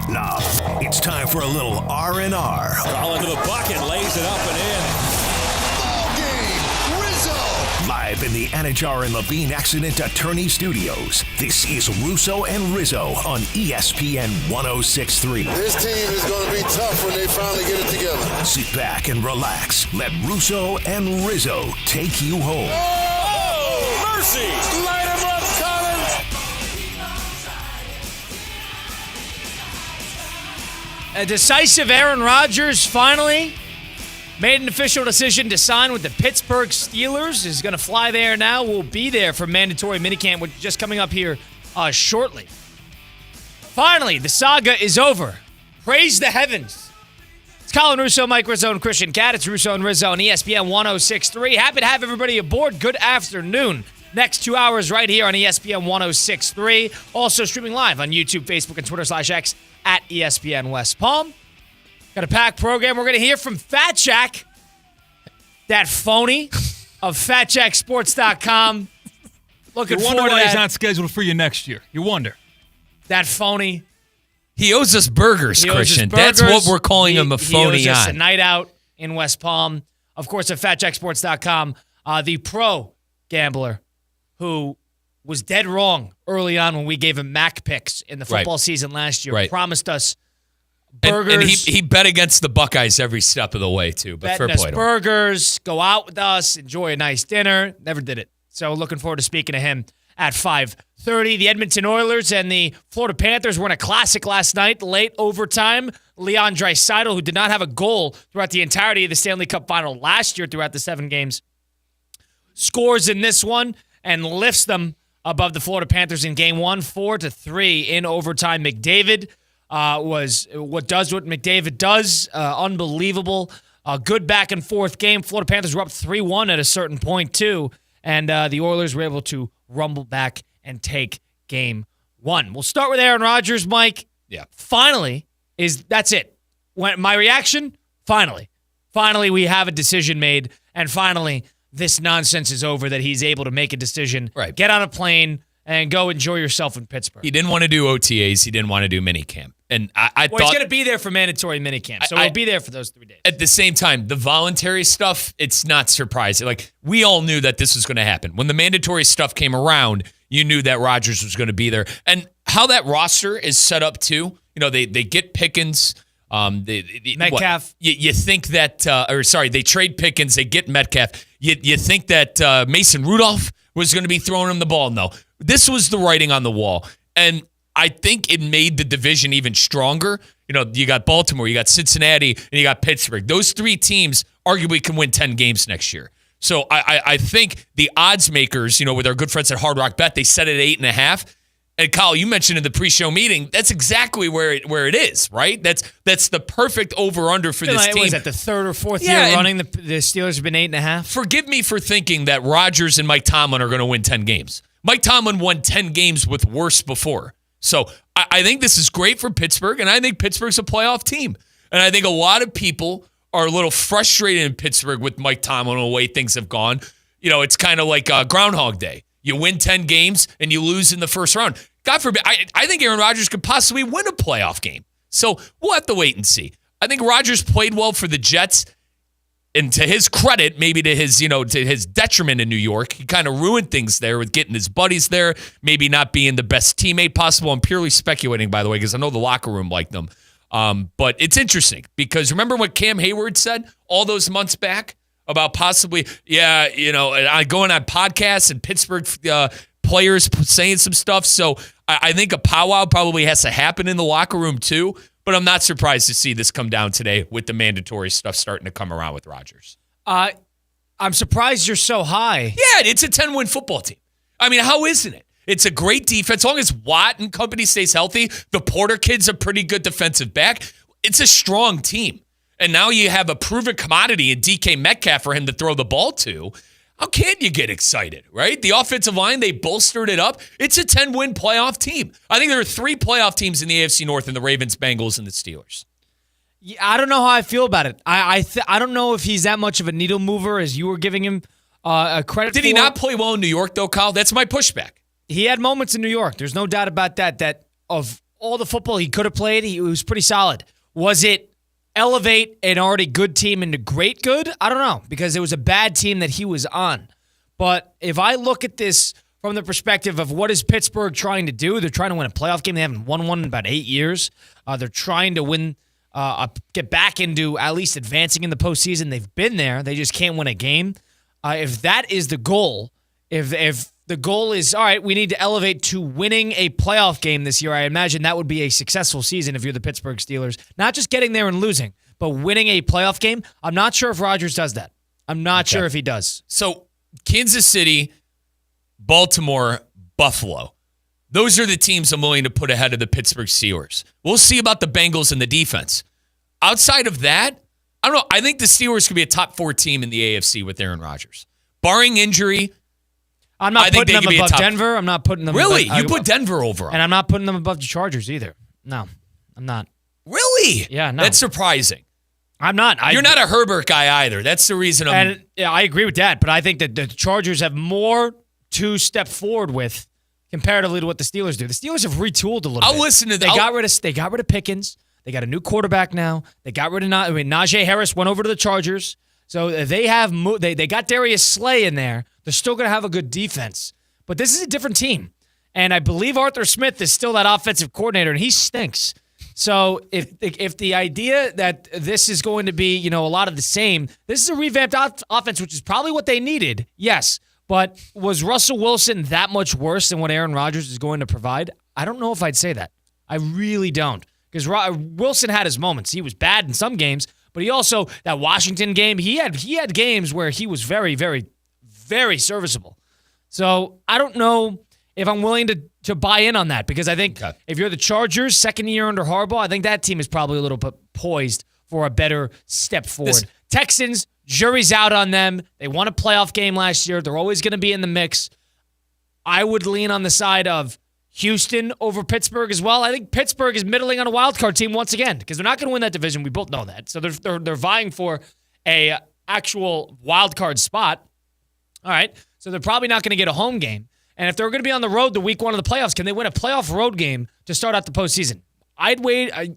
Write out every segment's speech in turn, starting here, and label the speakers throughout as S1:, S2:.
S1: Now, it's time for a little R&R.
S2: Ball into the bucket, lays it up and in.
S1: Ball game, Rizzo! Live in the Anajar and Levine Accident Attorney Studios, this is Russo and Rizzo on ESPN 106.3.
S3: This team is going to be tough when they finally get it together.
S1: Sit back and relax. Let Russo and Rizzo take you home.
S2: Oh, mercy! Light him up, Collins!
S4: A decisive Aaron Rodgers finally made an official decision to sign with the Pittsburgh Steelers. Is going to fly there now. Will be there for mandatory minicamp, which is just coming up here shortly. Finally, the saga is over. Praise the heavens. It's Colin Russo, Mike Rizzo, and Christian Cat. It's Russo and Rizzo on ESPN 106.3. Happy to have everybody aboard. Good afternoon. Next 2 hours right here on ESPN 106.3. Also streaming live on YouTube, Facebook, and Twitter/X at ESPN West Palm. Got a packed program. We're going to hear from Fat Jack, that phony of FatJackSports.com. Looking
S5: You wonder
S4: forward to
S5: why he's
S4: that.
S5: not scheduled for you next year. You wonder.
S4: That phony.
S6: He owes us burgers,
S4: He owes us
S6: Christian.
S4: burgers.
S6: That's what we're calling him a
S4: He
S6: phony
S4: owes us
S6: on.
S4: a night out in West Palm. Of course, at FatJackSports.com, the pro gambler who was dead wrong early on when we gave him Mac picks in the football season last year.
S6: Right.
S4: Promised us burgers.
S6: And he bet against the Buckeyes every step of the way, too. But fair
S4: betting us
S6: play to him.
S4: burgers, go out with us, enjoy a nice dinner. Never did it. So looking forward to speaking to him at 5:30. The Edmonton Oilers and the Florida Panthers were in a classic last night, late overtime. Leon Draisaitl, who did not have a goal throughout the entirety of the Stanley Cup final last year throughout the 7 games, scores in this one and lifts them above the Florida Panthers in game 1, 4-3 in overtime. McDavid was what McDavid does. Unbelievable. Good back and forth game. Florida Panthers were up 3-1 at a certain point too, and the Oilers were able to rumble back and take game 1. We'll start with Aaron Rodgers, Mike.
S6: Yeah.
S4: Finally, that's it. My reaction, finally we have a decision made, and finally this nonsense is over that he's able to make a decision,
S6: Right.
S4: get on a plane, and go enjoy yourself in Pittsburgh.
S6: He didn't want to do OTAs. He didn't want to do minicamp. And I
S4: Well,
S6: thought
S4: he's going to be there for mandatory minicamp, so he'll be there for those 3 days.
S6: at the same time, the voluntary stuff, it's not surprising. Like, we all knew that this was going to happen. When the mandatory stuff came around, you knew that Rodgers was going to be there. And how that roster is set up, too, they get Pickens.
S4: Metcalf.
S6: You think that, they trade Pickens, they get Metcalf. You think that Mason Rudolph was going to be throwing him the ball? No. This was the writing on the wall. And I think it made the division even stronger. You got Baltimore, you got Cincinnati, and you got Pittsburgh. Those 3 teams arguably can win 10 games next year. So I think the odds makers, with our good friends at Hard Rock Bet, they set it at 8.5. And Kyle, you mentioned in the pre-show meeting, that's exactly where it is, right? That's the perfect over-under for this team.
S4: Was that the 3rd or 4th year running? The Steelers have been 8.5.
S6: Forgive me for thinking that Rodgers and Mike Tomlin are going to win 10 games. Mike Tomlin won 10 games with worse before. So I think this is great for Pittsburgh, and I think Pittsburgh's a playoff team. And I think a lot of people are a little frustrated in Pittsburgh with Mike Tomlin and the way things have gone. It's kind of like Groundhog Day. You win 10 games and you lose in the first round. God forbid, I think Aaron Rodgers could possibly win a playoff game. So we'll have to wait and see. I think Rodgers played well for the Jets. And to his credit, maybe to his detriment in New York, he kind of ruined things there with getting his buddies there, maybe not being the best teammate possible. I'm purely speculating, by the way, because I know the locker room liked them. But it's interesting because remember what Cam Hayward said all those months back about possibly, going on podcasts and Pittsburgh players saying some stuff. So I think a powwow probably has to happen in the locker room too. But I'm not surprised to see this come down today with the mandatory stuff starting to come around with Rodgers.
S4: I'm surprised you're so high.
S6: Yeah, it's a 10-win football team. I mean, how isn't it? It's a great defense. As long as Watt and company stays healthy, the Porter kid's a pretty good defensive back. It's a strong team. And now you have a proven commodity in DK Metcalf for him to throw the ball to. How can you get excited, right? The offensive line, they bolstered it up. It's a 10-win playoff team. I think there are 3 playoff teams in the AFC North, and the Ravens, Bengals, and the Steelers.
S4: Yeah, I don't know how I feel about it. I don't know if he's that much of a needle mover as you were giving him credit for.
S6: Did he not play well in New York, though, Kyle? That's my pushback.
S4: He had moments in New York. There's no doubt about that. That of all the football he could have played, he was pretty solid. Was it elevate an already good team into great good? I don't know, because it was a bad team that he was on. But if I look at this from the perspective of what is Pittsburgh trying to do, they're trying to win a playoff game. They haven't won one in about 8 years. They're trying to win, get back into at least advancing in the postseason. They've been there. They just can't win a game. If that is the goal, if the goal is, all right, we need to elevate to winning a playoff game this year, I imagine that would be a successful season if you're the Pittsburgh Steelers. Not just getting there and losing, but winning a playoff game. I'm not sure if Rodgers does that. I'm not sure if he does.
S6: So Kansas City, Baltimore, Buffalo. Those are the teams I'm willing to put ahead of the Pittsburgh Steelers. We'll see about the Bengals and the defense. Outside of that, I don't know. I think the Steelers could be a top 4 team in the AFC with Aaron Rodgers. Barring injury,
S4: I'm not putting them above Denver. I'm not putting them
S6: Really?
S4: above,
S6: You put Denver over them.
S4: And I'm not putting them above the Chargers either. No, I'm not.
S6: Really?
S4: Yeah, no.
S6: That's surprising.
S4: I'm not.
S6: You're not a Herbert guy either. That's the reason I'm...
S4: And yeah, I agree with that, but I think that the Chargers have more to step forward with comparatively to what the Steelers do. The Steelers have retooled a little bit.
S6: I'll listen to that.
S4: They got rid of Pickens. They got a new quarterback now. They got rid of Najee Harris went over to the Chargers. So they have they got Darius Slay in there. They're still going to have a good defense. But this is a different team. And I believe Arthur Smith is still that offensive coordinator, and he stinks. So if the idea that this is going to be, a lot of the same, this is a revamped offense, which is probably what they needed, yes. But was Russell Wilson that much worse than what Aaron Rodgers is going to provide? I don't know if I'd say that. I really don't. Because Wilson had his moments. He was bad in some games, but he also, that Washington game, he had games where he was very, very, very serviceable. So I don't know if I'm willing to buy in on that, because I think if you're the Chargers, second year under Harbaugh, I think that team is probably a little bit poised for a better step forward. Texans, jury's out on them. They won a playoff game last year. They're always going to be in the mix. I would lean on the side of Houston over Pittsburgh as well. I think Pittsburgh is middling on a wild card team once again, because they're not going to win that division. We both know that. So they're vying for a actual wild card spot. All right. So they're probably not going to get a home game. And if they're going to be on the road the week 1 of the playoffs, can they win a playoff road game to start out the postseason? I'd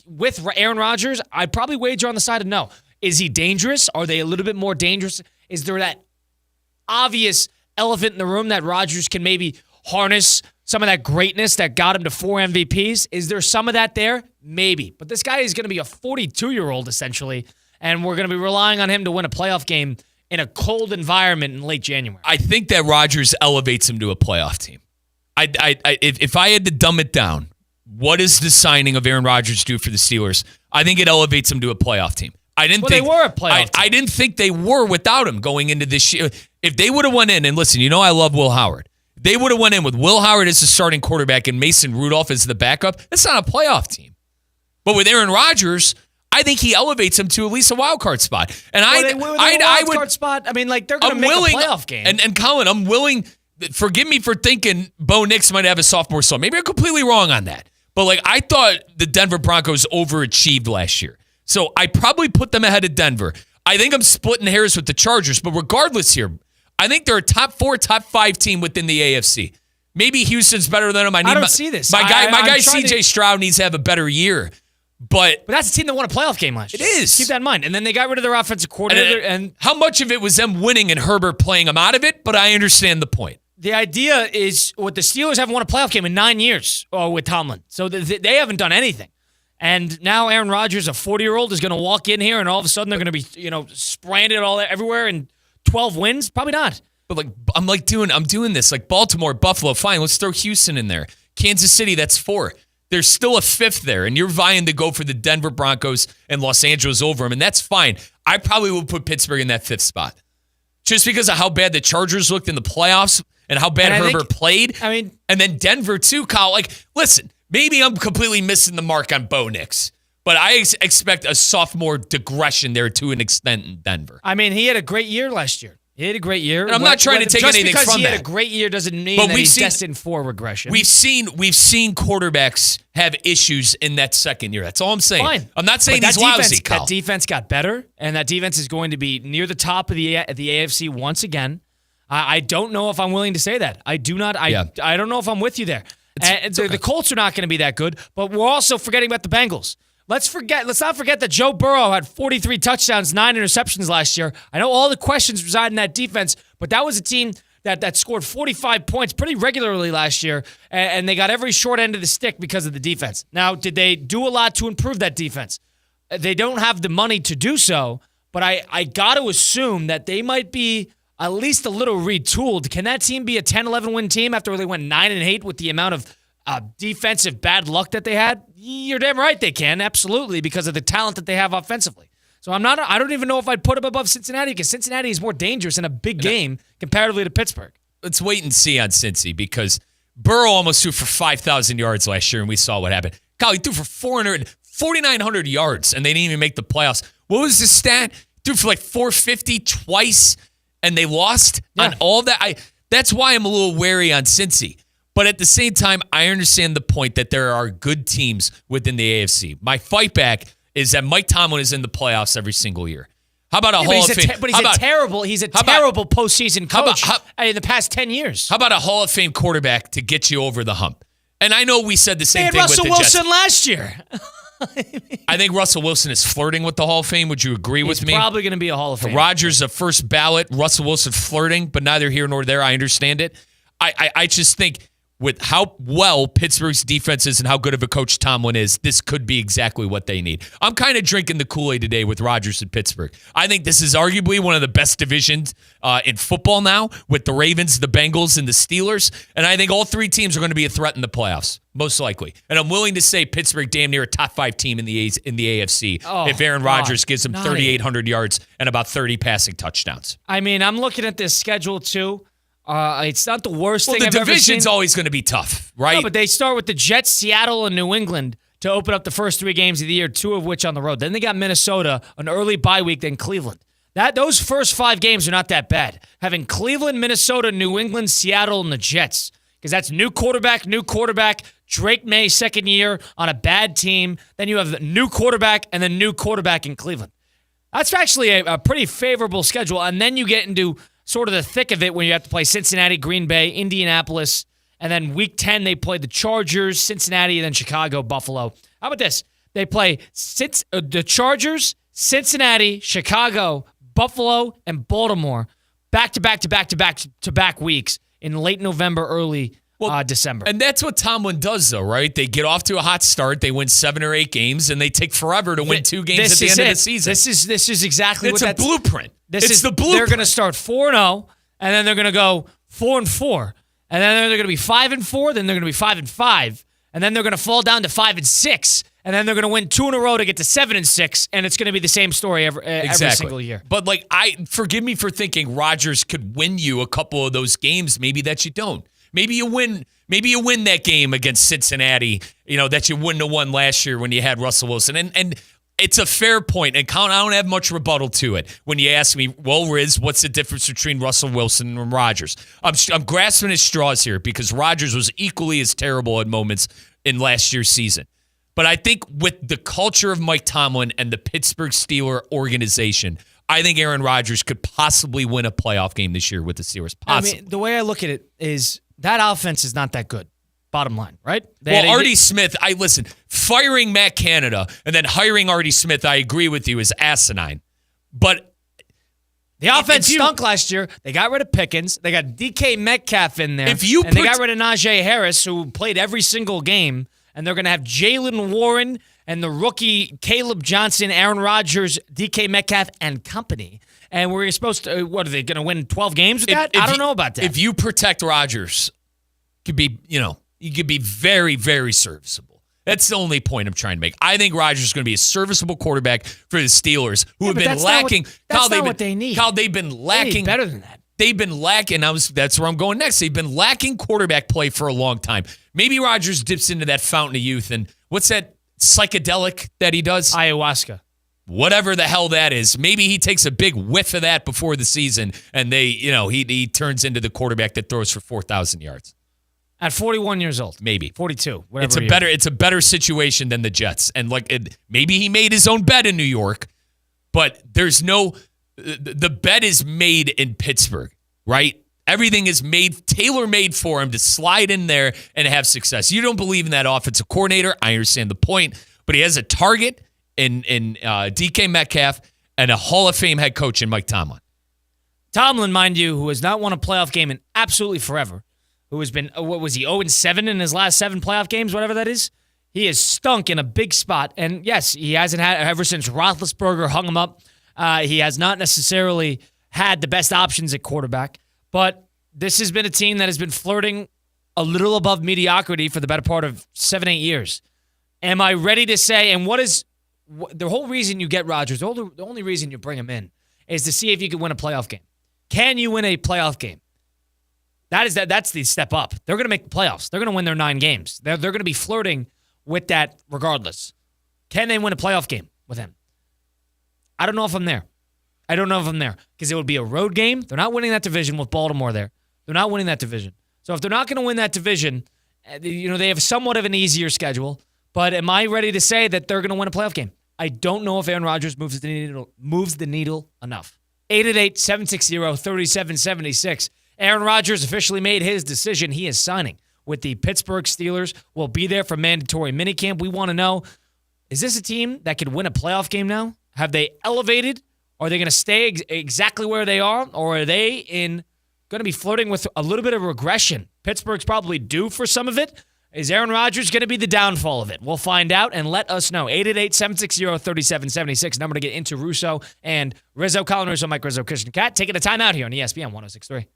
S4: with Aaron Rodgers, I'd probably wager on the side of no. Is he dangerous? Are they a little bit more dangerous? Is there that obvious elephant in the room that Rodgers can maybe harness some of that greatness that got him to 4 MVPs? Is there some of that there? Maybe. But this guy is going to be a 42-year-old essentially, and we're going to be relying on him to win a playoff game in a cold environment in late January.
S6: I think that Rodgers elevates him to a playoff team. If I had to dumb it down, what does the signing of Aaron Rodgers do for the Steelers? I think it elevates him to a playoff team.
S4: They were a playoff team.
S6: I didn't think they were without him going into this year. If they would have went in, and listen, I love Will Howard. They would have went in with Will Howard as the starting quarterback and Mason Rudolph as the backup. That's not a playoff team. But with Aaron Rodgers, I think he elevates him to at least a wild card spot. And
S4: wild card spot. I mean, they're going to make a playoff game.
S6: And Colin, I'm willing. Forgive me for thinking Bo Nix might have a sophomore slump. Maybe I'm completely wrong on that. But I thought the Denver Broncos overachieved last year. So I probably put them ahead of Denver. I think I'm splitting hairs with the Chargers. But regardless here, I think they're a top 4, top 5 team within the AFC. Maybe Houston's better than them. I don't
S4: see this.
S6: My guy CJ Stroud needs to have a better year. But
S4: that's a team that won a playoff game last year.
S6: It is.
S4: Keep that in mind. And then they got rid of their offensive coordinator. And
S6: how much of it was them winning and Herbert playing them out of it? But I understand the point.
S4: The idea is what the Steelers haven't won a playoff game in 9 years with Tomlin. So they haven't done anything. And now Aaron Rodgers, a 40-year-old, is going to walk in here and all of a sudden they're going to be, spraying it everywhere and 12 wins? Probably not.
S6: But I'm doing this. Baltimore, Buffalo, fine. Let's throw Houston in there. Kansas City, that's 4. There's still a 5th there, and you're vying to go for the Denver Broncos and Los Angeles over them, and that's fine. I probably would put Pittsburgh in that 5th spot. Just because of how bad the Chargers looked in the playoffs and how bad Herbert played. And then Denver too, Kyle. Listen, maybe I'm completely missing the mark on Bo Nix, but I expect a sophomore digression there to an extent in Denver.
S4: He had a great year last year. He had a great year.
S6: And I'm not trying to take anything from that.
S4: Just because he had a great year doesn't mean that he's destined for regression.
S6: We've seen quarterbacks have issues in that second year. That's all I'm saying.
S4: Fine.
S6: I'm not saying he's lousy, Kyle.
S4: That defense got better, and that defense is going to be near the top of the AFC once again. I don't know if I'm willing to say that. I do not. I don't know if I'm with you there. And the Colts are not going to be that good, but we're also forgetting about the Bengals. Let's not forget that Joe Burrow had 43 touchdowns, 9 interceptions last year. I know all the questions reside in that defense, but that was a team that scored 45 points pretty regularly last year, and they got every short end of the stick because of the defense. Now, did they do a lot to improve that defense? They don't have the money to do so, but I got to assume that they might be at least a little retooled. Can that team be a 10-11 win team after they went 9-8 with the amount of defensive bad luck that they had? You're damn right they can, absolutely, because of the talent that they have offensively. So I don't even know if I'd put them above Cincinnati, because Cincinnati is more dangerous in a big game comparatively to Pittsburgh.
S6: Let's wait and see on Cincy, because Burrow almost threw for 5,000 yards last year, and we saw what happened. Kyle, he threw for 4,900 yards, and they didn't even make the playoffs. What was the stat? He threw for like 450 twice, and they lost on all that. That's why I'm a little wary on Cincy. But at the same time, I understand the point that there are good teams within the AFC. My fight back is that Mike Tomlin is in the playoffs every single year. How about a Hall of Fame?
S4: But he's a terrible postseason coach in the past 10 years.
S6: How about a Hall of Fame quarterback to get you over the hump? And I know we said the same thing with the Jets.
S4: Russell Wilson last year.
S6: I think Russell Wilson is flirting with the Hall of Fame. Would you agree with me?
S4: He's probably going to be a Hall of Fame.
S6: Rodgers, a first ballot. Russell Wilson flirting, but neither here nor there. I understand it. I just think with how well Pittsburgh's defense is and how good of a coach Tomlin is, this could be exactly what they need. I'm kind of drinking the Kool-Aid today with Rodgers and Pittsburgh. I think this is arguably one of the best divisions in football now, with the Ravens, the Bengals, and the Steelers. And I think all three teams are going to be a threat in the playoffs, most likely. And I'm willing to say Pittsburgh damn near a top 5 team in the AFC if Aaron Rodgers gives them 3,800 yards and about 30 passing touchdowns.
S4: I mean, I'm looking at this schedule too. It's not the worst thing I've ever seen.
S6: The division's always going to be tough, right?
S4: No, but they start with the Jets, Seattle, and New England to open up the first 3 games of the year, 2 of which on the road. Then they got Minnesota, an early bye week, then Cleveland. Those first 5 games are not that bad. Having Cleveland, Minnesota, New England, Seattle, and the Jets, because that's new quarterback, Drake May, second year on a bad team. Then you have the new quarterback and then new quarterback in Cleveland. That's actually a pretty favorable schedule. And then you get into sort of the thick of it when you have to play Cincinnati, Green Bay, Indianapolis, and then week 10 they play the Chargers, Cincinnati, and then Chicago, Buffalo. How about this? They play the Chargers, Cincinnati, Chicago, Buffalo, and Baltimore back-to-back weeks in late November, early December.
S6: And that's what Tomlin does, though, right? They get off to a hot start, they win 7 or 8 games, and they take forever to win 2 games at the end of the season.
S4: This is exactly what
S6: that's a blueprint. It's the blueprint.
S4: They're going to start 4-0, and then they're going to go 4-4, and then they're going to be 5-4, then they're going to be 5-5, and then they're going to fall down to 5-6, and then they're going to win 2 in a row to get to 7-6, and it's going to be the same story every single year.
S6: But forgive me for thinking Rodgers could win you a couple of those games, maybe that you don't. Maybe you win that game against Cincinnati, that you wouldn't have won last year when you had Russell Wilson. And it's a fair point, and Colin, I don't have much rebuttal to it when you ask me, well, Riz, what's the difference between Russell Wilson and Rodgers? I'm grasping at straws here because Rodgers was equally as terrible at moments in last year's season. But I think with the culture of Mike Tomlin and the Pittsburgh Steelers organization, I think Aaron Rodgers could possibly win a playoff game this year with the Steelers. Possibly.
S4: I mean, the way I look at it is that offense is not that good. Bottom line, right?
S6: Artie Smith, firing Matt Canada and then hiring Artie Smith, I agree with you, is asinine. But
S4: the offense stunk last year. They got rid of Pickens. They got DK Metcalf in there. And they got rid of Najee Harris, who played every single game. And they're going to have Jalen Warren and the rookie Caleb Johnson, Aaron Rodgers, DK Metcalf, and company. And we're supposed to, what are they going to win 12 games with that? I don't know about that.
S6: If you protect Rodgers, you could be very, very serviceable. That's the only point I'm trying to make. I think Rodgers is going to be a serviceable quarterback for the Steelers, who have been lacking.
S4: That's not what they need.
S6: Kyle, they've been lacking.
S4: They need better than that.
S6: They've been lacking. That's where I'm going next. They've been lacking quarterback play for a long time. Maybe Rodgers dips into that fountain of youth, and what's that psychedelic that he does?
S4: Ayahuasca.
S6: Whatever the hell that is. Maybe he takes a big whiff of that before the season, and he turns into the quarterback that throws for 4,000 yards.
S4: At 41 years old.
S6: Maybe.
S4: 42.
S6: It's a better situation than the Jets. And maybe he made his own bet in New York, but the bet is made in Pittsburgh, right? Everything is tailor-made for him to slide in there and have success. You don't believe in that offensive coordinator. I understand the point, but he has a target in DK Metcalf and a Hall of Fame head coach in Mike Tomlin.
S4: Tomlin, mind you, who has not won a playoff game in absolutely forever, who has been, 0-7 in his last 7 playoff games, whatever that is. He has stunk in a big spot. And yes, he hasn't had, ever since Roethlisberger hung him up, he has not necessarily had the best options at quarterback. But this has been a team that has been flirting a little above mediocrity for the better part of 7-8 years. Am I ready to say, and the whole reason you get Rodgers, the only reason you bring him in is to see if you can win a playoff game. Can you win a playoff game? That's the step up. They're going to make the playoffs. They're going to win their 9 games. They're going to be flirting with that regardless. Can they win a playoff game with him? I don't know if I'm there. Because it would be a road game. They're not winning that division with Baltimore there. They're not winning that division. So if they're not going to win that division, they have somewhat of an easier schedule. But am I ready to say that they're going to win a playoff game? I don't know if Aaron Rodgers moves the needle enough. 888-760-3776. Aaron Rodgers officially made his decision. He is signing with the Pittsburgh Steelers. Will be there for mandatory minicamp. We want to know, is this a team that could win a playoff game now? Have they elevated? Are they going to stay exactly where they are? Or are they going to be flirting with a little bit of regression? Pittsburgh's probably due for some of it. Is Aaron Rodgers going to be the downfall of it? We'll find out and let us know. 888-760-3776. Number to get into Russo and Rizzo. Colin Russo, Mike Rizzo, Christian Cat. Taking a timeout here on ESPN 106.3.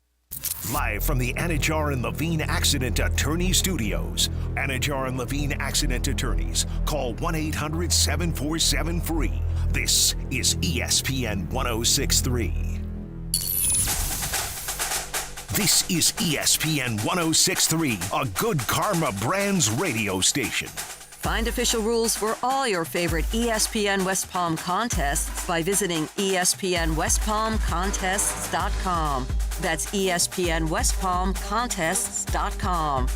S1: Live from the Anajar and Levine Accident Attorney Studios. Anajar and Levine Accident Attorneys. Call 1-800-747-FREE. This is ESPN 106.3. This is ESPN 106.3, a Good Karma Brands radio station.
S7: Find official rules for all your favorite ESPN West Palm contests by visiting ESPNWestPalmContests.com. That's ESPNWestPalmContests.com.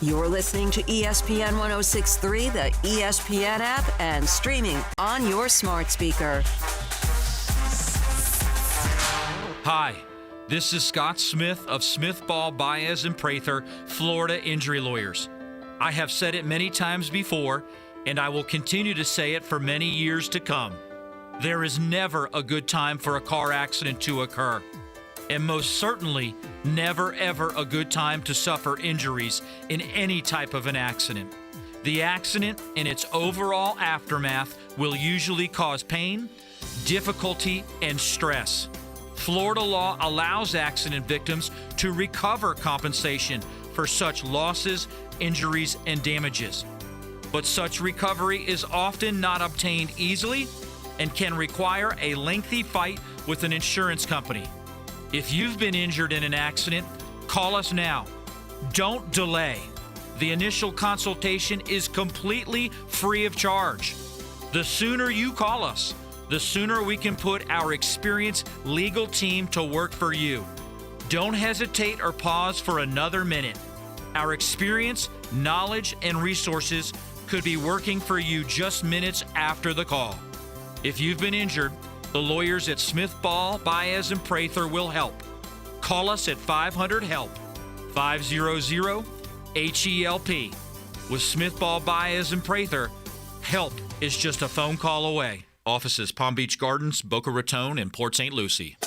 S7: You're listening to ESPN 106.3, the ESPN app, and streaming on your smart speaker.
S8: Hi, this is Scott Smith of Smith, Ball, Baez, and Prather, Florida Injury Lawyers. I have said it many times before, and I will continue to say it for many years to come. There is never a good time for a car accident to occur, and most certainly never ever a good time to suffer injuries in any type of an accident. The accident and its overall aftermath will usually cause pain, difficulty, and stress. Florida law allows accident victims to recover compensation for such losses, injuries, and damages. But such recovery is often not obtained easily and can require a lengthy fight with an insurance company. If you've been injured in an accident, call us now. Don't delay. The initial consultation is completely free of charge. The sooner you call us, the sooner we can put our experienced legal team to work for you. Don't hesitate or pause for another minute. Our experience, knowledge, and resources could be working for you just minutes after the call. If you've been injured, the lawyers at Smith, Ball, Baez, and Prather will help. Call us at 500-HELP, 500-HELP. With Smith, Ball, Baez, and Prather, help is just a phone call away. Offices Palm Beach Gardens, Boca Raton, and Port St. Lucie.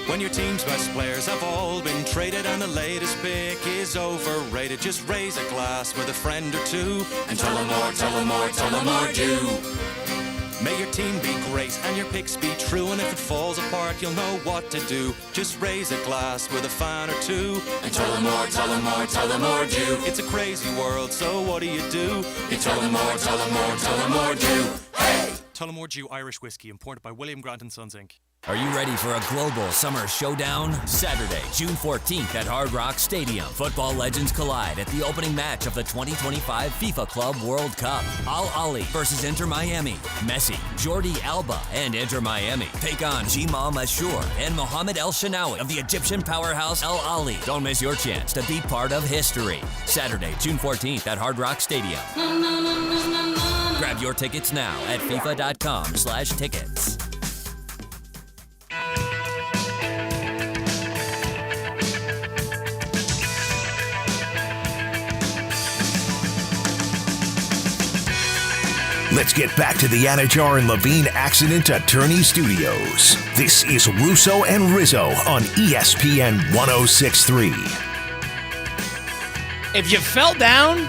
S9: When your team's best players have all been traded and the latest pick is overrated, just raise a glass with a friend or two and tell them more, tell them more, tell them more do. May your team be great and your picks be true, and if it falls apart, you'll know what to do. Just raise a glass with a fan or two and tell them more, tell them more, tell them more do. It's a crazy world, so what do? You tell them more, tell them more, tell them more do. Hey!
S10: Tullamore Dew Irish Whiskey, imported by William Grant & Sons, Inc.
S11: Are you ready for a global summer showdown? Saturday, June 14th at Hard Rock Stadium. Football legends collide at the opening match of the 2025 FIFA Club World Cup. Al Ahly versus Inter Miami. Messi, Jordi Alba, and Inter Miami take on Jamal Mashour and Mohamed El Shenawi of the Egyptian powerhouse Al Ahly. Don't miss your chance to be part of history. Saturday, June 14th at Hard Rock Stadium. Grab your tickets now at FIFA.com/tickets.
S1: Let's get back to the Anajar and Levine Accident Attorney Studios. This is Russo and Rizzo on ESPN 106.3.
S4: If you fell down,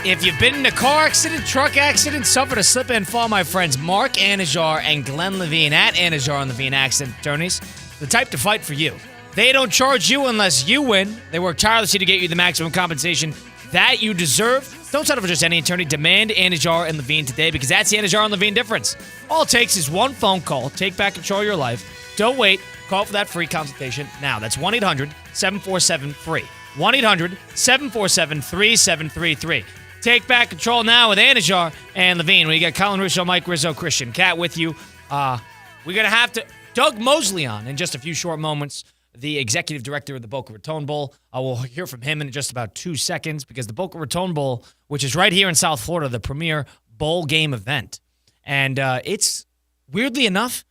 S4: if you've been in a car accident, truck accident, suffered a slip and fall, my friends, Mark Anajar and Glenn Levine at Anajar and Levine Accident Attorneys, the type to fight for you. They don't charge you unless you win. They work tirelessly to get you the maximum compensation that you deserve. Don't settle for just any attorney. Demand Anajar and Levine today, because that's the Anajar and Levine difference. All it takes is one phone call. Take back control of your life. Don't wait. Call for that free consultation now. That's 1-800-747-FREE. 1-800-747-3733. Take back control now with Anajar and Levine. We got Colin Russo, Mike Rizzo, Christian Cat with you. We're going to have Doug Mosley on in just a few short moments, the executive director of the Boca Raton Bowl. We'll hear from him in just about 2 seconds, because the Boca Raton Bowl, which is right here in South Florida, the premier bowl game event. And it's, weirdly enough,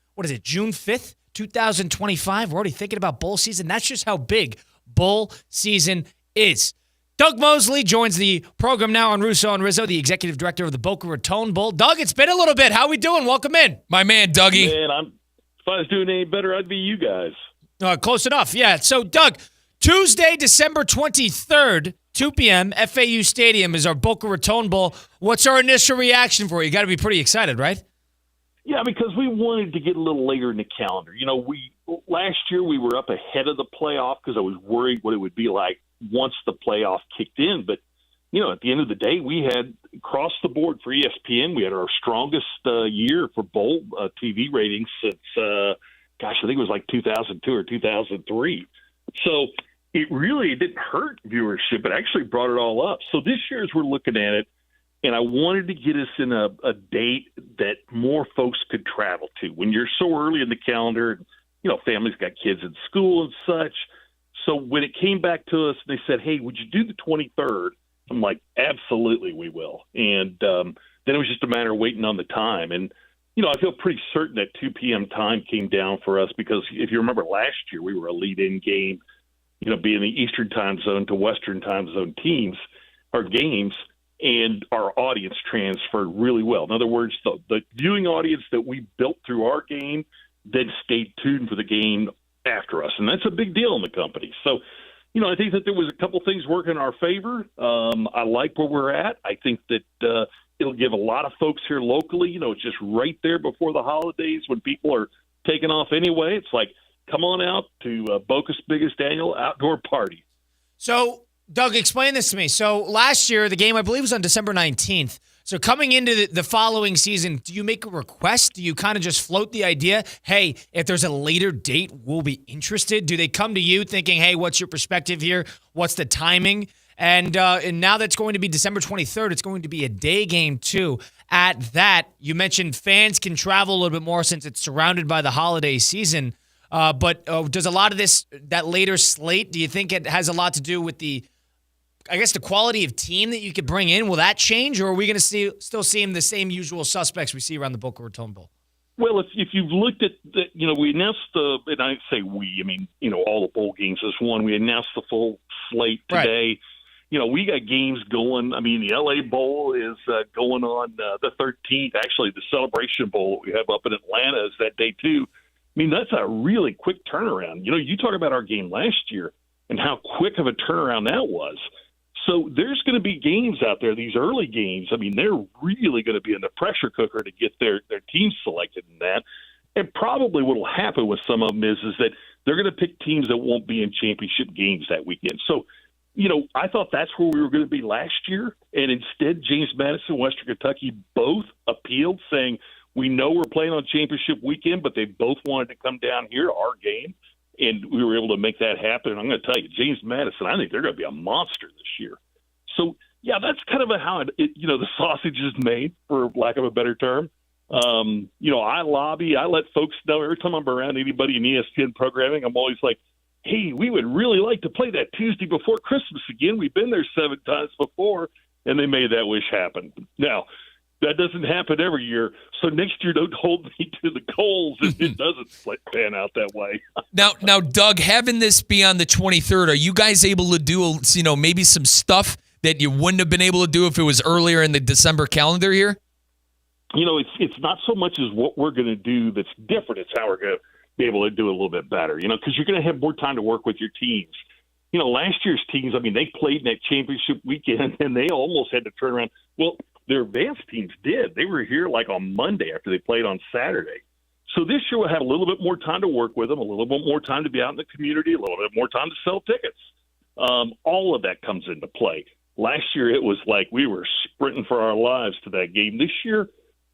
S4: June 5th, 2025? We're already thinking about bowl season. That's just how big bowl season is. Doug Mosley joins the program now on Russo and Rizzo, the executive director of the Boca Raton Bowl. Doug, it's been a little bit. How we doing? Welcome in.
S6: My man, Dougie.
S12: Man, if I was doing any better, I'd be you guys.
S4: Close enough, yeah. So, Doug, Tuesday, December 23rd, 2 p.m., FAU Stadium is our Boca Raton Bowl. What's our initial reaction for you? You got to be pretty excited, right?
S12: Yeah, because we wanted to get a little later in the calendar. You know, last year we were up ahead of the playoff because I was worried what it would be like once the playoff kicked in. But, you know, at the end of the day, we had across the board for ESPN, we had our strongest year for bowl TV ratings since, I think it was like 2002 or 2003. So it didn't hurt viewership. It actually brought it all up. So this year, as we're looking at it, and I wanted to get us in a date that more folks could travel to. When you're so early in the calendar, you know, families got kids in school and such. So when it came back to us, they said, hey, would you do the 23rd? I'm like, absolutely, we will. And then it was just a matter of waiting on the time. And, you know, I feel pretty certain that 2 p.m. time came down for us because if you remember last year, we were a lead-in game, you know, being the Eastern time zone to Western time zone teams or games, and our audience transferred really well. In other words, the viewing audience that we built through our game then stayed tuned for the game after us, and that's a big deal in the company. So, you know, I think that there was a couple things working in our favor. I like where we're at. I think that it'll give a lot of folks here locally, you know, it's just right there before the holidays when people are taking off anyway. It's like, come on out to Boca's biggest annual outdoor party.
S4: So, Doug, explain this to me. So last year, the game, I believe, was on December 19th. So coming into the following season, do you make a request? Do you kind of just float the idea, hey, if there's a later date, we'll be interested? Do they come to you thinking, hey, what's your perspective here? What's the timing? And now that's going to be December 23rd. It's going to be a day game, too. At that, you mentioned fans can travel a little bit more since it's surrounded by the holiday season. But does a lot of that later slate, do you think it has a lot to do with the quality of team that you could bring in? Will that change, or are we going to still see the same usual suspects we see around the Boca Raton Bowl?
S12: Well, if you've looked at you know, we announced and I say we, I mean, you know, all the bowl games as one. We announced the full slate today. Right. You know, we got games going. I mean, the LA Bowl is going on the 13th. Actually, the Celebration Bowl we have up in Atlanta is that day too. I mean, that's a really quick turnaround. You know, you talk about our game last year and how quick of a turnaround that was. So there's going to be games out there, these early games. I mean, they're really going to be in the pressure cooker to get their team selected in that. And probably what will happen with some of them is that they're going to pick teams that won't be in championship games that weekend. So, you know, I thought that's where we were going to be last year. And instead, James Madison, Western Kentucky both appealed, saying, we know we're playing on championship weekend, but they both wanted to come down here to our game. And we were able to make that happen. And I'm going to tell you, James Madison, I think they're going to be a monster this year. So, yeah, that's kind of how you know, the sausage is made, for lack of a better term. You know, I let folks know every time I'm around anybody in ESPN programming, I'm always like, hey, we would really like to play that Tuesday before Christmas again. We've been there 7 times before, and they made that wish happen. Now, that doesn't happen every year. So next year, don't hold me to the coals if it doesn't pan out that way.
S6: Now, Doug, having this be on the 23rd, are you guys able to do, you know, maybe some stuff that you wouldn't have been able to do if it was earlier in the December calendar year?
S12: It's not so much as what we're going to do that's different. It's how we're going to be able to do it a little bit better, because you're going to have more time to work with your teams. Last year's teams, they played in that championship weekend, and they almost had to turn around. Well, their advanced teams did. They were here like on Monday after they played on Saturday. So this year we'll have a little bit more time to work with them, a little bit more time to be out in the community, a little bit more time to sell tickets. All of that comes into play. Last year it was like we were sprinting for our lives to that game. This year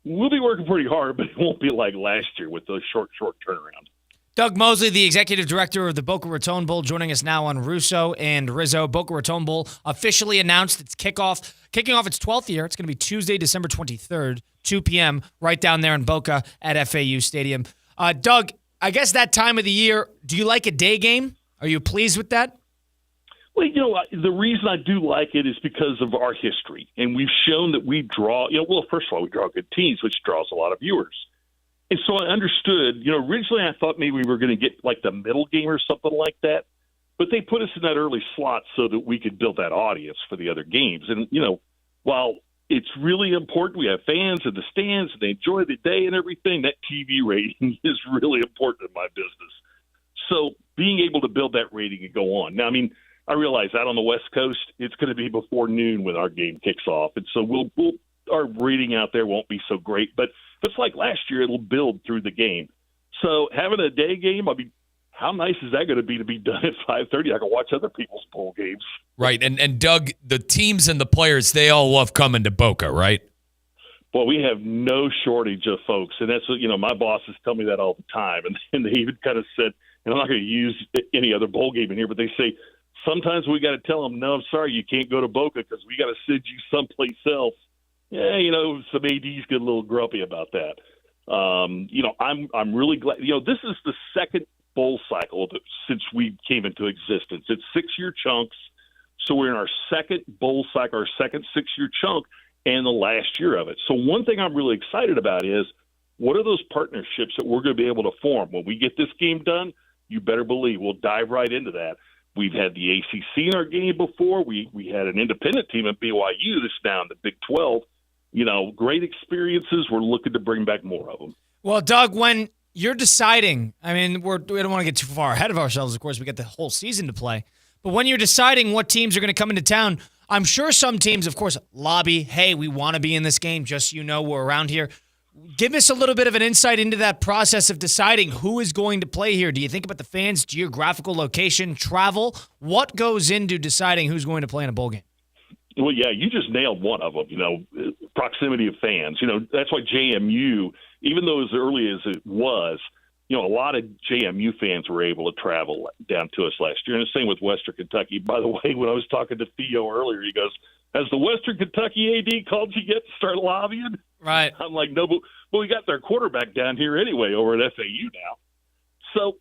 S12: we'll be working pretty hard, but it won't be like last year with those short turnaround.
S4: Doug Mosley, the executive director of the Boca Raton Bowl, joining us now on Russo and Rizzo. Boca Raton Bowl officially announced its kicking off its 12th year. It's going to be Tuesday, December 23rd, 2 p.m., right down there in Boca at FAU Stadium. Doug, I guess that time of the year, do you like a day game? Are you pleased with that?
S12: Well, the reason I do like it is because of our history. And we've shown that we draw, first of all, we draw good teams, which draws a lot of viewers. And so I understood, originally I thought maybe we were going to get like the middle game or something like that. But they put us in that early slot so that we could build that audience for the other games. And, while it's really important, we have fans in the stands and they enjoy the day and everything, that TV rating is really important in my business. So being able to build that rating and go on. Now, I realize out on the West Coast, it's going to be before noon when our game kicks off. And so our rating out there won't be so great. But just like last year, it'll build through the game. So having a day game, how nice is that going to be done at 5:30? I can watch other people's bowl games.
S6: Right. And Doug, the teams and the players, they all love coming to Boca, right?
S12: Well, we have no shortage of folks. And that's what, my bosses tell me that all the time. And they even kind of said, and I'm not going to use any other bowl game in here, but they say, sometimes we got to tell them, no, I'm sorry, you can't go to Boca because we got to send you someplace else. Yeah, some ADs get a little grumpy about that. I'm really glad. This is the second bowl cycle since we came into existence. It's 6-year chunks, so we're in our second bowl cycle, our second 6-year chunk, and the last year of it. So one thing I'm really excited about is what are those partnerships that we're going to be able to form when we get this game done? You better believe we'll dive right into that. We've had the ACC in our game before. We had an independent team at BYU that's now in the Big 12. Great experiences. We're looking to bring back more of them.
S4: Well, Doug, when you're deciding, we don't want to get too far ahead of ourselves, of course. We got the whole season to play. But when you're deciding what teams are going to come into town, I'm sure some teams, of course, lobby, hey, we want to be in this game, just so you know we're around here. Give us a little bit of an insight into that process of deciding who is going to play here. Do you think about the fans' geographical location, travel? What goes into deciding who's going to play in a bowl game?
S12: Well, yeah, you just nailed one of them, proximity of fans. That's why JMU, even though as early as it was, a lot of JMU fans were able to travel down to us last year. And the same with Western Kentucky. By the way, when I was talking to Theo earlier, he goes, has the Western Kentucky AD called you yet to start lobbying?
S4: Right.
S12: I'm like, no, but we got their quarterback down here anyway over at FAU now. So,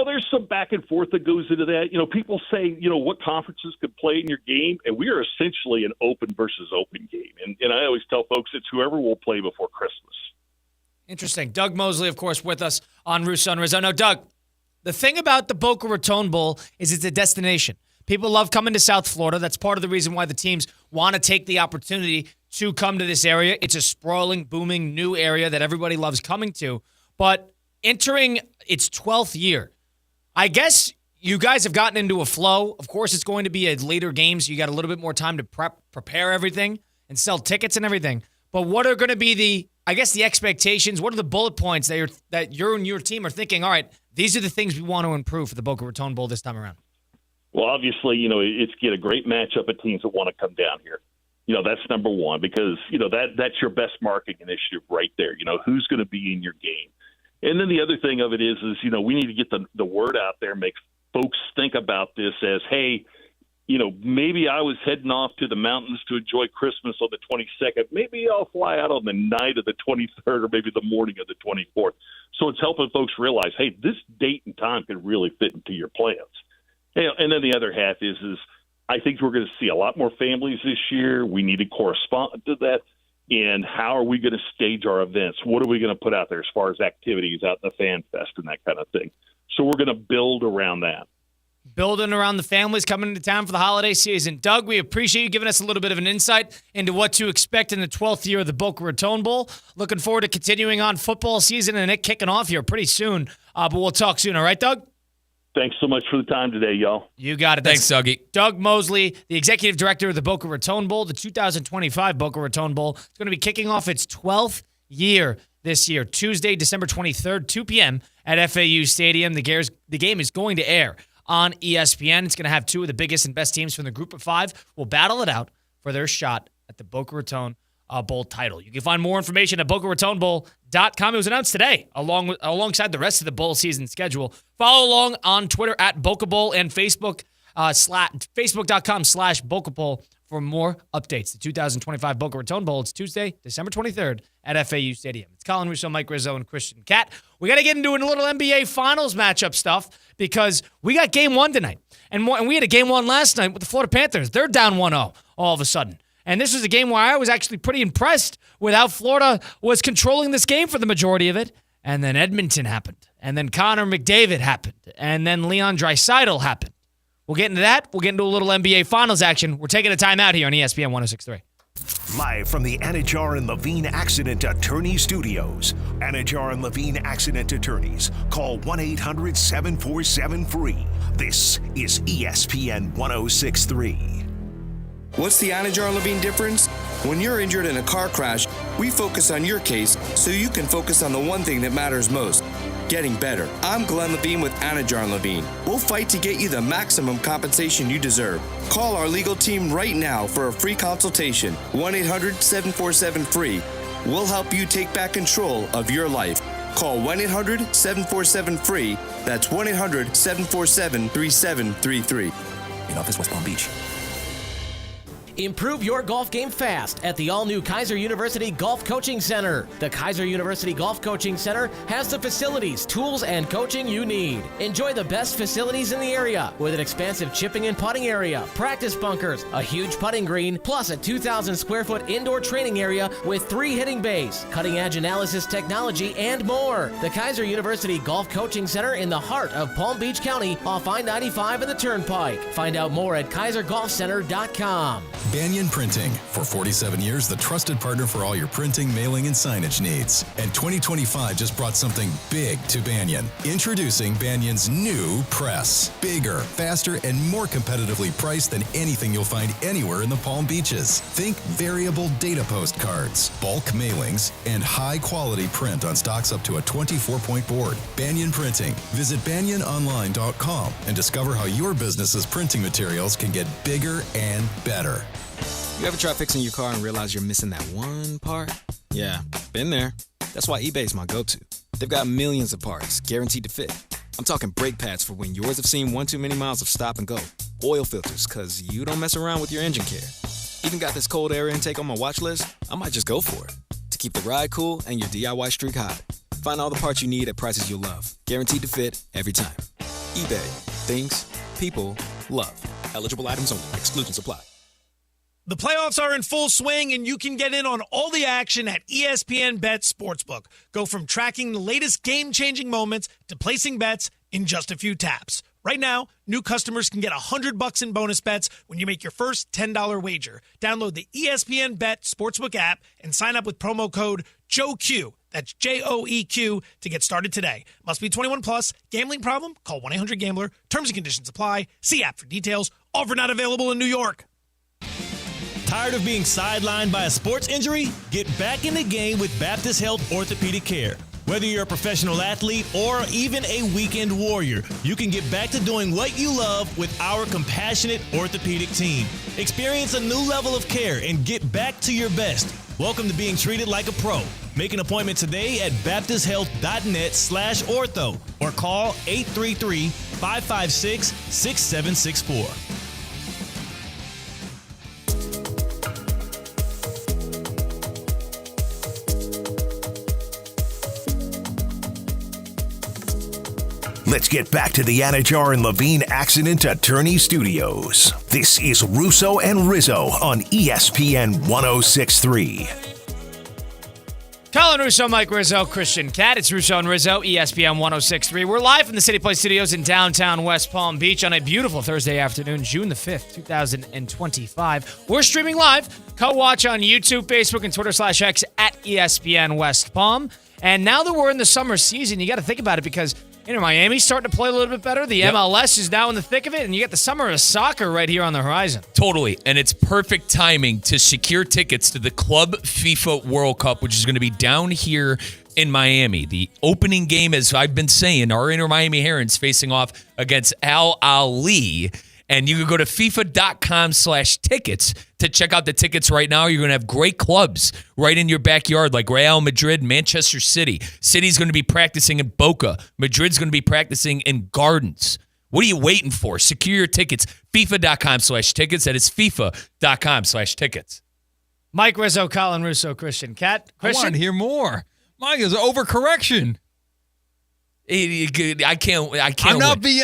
S12: there's some back and forth that goes into that. People say, what conferences could play in your game, and we are essentially an open versus open game. And I always tell folks it's whoever will play before Christmas.
S4: Interesting. Doug Mosley, of course, with us on Russo and Rizzo. Now, Doug, the thing about the Boca Raton Bowl is it's a destination. People love coming to South Florida. That's part of the reason why the teams want to take the opportunity to come to this area. It's a sprawling, booming, new area that everybody loves coming to. But entering its 12th year, I guess you guys have gotten into a flow. Of course, it's going to be a later game, so you got a little bit more time to prepare everything and sell tickets and everything. But what are going to be the expectations? What are the bullet points that you and your team are thinking, all right, these are the things we want to improve for the Boca Raton Bowl this time around?
S12: Well, obviously, it's get a great matchup of teams that want to come down here. That's number one because, that's your best marketing initiative right there. Who's going to be in your game. And then the other thing of it is we need to get the word out there, make folks think about this as, hey, maybe I was heading off to the mountains to enjoy Christmas on the 22nd. Maybe I'll fly out on the night of the 23rd or maybe the morning of the 24th. So it's helping folks realize, hey, this date and time can really fit into your plans. And then the other half is I think we're going to see a lot more families this year. We need to correspond to that. And how are we going to stage our events? What are we going to put out there as far as activities out in the Fan Fest and that kind of thing? So we're going to build around that.
S4: building around the families coming into town for the holiday season. Doug, we appreciate you giving us a little bit of an insight into what to expect in the 12th year of the Boca Raton Bowl. Looking forward to continuing on football season and it kicking off here pretty soon. But we'll talk soon. All right, Doug?
S12: Thanks so much for the time today, y'all.
S4: You got it.
S6: Thanks, Dougie.
S4: Doug Mosley, the executive director of the Boca Raton Bowl, the 2025 Boca Raton Bowl. It's going to be kicking off its 12th year this year, Tuesday, December 23rd, 2 p.m. at FAU Stadium. The game is going to air on ESPN. It's going to have two of the biggest and best teams from the group of five will battle it out for their shot at the Boca Raton Bowl title. You can find more information at BocaRatonBowl.com. It was announced today alongside the rest of the bowl season schedule. Follow along on Twitter at Boca Bowl and Facebook, Facebook.com/Boca Bowl for more updates. The 2025 Boca Raton Bowl. It's Tuesday, December 23rd at FAU Stadium. It's Colin Russo, Mike Rizzo, and Christian Cat. We got to get into a little NBA Finals matchup stuff because we got Game 1 tonight. And we had a Game 1 last night with the Florida Panthers. They're down 1-0 all of a sudden. And this was a game where I was actually pretty impressed with how Florida was controlling this game for the majority of it. And then Edmonton happened. And then Connor McDavid happened. And then Leon Draisaitl happened. We'll get into that. We'll get into a little NBA Finals action. We're taking a timeout here on ESPN 106.3.
S1: Live from the Anajar and Levine Accident Attorney Studios. Anajar and Levine Accident Attorneys. Call 1-800-747-FREE. This is ESPN 106.3.
S13: What's the Anajar and Levine difference? When you're injured in a car crash, we focus on your case so you can focus on the one thing that matters most, getting better. I'm Glenn Levine with Anajar and Levine. We'll fight to get you the maximum compensation you deserve. Call our legal team right now for a free consultation. 1-800-747-FREE. We'll help you take back control of your life. Call 1-800-747-FREE. That's 1-800-747-3733.
S11: In office, West Palm Beach.
S14: Improve your golf game fast at the all-new Kaiser University Golf Coaching Center. The Kaiser University Golf Coaching Center has the facilities, tools, and coaching you need. Enjoy the best facilities in the area with an expansive chipping and putting area, practice bunkers, a huge putting green, plus a 2,000 square foot indoor training area with 3 hitting bays, cutting-edge analysis technology, and more. The Kaiser University Golf Coaching Center in the heart of Palm Beach County off I-95 and the Turnpike. Find out more at KaiserGolfCenter.com.
S15: Banyan Printing. For 47 years, the trusted partner for all your printing, mailing, and signage needs. And 2025 just brought something big to Banyan. Introducing Banyan's new press. Bigger, faster, and more competitively priced than anything you'll find anywhere in the Palm Beaches. Think variable data postcards, bulk mailings, and high-quality print on stocks up to a 24-point board. Banyan Printing. Visit banyanonline.com and discover how your business's printing materials can get bigger and better.
S16: You ever try fixing your car and realize you're missing that one part? Yeah, been there. That's why eBay's my go-to. They've got millions of parts, guaranteed to fit. I'm talking brake pads for when yours have seen 1 too many miles of stop and go. Oil filters, cause you don't mess around with your engine care. Even got this cold air intake on my watch list. I might just go for it. To keep the ride cool and your DIY streak hot. Find all the parts you need at prices you'll love. Guaranteed to fit every time. eBay. Things people love. Eligible items only. Exclusions apply.
S17: The playoffs are in full swing, and you can get in on all the action at ESPN Bet Sportsbook. Go from tracking the latest game-changing moments to placing bets in just a few taps. Right now, new customers can get $100 in bonus bets when you make your first $10 wager. Download the ESPN Bet Sportsbook app and sign up with promo code JOEQ. That's JOEQ to get started today. Must be 21 plus. Gambling problem? Call 1-800-GAMBLER. Terms and conditions apply. See app for details. Offer not available in New York.
S18: Tired of being sidelined by a sports injury? Get back in the game with Baptist Health Orthopedic Care. Whether you're a professional athlete or even a weekend warrior, you can get back to doing what you love with our compassionate orthopedic team. Experience a new level of care and get back to your best. Welcome to being treated like a pro. Make an appointment today at baptisthealth.net/ortho or call 833-556-6764.
S1: Let's get back to the Anajar and Levine Accident Attorney Studios. This is Russo and Rizzo on ESPN 106.3.
S4: Colin Russo, Mike Rizzo, Christian Cat. It's Russo and Rizzo, ESPN 106.3. We're live from the City Place Studios in downtown West Palm Beach on a beautiful Thursday afternoon, June the 5th, 2025. We're streaming live. Co-watch on YouTube, Facebook, and Twitter/X at ESPN West Palm. And now that we're in the summer season, you got to think about it because Miami's starting to play a little bit better. The MLS is now in the thick of it, and you got the summer of soccer right here on the horizon.
S6: Totally, and it's perfect timing to secure tickets to the Club FIFA World Cup, which is going to be down here in Miami. The opening game, as I've been saying, our Inter Miami Herons facing off against Al Ahly. And you can go to FIFA.com/tickets to check out the tickets right now. You're going to have great clubs right in your backyard, like Real Madrid, Manchester City. City's going to be practicing in Boca. Madrid's going to be practicing in Gardens. What are you waiting for? Secure your tickets. FIFA.com/tickets. That is FIFA.com/tickets.
S4: Mike Rizzo, Colin Russo, Christian Cat. Christian?
S5: I want to hear more. Mike is overcorrection.
S6: I can't.
S5: I'm not being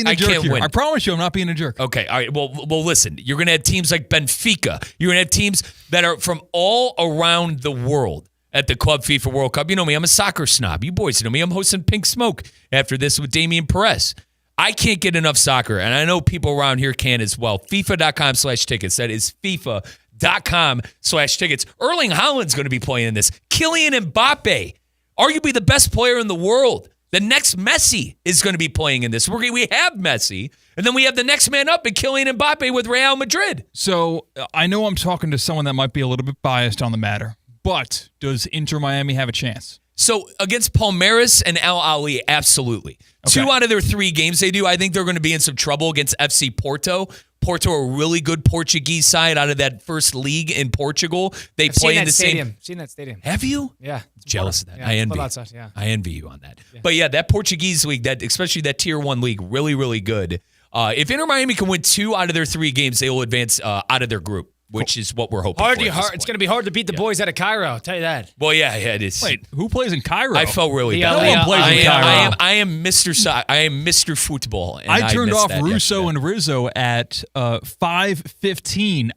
S5: a jerk here. I promise you, I'm not being a jerk.
S6: Okay, all right. Well, listen. You're going to have teams like Benfica. You're going to have teams that are from all around the world at the Club FIFA World Cup. You know me. I'm a soccer snob. You boys know me. I'm hosting Pink Smoke after this with Damian Perez. I can't get enough soccer, and I know people around here can as well. FIFA.com/tickets. That is FIFA.com/tickets. Erling Haaland's going to be playing in this. Kylian Mbappe, arguably the best player in the world. The next Messi is going to be playing in this. We have Messi, and then we have the next man up in Kylian Mbappe with Real Madrid.
S5: So I know I'm talking to someone that might be a little bit biased on the matter, but does Inter Miami have a chance?
S6: So against Palmeiras and Al Ahly, absolutely. Okay. 2 out of their 3 games they do, I think they're going to be in some trouble against FC Porto. Porto, a really good Portuguese side out of that first league in Portugal. They play in the
S4: stadium.
S6: same.
S4: Seen that stadium.
S6: Have you?
S4: Yeah.
S6: Jealous of that.
S4: Yeah,
S6: I envy. I envy you on that. Yeah. But yeah, that Portuguese league, that especially that Tier 1 league, really, really good. If Inter Miami can win 2 out of their 3 games, they will advance out of their group, which is what we're hoping for.
S4: It's going to be hard to beat the boys out of Cairo, I'll tell you that.
S6: Well, yeah, it is.
S5: Wait, who plays in Cairo?
S6: I felt really bad.
S5: No one plays in Cairo.
S6: I am Mr. I am Mr. Football. And
S5: I turned off Russo and Rizzo at 5:15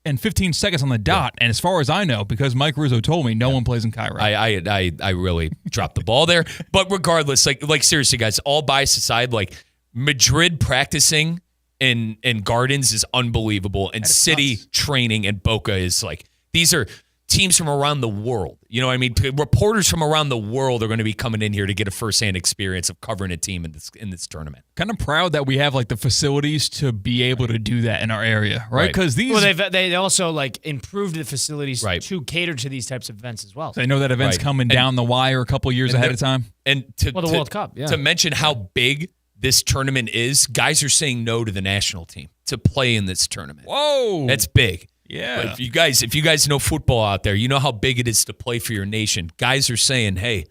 S5: and 15 seconds on the dot. And as far as I know, because Mike Rizzo told me, no one plays in Cairo.
S6: I really dropped the ball there. But regardless, like seriously, guys, all bias aside, like Madrid practicing in Gardens is unbelievable, and City training in Boca is like, these are teams from around the world. You know what I mean? Reporters from around the world are going to be coming in here to get a firsthand experience of covering a team in this tournament.
S5: Kind of proud that we have like the facilities to be able to do that in our area, right? Because
S4: they also like improved the facilities to cater to these types of events as well.
S5: So I know that event's coming down the wire a couple years ahead of time.
S6: And the
S4: World Cup, yeah.
S6: To mention how big this tournament is, guys are saying no to the national team to play in this tournament.
S5: Whoa.
S6: That's big.
S5: Yeah.
S6: But if you guys know football out there, you know how big it is to play for your nation. Guys are saying, hey,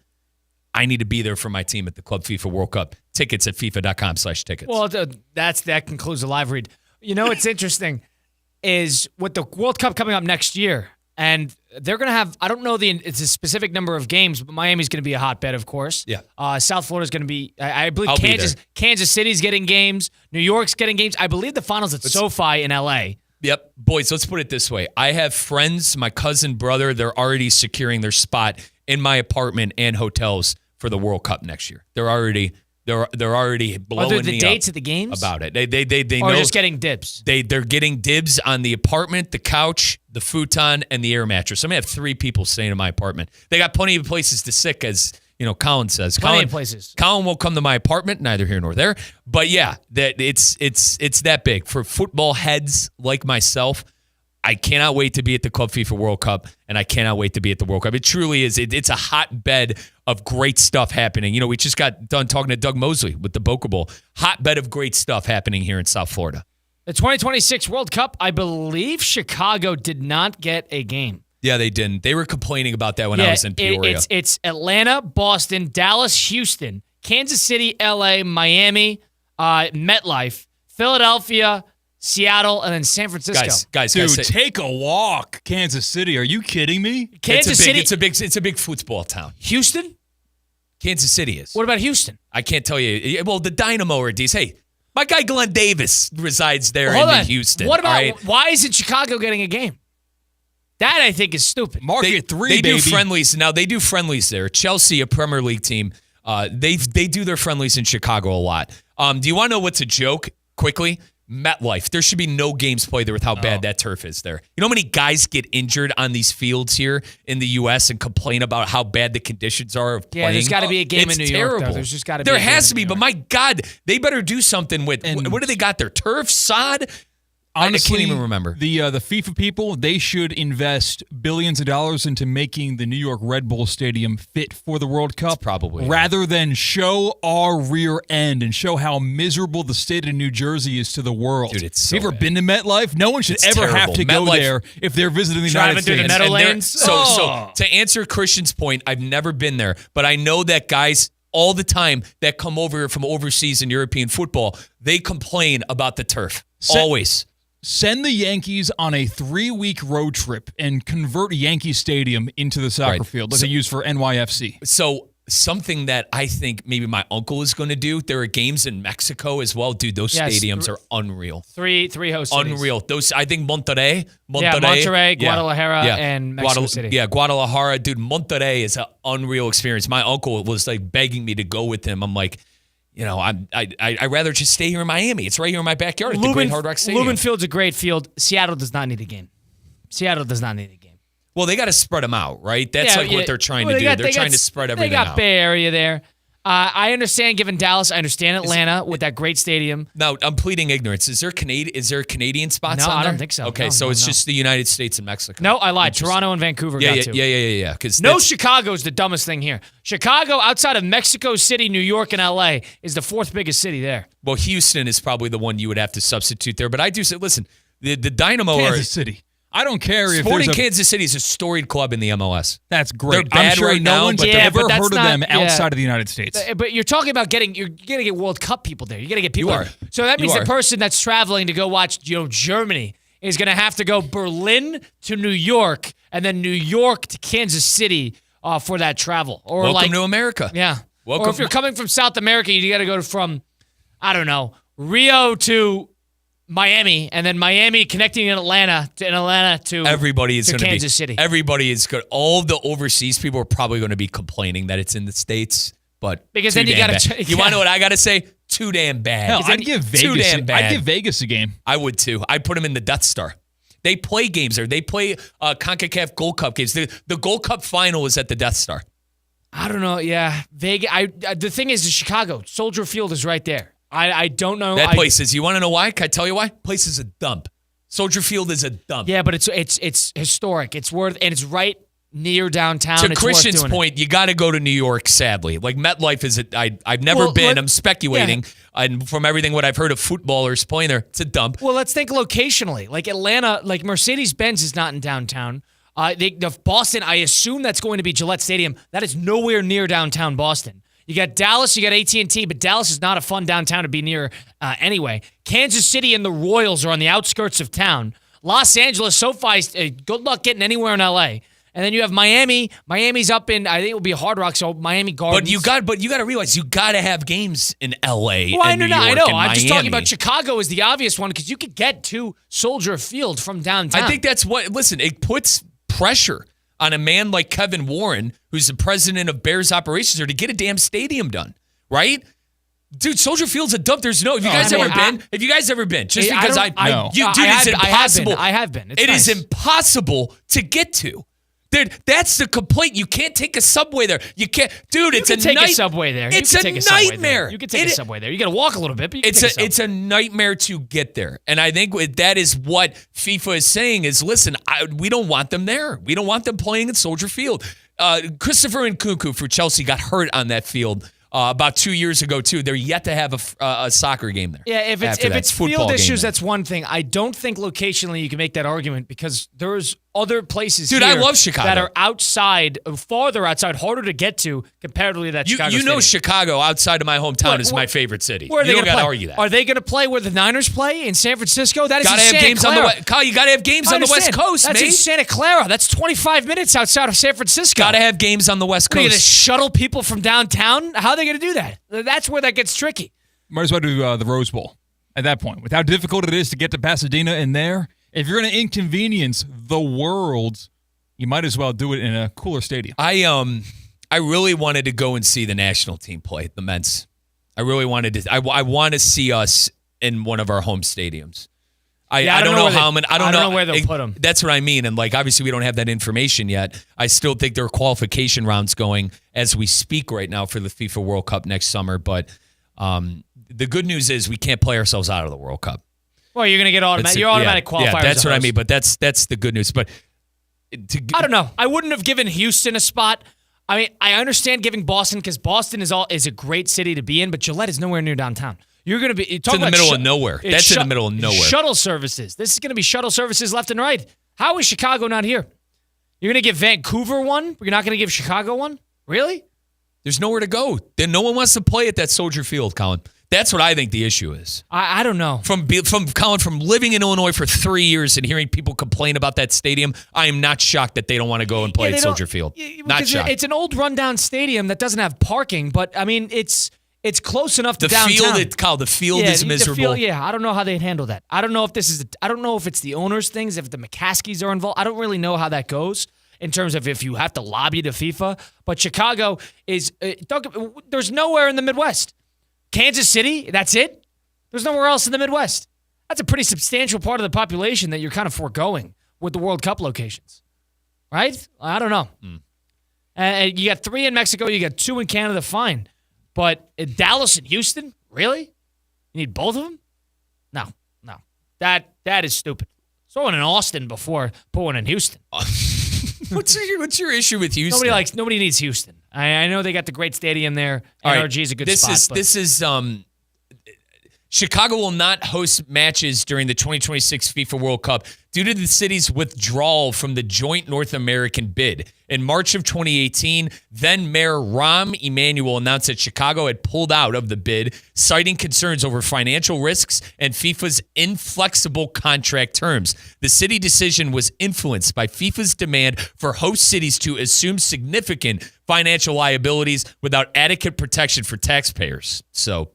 S6: I need to be there for my team at the Club FIFA World Cup. Tickets at FIFA.com/tickets.
S4: Well, that concludes the live read. You know what's interesting is with the World Cup coming up next year, and they're going to have, I don't know it's a specific number of games, but Miami's going to be a hotbed, of course.
S6: Yeah.
S4: South Florida's going to be, I believe Kansas City's getting games. New York's getting games. I believe the finals at SoFi in L.A.
S6: Yep. Boys, let's put it this way. I have friends, my cousin, brother, they're already securing their spot in my apartment and hotels for the World Cup next year. They're already blowing
S4: the
S6: me
S4: dates
S6: up
S4: at the games
S6: about it. They
S4: or
S6: know
S4: just getting dibs.
S6: They're getting dibs on the apartment, the couch, the futon, and the air mattress. I'm gonna have 3 people staying in my apartment. They got plenty of places to sit, as you know, Colin says.
S4: Plenty of places.
S6: Colin won't come to my apartment, neither here nor there. But yeah, that it's that big for football heads like myself. I cannot wait to be at the Club FIFA World Cup, and I cannot wait to be at the World Cup. It truly is. It's a hotbed of great stuff happening. You know, we just got done talking to Doug Mosley with the Boca Bowl. Hotbed of great stuff happening here in South Florida.
S4: The 2026 World Cup, I believe Chicago did not get a game.
S6: Yeah, they didn't. They were complaining about that when I was in Peoria.
S4: It's Atlanta, Boston, Dallas, Houston, Kansas City, LA, Miami, MetLife, Philadelphia, Seattle, and then San Francisco.
S6: Guys,
S5: take a walk. Kansas City. Are you kidding me?
S4: Kansas City.
S6: It's a big football town.
S4: Houston?
S6: Kansas City is.
S4: What about Houston?
S6: I can't tell you. Well, the Dynamo are these. Hey, my guy Glenn Davis resides there in Houston.
S4: What about why isn't Chicago getting a game? That I think is stupid.
S5: Market 3,
S6: They
S5: baby.
S6: do friendlies. Now, they do friendlies there. Chelsea, a Premier League team, they do their friendlies in Chicago a lot. Do you want to know what's a joke, quickly? MetLife. There should be no games played there with how bad that turf is there. You know how many guys get injured on these fields here in the U.S. and complain about how bad the conditions are of playing?
S4: Yeah, there's got to be a game
S6: It's
S4: in New
S6: terrible.
S4: York, though. There's just got to be
S6: There
S4: a game
S6: has to
S4: in
S6: be,
S4: New
S6: but
S4: York.
S6: my God, they better do something with, what do they got there? Turf, sod?
S5: Honestly,
S6: I can't even remember.
S5: The FIFA people, they should invest billions of dollars into making the New York Red Bull Stadium fit for the World Cup.
S6: Probably.
S5: Rather than show our rear end and show how miserable the state of New Jersey is to the world.
S6: Dude, it's so
S5: Have you ever
S6: bad.
S5: been to MetLife? No one should
S6: It's
S5: ever have
S6: terrible.
S5: to go
S6: MetLife-
S5: there if they're visiting the
S4: Driving
S5: United
S4: through the
S5: States.
S4: Meadowlands?
S6: So to answer Christian's point, I've never been there, but I know that guys all the time that come over from overseas in European football, they complain about the turf. Always.
S5: Send the Yankees on a 3-week road trip and convert Yankee Stadium into the soccer field like they use for NYFC.
S6: So something that I think maybe my uncle is going to do, there are games in Mexico as well. Dude, those
S4: Yes,
S6: stadiums are unreal.
S4: Three host cities.
S6: Unreal. Those, I think Monterrey,
S4: Monterrey, Guadalajara, and Mexico City.
S6: Yeah, Guadalajara. Dude, Monterrey is an unreal experience. My uncle was like begging me to go with him. I'm like, you know, I'd rather just stay here in Miami. It's right here in my backyard at the Great Hard Rock Stadium.
S4: Lumen Field's a great field. Seattle does not need a game. Seattle does not need a game.
S6: Well, they got to spread them out, right? That's what they're trying to do. They're trying to spread everything out.
S4: They got Bay Area there. I understand giving Dallas. I understand Atlanta with that great stadium.
S6: Now, I'm pleading ignorance. Is there Canadian spots
S4: No,
S6: on
S4: I
S6: there?
S4: don't think so.
S6: Okay,
S4: No,
S6: so
S4: no,
S6: it's
S4: no.
S6: just the United States and Mexico.
S4: No, I lied. Toronto and Vancouver got to.
S6: Yeah.
S4: No, Chicago's the dumbest thing here. Chicago, outside of Mexico City, New York, and L.A., is the fourth biggest city there.
S6: Well, Houston is probably the one you would have to substitute there. But I do say, listen, the Dynamo
S5: Kansas City. I don't care if
S6: Sporting
S5: there's a...
S6: Kansas City is a storied club in the MLS.
S5: That's great.
S6: They're bad
S5: I'm sure
S6: right
S5: no
S6: now,
S5: one's
S6: but
S5: ever
S4: that's
S5: heard of
S4: not-
S5: them
S4: yeah.
S5: outside of the United States.
S4: But you're talking about you're going to get World Cup people there. You're going to get people.
S6: You are.
S4: There. So that means
S6: You
S4: the
S6: are.
S4: person that's traveling to go watch, Germany is going to have to go Berlin to New York and then New York to Kansas City for that travel. Or
S6: Welcome to America.
S4: Yeah.
S6: Welcome.
S4: Or if you're coming from South America, you got to go from, I don't know, Rio to Miami, and then Miami connecting in Atlanta to
S6: Everybody is
S4: to
S6: going to be
S4: Kansas City.
S6: Everybody is good. All the overseas people are probably going to be complaining that it's in the States, but
S4: Because
S6: too
S4: then you
S6: damn
S4: gotta
S6: bad.
S4: check-
S6: You want to know what I got to say? Too damn bad.
S5: Hell, I'd give
S6: Too
S5: Vegas.
S6: damn bad.
S5: I'd give Vegas a game.
S6: I would too. I'd put them in the Death Star. They play games there. They play CONCACAF Gold Cup games. The Gold Cup final is at the Death Star.
S4: I don't know. Yeah, Vegas. The thing is, Chicago Soldier Field is right there. I don't know.
S6: That place is. You want to know why? Can I tell you why? Place is a dump. Soldier Field is a dump.
S4: Yeah, but it's historic. It's worth, and it's right near downtown.
S6: To
S4: It's worth
S6: Christian's
S4: doing it.
S6: point, you got to go to New York. Sadly, like MetLife is. I've never
S4: Well,
S6: been. I'm speculating, and from everything what I've heard of footballers playing there, it's a dump.
S4: Well, let's think locationally. Like Atlanta, like Mercedes-Benz is not in downtown. The Boston, I assume that's going to be Gillette Stadium. That is nowhere near downtown Boston. You got Dallas, you got AT&T, but Dallas is not a fun downtown to be near anyway. Kansas City and the Royals are on the outskirts of town. Los Angeles, SoFi, good luck getting anywhere in L.A. And then you have Miami. Miami's up in, I think it will be Hard Rock, so Miami Gardens.
S6: But you got to realize you got to have games in L.A.
S4: Well,
S6: and New York
S4: I know.
S6: and
S4: I'm just talking
S6: Miami.
S4: about Chicago is the obvious one because you could get to Soldier Field from downtown.
S6: I think that's what. Listen, it puts pressure on a man like Kevin Warren, who's the president of Bears operations, there to get a damn stadium done, right? Dude, Soldier Field's a dump. There's no. Have you guys ever been? Just because it's impossible.
S4: I have been. It's
S6: It is
S4: nice.
S6: impossible to get to. Dude, that's the complaint. You can't take a subway there. You can't, dude. It's
S4: You can take a subway there.
S6: It's
S4: You
S6: a
S4: can take a subway
S6: nightmare.
S4: there. You can take a subway there. You got to walk a little bit, but you can take a subway.
S6: It's a nightmare to get there. And I think that is what FIFA is saying is, listen, we don't want them there. We don't want them playing at Soldier Field. Christopher Nkunku for Chelsea got hurt on that field about 2 years ago, too. They're yet to have a soccer game there.
S4: Yeah, if it's
S6: football
S4: field
S6: game
S4: issues,
S6: there.
S4: that's one thing. I don't think locationally you can make that argument because there's other places
S6: Dude,
S4: here
S6: I love Chicago.
S4: that are outside, farther outside, harder to get to comparatively to that Chicago
S6: You know
S4: stadium.
S6: Chicago, outside of my hometown, is my favorite city.
S4: Where are they
S6: You don't
S4: gonna
S6: got to
S4: play?
S6: argue that.
S4: Are they going to play where the Niners play in San Francisco? That is
S6: Gotta
S4: in
S6: have
S4: Santa
S6: games on the
S4: Clara.
S6: West. Kyle, you got to have games
S4: I
S6: on the West
S4: understand.
S6: Coast,
S4: That's
S6: mate.
S4: in Santa Clara. That's 25 minutes outside of San Francisco.
S6: Got to have games on the West
S4: Are they going to
S6: Coast.
S4: shuttle people from downtown? How are they going to do that? That's where that gets tricky.
S5: Might as well do the Rose Bowl at that point. With how difficult it is to get to Pasadena in there, If you're going to inconvenience the world, you might as well do it in a cooler stadium.
S6: I really wanted to go and see the national team play, the men's. I really wanted to. I want to see us in one of our home stadiums. I don't know how many. I don't know
S4: where they'll put them.
S6: That's what I mean. And obviously we don't have that information yet. I still think there are qualification rounds going as we speak right now for the FIFA World Cup next summer. But the good news is we can't play ourselves out of the World Cup.
S4: Well, you're going to get automatic qualifiers.
S6: Yeah, that's what I mean. But that's the good news. But
S4: I don't know. I wouldn't have given Houston a spot. I mean, I understand giving Boston because Boston is a great city to be in, but Gillette is nowhere near downtown. You're going to be
S6: it's in the middle of nowhere. That's in the middle of nowhere.
S4: Shuttle services. This is going to be shuttle services left and right. How is Chicago not here? You're going to give Vancouver one? You're not going to give Chicago one? Really?
S6: There's nowhere to go. Then no one wants to play at that Soldier Field, Colin. That's what I think the issue is.
S4: I don't know.
S6: From Colin, from living in Illinois for 3 years and hearing people complain about that stadium, I am not shocked that they don't want to go and play at Soldier Field. Not shocked.
S4: It's an old rundown stadium that doesn't have parking, but I mean it's close enough to downtown.
S6: The field is miserable.
S4: I don't know how they'd handle that. I don't know if I don't know if it's the owners' things, if the McCaskies are involved. I don't really know how that goes in terms of if you have to lobby to FIFA. But Chicago is there's nowhere in the Midwest. Kansas City, that's it? There's nowhere else in the Midwest. That's a pretty substantial part of the population that you're kind of foregoing with the World Cup locations. Right? I don't know. You got 3 in Mexico, you got 2 in Canada, fine. But Dallas and Houston, really? You need both of them? No. That is stupid. Saw one in Austin before, put one in Houston.
S6: What's your issue with Houston?
S4: Nobody needs Houston. I know they got the great stadium there. NRG is a good spot.
S6: This is Chicago will not host matches during the 2026 FIFA World Cup due to the city's withdrawal from the joint North American bid. In March of 2018, then Mayor Rahm Emanuel announced that Chicago had pulled out of the bid, citing concerns over financial risks and FIFA's inflexible contract terms. The city decision was influenced by FIFA's demand for host cities to assume significant financial liabilities without adequate protection for taxpayers. So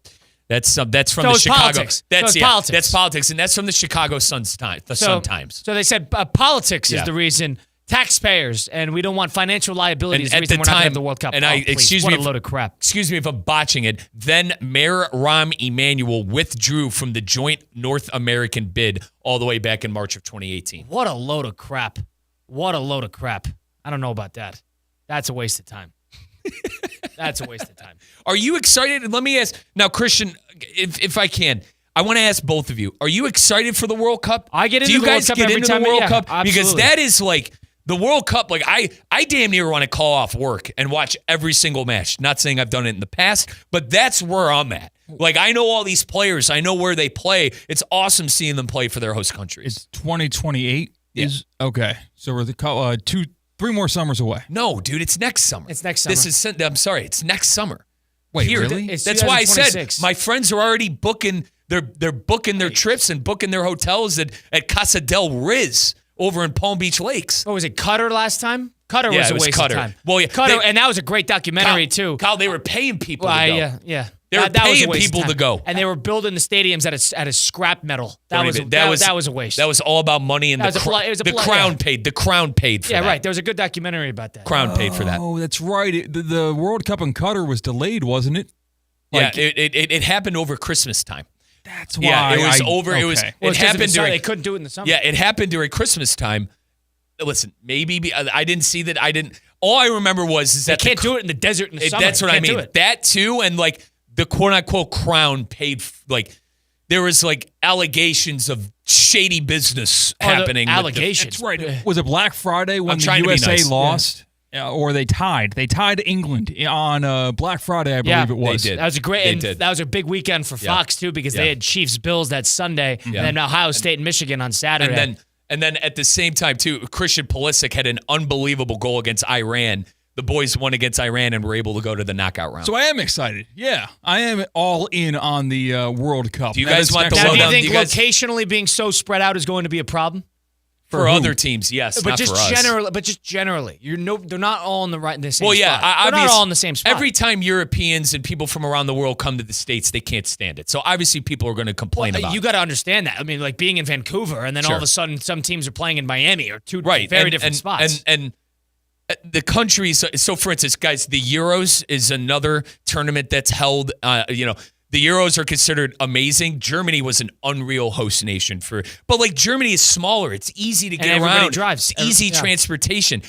S6: that's from the Chicago.
S4: Politics. Politics.
S6: That's politics, and that's from the Chicago Sun-Times.
S4: So they said politics is the reason. Taxpayers, and we don't want financial liabilities. The reason we're not going to have the World Cup.
S6: And
S4: what a load of crap.
S6: Excuse me if I'm botching it. Then Mayor Rahm Emanuel withdrew from the joint North American bid all the way back in March of 2018.
S4: What a load of crap. I don't know about that. That's a waste of time. That's a waste of time.
S6: Are you excited? Let me ask now, Christian, if I can. I want to ask both of you. Are you excited for the World Cup?
S4: I get into the World Cup every time.
S6: Do you guys get into the World Cup?
S4: Absolutely.
S6: Because that is the World Cup, I damn near want to call off work and watch every single match. Not saying I've done it in the past, but that's where I'm at. I know all these players. I know where they play. It's awesome seeing them play for their host countries.
S5: It's 2028?
S6: Yeah.
S5: Okay. So we're 3 more summers away.
S6: No, dude, it's next summer.
S4: It's next summer.
S6: I'm sorry, it's next summer.
S5: Wait, really?
S6: That's why I said my friends are already booking. They're booking their trips and booking their hotels at Casa del Riz over in Palm Beach Lakes.
S4: What was it, Qatar last time? Qatar was a waste of time.
S6: Well, yeah,
S4: Qatar, and that was a great documentary, too.
S6: Kyle, they were paying people to go.
S4: Yeah.
S6: They were paying people to go.
S4: And they were building the stadiums at a scrap metal. That was a waste.
S6: That was all about money, and the Crown paid. The Crown paid for that.
S4: Yeah, right. There was a good documentary about that.
S6: Crown paid for that.
S5: Oh, that's right. The World Cup in Qatar was delayed, wasn't it?
S6: It happened over Christmas time.
S5: That's why.
S6: Yeah, it was over.
S5: Okay.
S6: It happened during.
S4: They couldn't do it in the summer.
S6: Yeah, it happened during Christmas time. Listen, maybe I didn't see that. I didn't. All I remember was that
S4: they can't do it in the desert in the summer.
S6: That's what I mean. That too, and the quote unquote Crown paid. There was allegations of shady business happening.
S4: Allegations.
S5: That's right. Was it Black Friday when the
S6: USA
S5: USA lost? Yeah. Or they tied. They tied England on Black Friday, I believe it was.
S6: They did.
S4: That was a great. That was a big weekend for Fox too, because they had Chiefs Bills that Sunday, and then Ohio State and Michigan on Saturday.
S6: And then at the same time too, Christian Pulisic had an unbelievable goal against Iran. The boys won against Iran and were able to go to the knockout round.
S5: So I am excited. Yeah, I am all in on the World Cup.
S6: Do you guys want the
S4: lowdown? Do you think locationally being so spread out is going to be a problem?
S6: For other teams, yes,
S4: but
S6: not
S4: just
S6: for us.
S4: Just generally, they're not all in the same.
S6: Well, yeah,
S4: spot. They're not all in the same spot.
S6: Every time Europeans and people from around the world come to the States, they can't stand it. So obviously, people are going to complain about.
S4: You got to understand that. I mean, like being in Vancouver, and then all of a sudden, some teams are playing in Miami, or two very different spots.
S6: And the countries. So, for instance, guys, the Euros is another tournament that's held. The Euros are considered amazing. Germany was an unreal host nation but like Germany is smaller. It's easy to get around.
S4: Drives.
S6: It's easy transportation.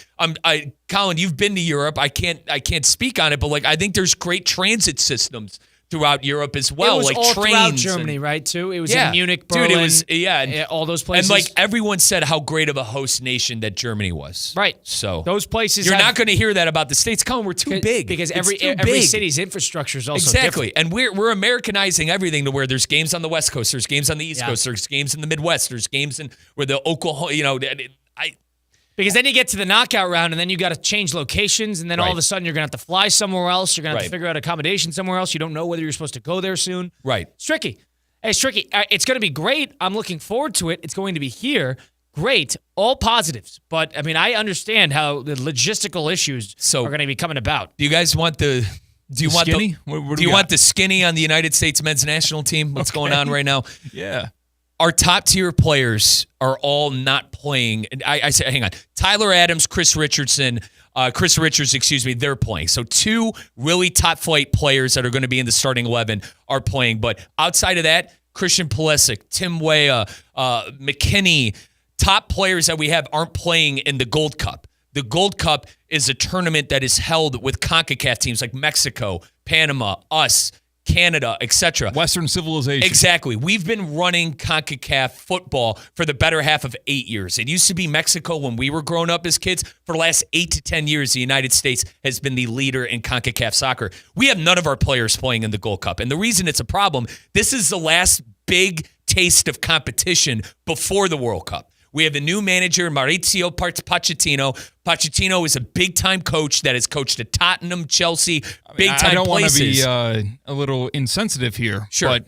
S6: Colin, you've been to Europe. I can't speak on it, but like I think there's great transit systems throughout Europe as well.
S4: It was
S6: like
S4: all
S6: trains
S4: throughout Germany, right? Too. It was in Munich, Berlin.
S6: Dude, it was
S4: all those places.
S6: And like everyone said how great of a host nation that Germany was.
S4: Right.
S6: So
S4: those places
S6: you're not going to hear that about the States. Colin, we're too big.
S4: Because every city's infrastructure is also
S6: exactly.
S4: different.
S6: And we're Americanizing everything to where there's games on the West Coast, there's games on the East Coast, there's games in the Midwest, there's games in where the Oklahoma,
S4: Because then you get to the knockout round, and then you got to change locations, and then all of a sudden you're going to have to fly somewhere else. You're going to have to figure out accommodation somewhere else. You don't know whether you're supposed to go there soon.
S6: Right.
S4: It's tricky. It's tricky. It's going to be great. I'm looking forward to it. It's going to be here. Great. All positives. But, I mean, I understand how the logistical issues are going to be coming about.
S6: Do you guys want the... Do you want
S5: skinny?
S6: Do you want the skinny on the United States men's national team? What's going on right now?
S5: Yeah.
S6: Our top tier players are all not playing. I say, hang on. Tyler Adams, Chris Richards, they're playing. So two really top flight players that are going to be in the starting 11 are playing. But outside of that, Christian Pulisic, Tim Weah, McKinney, top players that we have aren't playing in the Gold Cup. The Gold Cup is a tournament that is held with CONCACAF teams like Mexico, Panama, us, Canada, etc.
S5: Western civilization.
S6: Exactly. We've been running CONCACAF football for the better half of 8 years. It used to be Mexico when we were growing up as kids. For the last 8 to 10 years, the United States has been the leader in CONCACAF soccer. We have none of our players playing in the Gold Cup. And the reason it's a problem, this is the last big taste of competition before the World Cup. We have a new manager, Mauricio Pochettino. Pochettino is a big-time coach that has coached at Tottenham, Chelsea, big-time places.
S5: I don't want to be a little insensitive here, but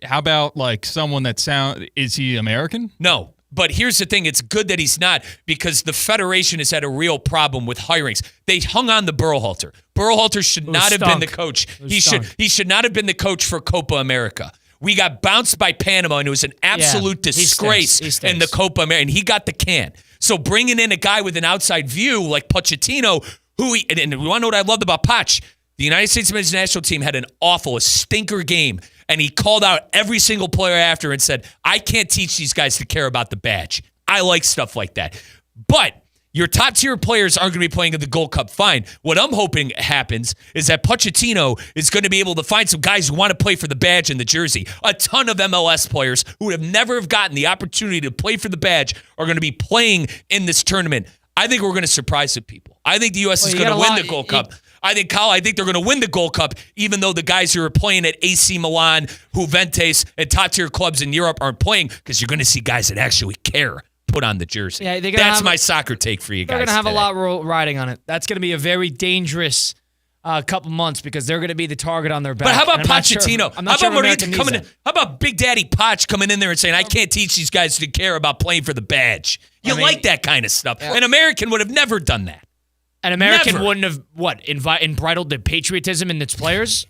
S5: how about like someone is he American?
S6: No, but here's the thing. It's good that he's not because the Federation has had a real problem with hirings. They hung on to Berhalter. Berhalter should not have been the coach. He should not have been the coach for Copa America. We got bounced by Panama, and it was an absolute disgrace in the Copa America, and he got the can. So bringing in a guy with an outside view like Pochettino, and we want to know what I loved about Poch, the United States men's national team had a stinker game, and he called out every single player after and said, I can't teach these guys to care about the badge. I like stuff like that. But your top-tier players aren't going to be playing in the Gold Cup. Fine. What I'm hoping happens is that Pochettino is going to be able to find some guys who want to play for the badge and the jersey. A ton of MLS players who would have never have gotten the opportunity to play for the badge are going to be playing in this tournament. I think we're going to surprise some people. I think the U.S. is going to win the Gold Cup. I think they're going to win the Gold Cup, even though the guys who are playing at AC Milan, Juventus, and top-tier clubs in Europe aren't playing because you're going to see guys that actually care put on the jersey. Yeah, that's my soccer take for you guys.
S4: They're going to have a lot riding on it. That's going to be a very dangerous couple months because they're going to be the target on their back.
S6: But how about Pochettino? How about Big Daddy Poch coming in there and saying, I can't teach these guys to care about playing for the badge? Like that kind of stuff. An American would have never done that.
S4: An American wouldn't have, embridled the patriotism in its players?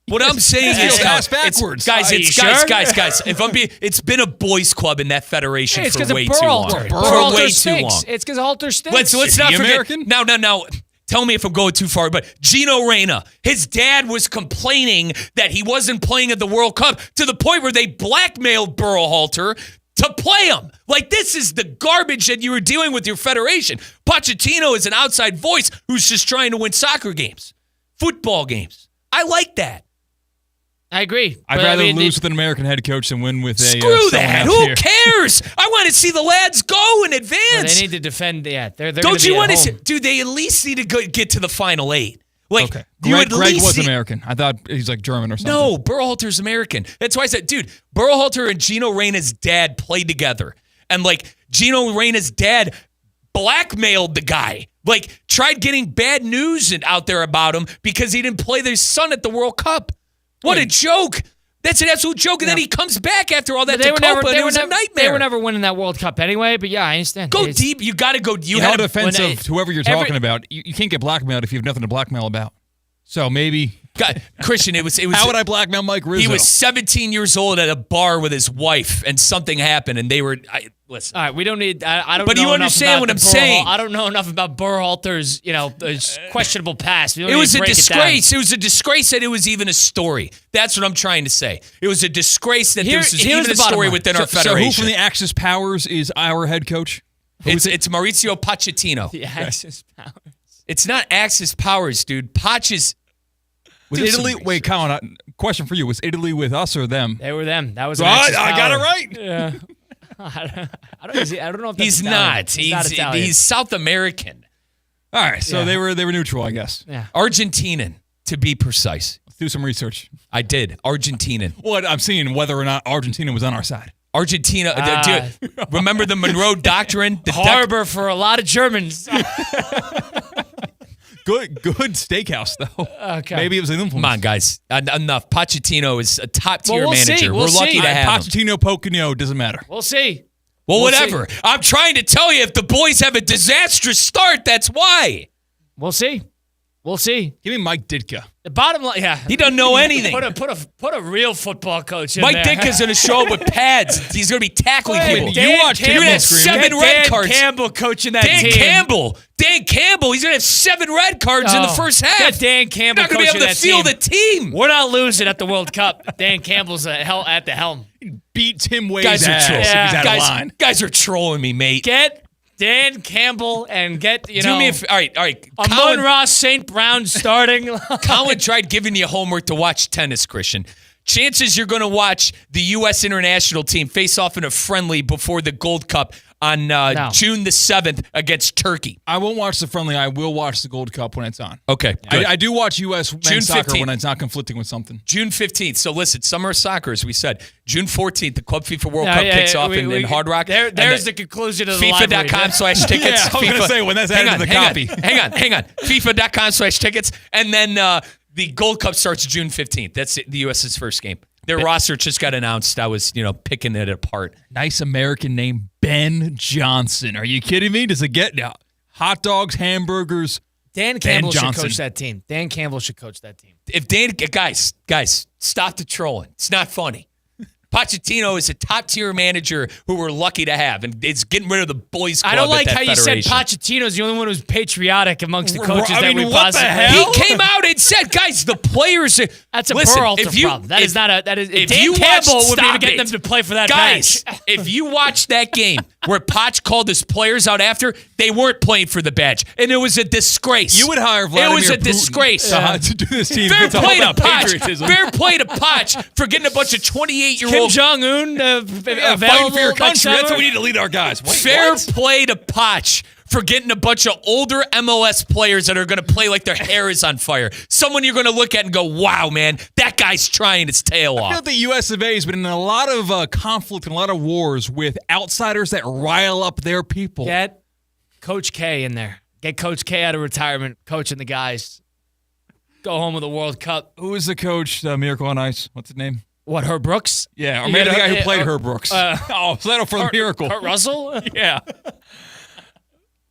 S6: What I'm saying is,
S5: backwards.
S6: Guys, it's been a boys' club in that federation for way too long.
S4: It's because Halter stinks.
S6: Let's not forget. Now, tell me if I'm going too far, but Gino Reyna, his dad was complaining that he wasn't playing at the World Cup to the point where they blackmailed Berhalter to play him. Like, this is the garbage that you were dealing with your federation. Pochettino is an outside voice who's just trying to win soccer games, football games. I like that.
S4: I agree.
S5: I'd rather lose with an American head coach than win with a
S6: screw that. Who cares? I want to see the lads go in advance.
S4: Well, they need to defend. Yeah, they're
S6: Don't you want to see? Dude, they at least need to get to the final 8. Like,
S5: okay. Greg was American. I thought he's like German or something.
S6: No, Berhalter's American. That's why I said, dude, Berhalter and Gino Reyna's dad played together. And, like, Gino Reyna's dad blackmailed the guy. Like, tried getting bad news out there about him because he didn't play their son at the World Cup. What a joke. That's an absolute joke. And then he comes back after all that to Copa, and it was a nightmare.
S4: They were never winning that World Cup anyway, but yeah, I understand.
S6: Go deep. You got to go. You
S5: In
S6: had
S5: defense of whoever you're talking about, you can't get blackmailed if you have nothing to blackmail about. So maybe...
S6: God, Christian, it was.
S5: How would I blackmail Mike Rizzo?
S6: He was 17 years old at a bar with his wife, and something happened, and they were. Listen.
S4: All right, we don't need. I don't.
S6: But
S4: know
S6: you understand what I'm saying?
S4: I don't know enough about Berhalter's, questionable past.
S6: It was a disgrace. It was a disgrace that it was even a story. That's what I'm trying to say. It was a disgrace that there was even a story within our federation.
S5: So who from the Axis powers is our head coach?
S6: It's Mauricio Pochettino.
S4: The Axis powers.
S6: It's not Axis powers, dude. Poch is.
S5: Was Italy? Wait, Colin. Question for you: was Italy with us or them?
S4: They were them. That was.
S5: I got it right.
S4: Yeah. I don't know if that's
S6: he's
S4: Italian.
S6: not. He's South American.
S5: All right, so they were neutral, I guess.
S4: Yeah.
S6: Argentinian, to be precise.
S5: Let's do some research.
S6: I did. Argentinian.
S5: What I'm seeing whether or not Argentina was on our side.
S6: Argentina. Remember the Monroe Doctrine? The
S4: harbor for a lot of Germans.
S5: Good steakhouse, though.
S4: Okay.
S5: Maybe it was an influence.
S6: Come on, guys. Enough. Pochettino is a top-tier manager.
S4: See.
S6: We're lucky to have him.
S5: Pochettino, Pochettino, doesn't matter.
S4: We'll see.
S6: Well, whatever. See. I'm trying to tell you, if the boys have a disastrous start, that's why.
S4: We'll see. We'll see.
S5: Give me Mike Ditka.
S4: The bottom line, yeah.
S6: He doesn't know anything.
S4: Put a real football coach in
S6: Mike
S4: there.
S6: Ditka's going to show up with pads. He's going to be tackling people.
S4: Dan
S6: You watch him. You're going to have 7 red cards.
S4: Dan Campbell coaching that team.
S6: Dan Campbell. He's going to have 7 red cards in the first half.
S4: Get Dan Campbell
S6: not going to be able to field the team.
S4: We're not losing at the World Cup. Dan Campbell's at the helm.
S5: Beat Tim Wade's
S6: guys are
S5: ass
S6: trolling.
S5: if he's out of line.
S6: Guys are trolling me, mate.
S4: Get Dan Campbell and get,
S6: Do me all right.
S4: Amon Ross St. Brown starting.
S6: Colin tried giving you homework to watch tennis, Christian. Chances you're going to watch the U.S. international team face off in a friendly before the Gold Cup on June the 7th against Turkey.
S5: I won't watch the friendly. I will watch the Gold Cup when it's on.
S6: Okay.
S5: I do watch U.S. men's soccer
S6: 15th.
S5: when it's not conflicting with something.
S6: June 15th. So listen, summer soccer, as we said. June 14th, the Club FIFA World Cup kicks off in Hard Rock.
S4: There's the conclusion of the
S6: FIFA.com/tickets.
S5: Yeah, I was going to say, when that's added to the copy.
S6: Hang on. FIFA.com/tickets. And then the Gold Cup starts June 15th. That's the U.S.'s first game. Their roster just got announced. I was, picking it apart.
S5: Nice American name, Ben Johnson. Are you kidding me? Does it get hot dogs, hamburgers?
S4: Dan Campbell should coach that team. Dan Campbell should coach that team.
S6: If guys, stop the trolling. It's not funny. Pochettino is a top-tier manager who we're lucky to have, and it's getting rid of the boys club.
S4: I don't like
S6: how
S4: you said Pochettino's the only one who's patriotic amongst the coaches that we
S5: what
S4: possibly.
S5: the hell?
S6: He came out and said, "Guys, the players."
S4: That's a Berhalter problem. That is not a. That is.
S6: If
S4: Dan
S6: you
S4: Campbell would be able to
S6: stop
S4: get
S6: it.
S4: them to play for that
S6: Guys,
S4: badge.
S6: if you watch that game where Poch called his players out after, they weren't playing for the badge, and it was a disgrace.
S5: You would hire Vladimir
S6: It was a
S5: Putin
S6: disgrace
S5: to do this team.
S6: Fair
S5: It's all
S6: play to
S5: about
S6: Poch.
S5: patriotism.
S6: Fair play to Poch for getting a bunch of 28-year-old
S4: Kim Jong-un
S5: fighting for your country. That's what we need to lead our guys. Wait,
S6: Fair play to Poch for getting a bunch of older MLS players that are going to play like their hair is on fire. Someone you're going to look at and go, wow, man, that guy's trying his tail off.
S5: I feel like the U.S. of A. has been in a lot of conflict and a lot of wars with outsiders that rile up their people.
S4: Get Coach K in there. Get Coach K out of retirement, coaching the guys. Go home with a World Cup.
S5: Who is the coach, Miracle on Ice? What's his name?
S4: What, Herb Brooks?
S5: Yeah, or maybe the guy who played Herb Brooks. Settle for the Miracle.
S4: Kurt Russell?
S5: Yeah.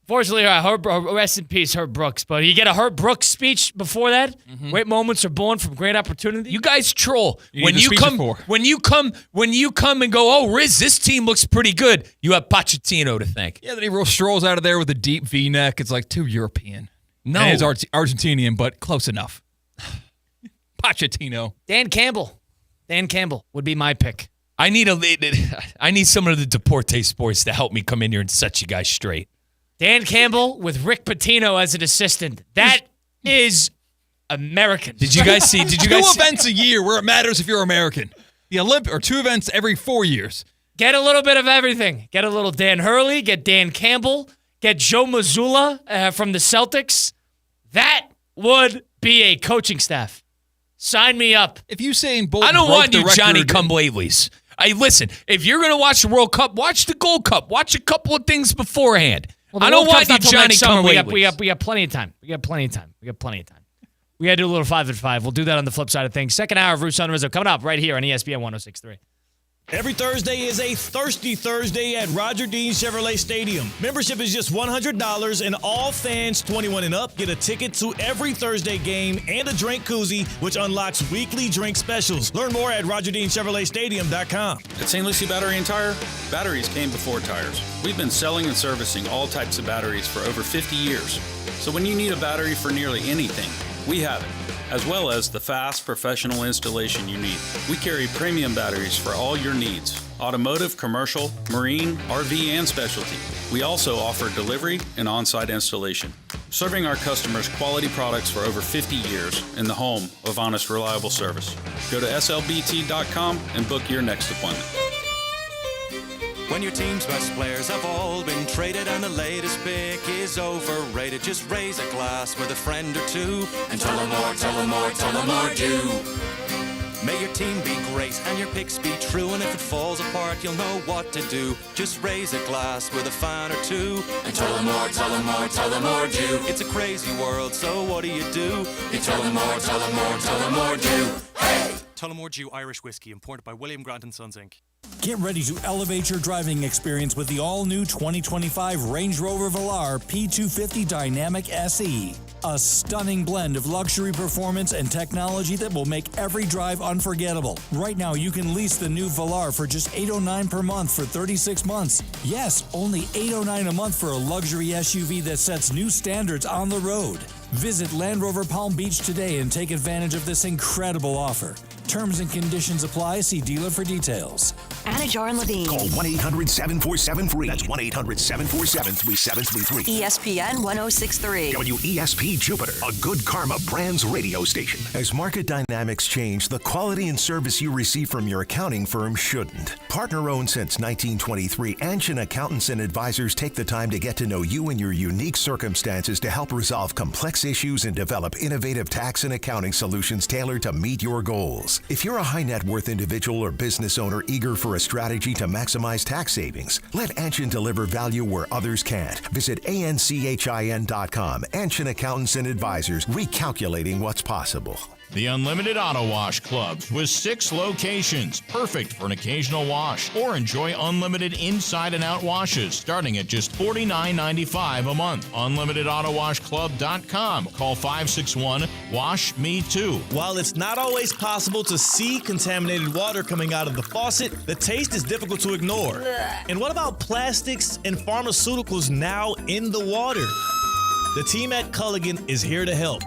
S4: Fortunately, rest in peace, Herb Brooks. But you get a Herb Brooks speech before that. Mm-hmm. Great moments are born from great opportunity.
S6: You guys troll. When you come and go, oh, Riz, this team looks pretty good. You have Pochettino to thank.
S5: Yeah, then he strolls out of there with a deep V-neck. It's like too European.
S6: No.
S5: And it's Argentinian, but close enough. Pochettino.
S4: Dan Campbell would be my pick.
S6: I need some of the Deportes boys to help me come in here and set you guys straight.
S4: Dan Campbell with Rick Pitino as an assistant. That is American.
S5: Did you guys see? Two events a year where it matters if you're American. The Olympic or 2 events every 4 years.
S4: Get a little bit of everything. Get a little Dan Hurley. Get Dan Campbell. Get Joe Mazzulla from the Celtics. That would be a coaching staff. Sign me up.
S5: If you say in bold,
S6: I don't want you Johnny come-latelys. Listen, if you're going to watch the World Cup, watch the Gold Cup. Watch a couple of things beforehand.
S4: Well,
S6: I don't want you Johnny come-lately.
S4: We got plenty of time. We got plenty of time. We got to do a little 5 at 5. We'll do that on the flip side of things. Second hour of Russo and Rizzo coming up right here on ESPN 106.3.
S18: Every Thursday is a Thirsty Thursday at Roger Dean Chevrolet Stadium. Membership is just $100, and all fans 21 and up get a ticket to every Thursday game and a drink koozie, which unlocks weekly drink specials. Learn more at RogerDeanChevroletStadium.com.
S19: At St. Lucie Battery and Tire, batteries came before tires. We've been selling and servicing all types of batteries for over 50 years. So when you need a battery for nearly anything, we have it, as well as the fast professional installation you need. We carry premium batteries for all your needs: automotive, commercial, marine, RV, and specialty. We also offer delivery and on-site installation, serving our customers quality products for over 50 years in the home of honest, reliable service. Go to slbt.com and book your next appointment.
S9: When your team's best players have all been traded and the latest pick is overrated, just raise a glass with a friend or two and tell them more, tell them more, tell them more do. May your team be great and your picks be true, and if it falls apart, you'll know what to do. Just raise a glass with a fan or two and tell them more, tell them more, tell them more do. It's a crazy world, so what do? You tell them more, tell them more, tell them more do. Hey!
S10: Tullamore Dew Irish Whiskey, imported by William Grant & Sons, Inc.
S20: Get ready to elevate your driving experience with the all-new 2025 Range Rover Velar P250 Dynamic SE. A stunning blend of luxury performance and technology that will make every drive unforgettable. Right now, you can lease the new Velar for just $809 per month for 36 months. Yes, only $809 a month for a luxury SUV that sets new standards on the road. Visit Land Rover Palm Beach today and take advantage of this incredible offer. Terms and conditions apply. See dealer for details.
S7: Anajar and Levine.
S1: Call 1-800-747-FREE. That's 1-800-747-3733.
S7: ESPN 106.3.
S1: WESP Jupiter, a Good Karma Brands radio station. As market dynamics change, the quality and service you receive from your accounting firm shouldn't. Partner-owned since 1923, Anshin Accountants and Advisors take the time to get to know you and your unique circumstances to help resolve complex issues and develop innovative tax and accounting solutions tailored to meet your goals. If you're a high net worth individual or business owner eager for a strategy to maximize tax savings, let Anshin deliver value where others can't. Visit ANCHIN.com. Anshin Accountants and Advisors, recalculating what's possible.
S21: The Unlimited Auto Wash Clubs with 6 locations, perfect for an occasional wash, or enjoy unlimited inside and out washes starting at just $49.95 a month. UnlimitedAutoWashClub.com. Call 561-WASH-ME-TOO.
S18: While it's not always possible to see contaminated water coming out of the faucet, the taste is difficult to ignore. And what about plastics and pharmaceuticals now in the water? The team at Culligan is here to help.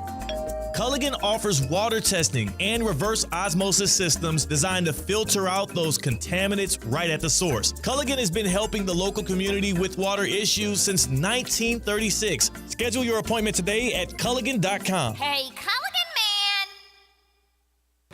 S18: Culligan offers water testing and reverse osmosis systems designed to filter out those contaminants right at the source. Culligan has been helping the local community with water issues since 1936. Schedule your appointment today at Culligan.com.
S22: Hey, Culligan man!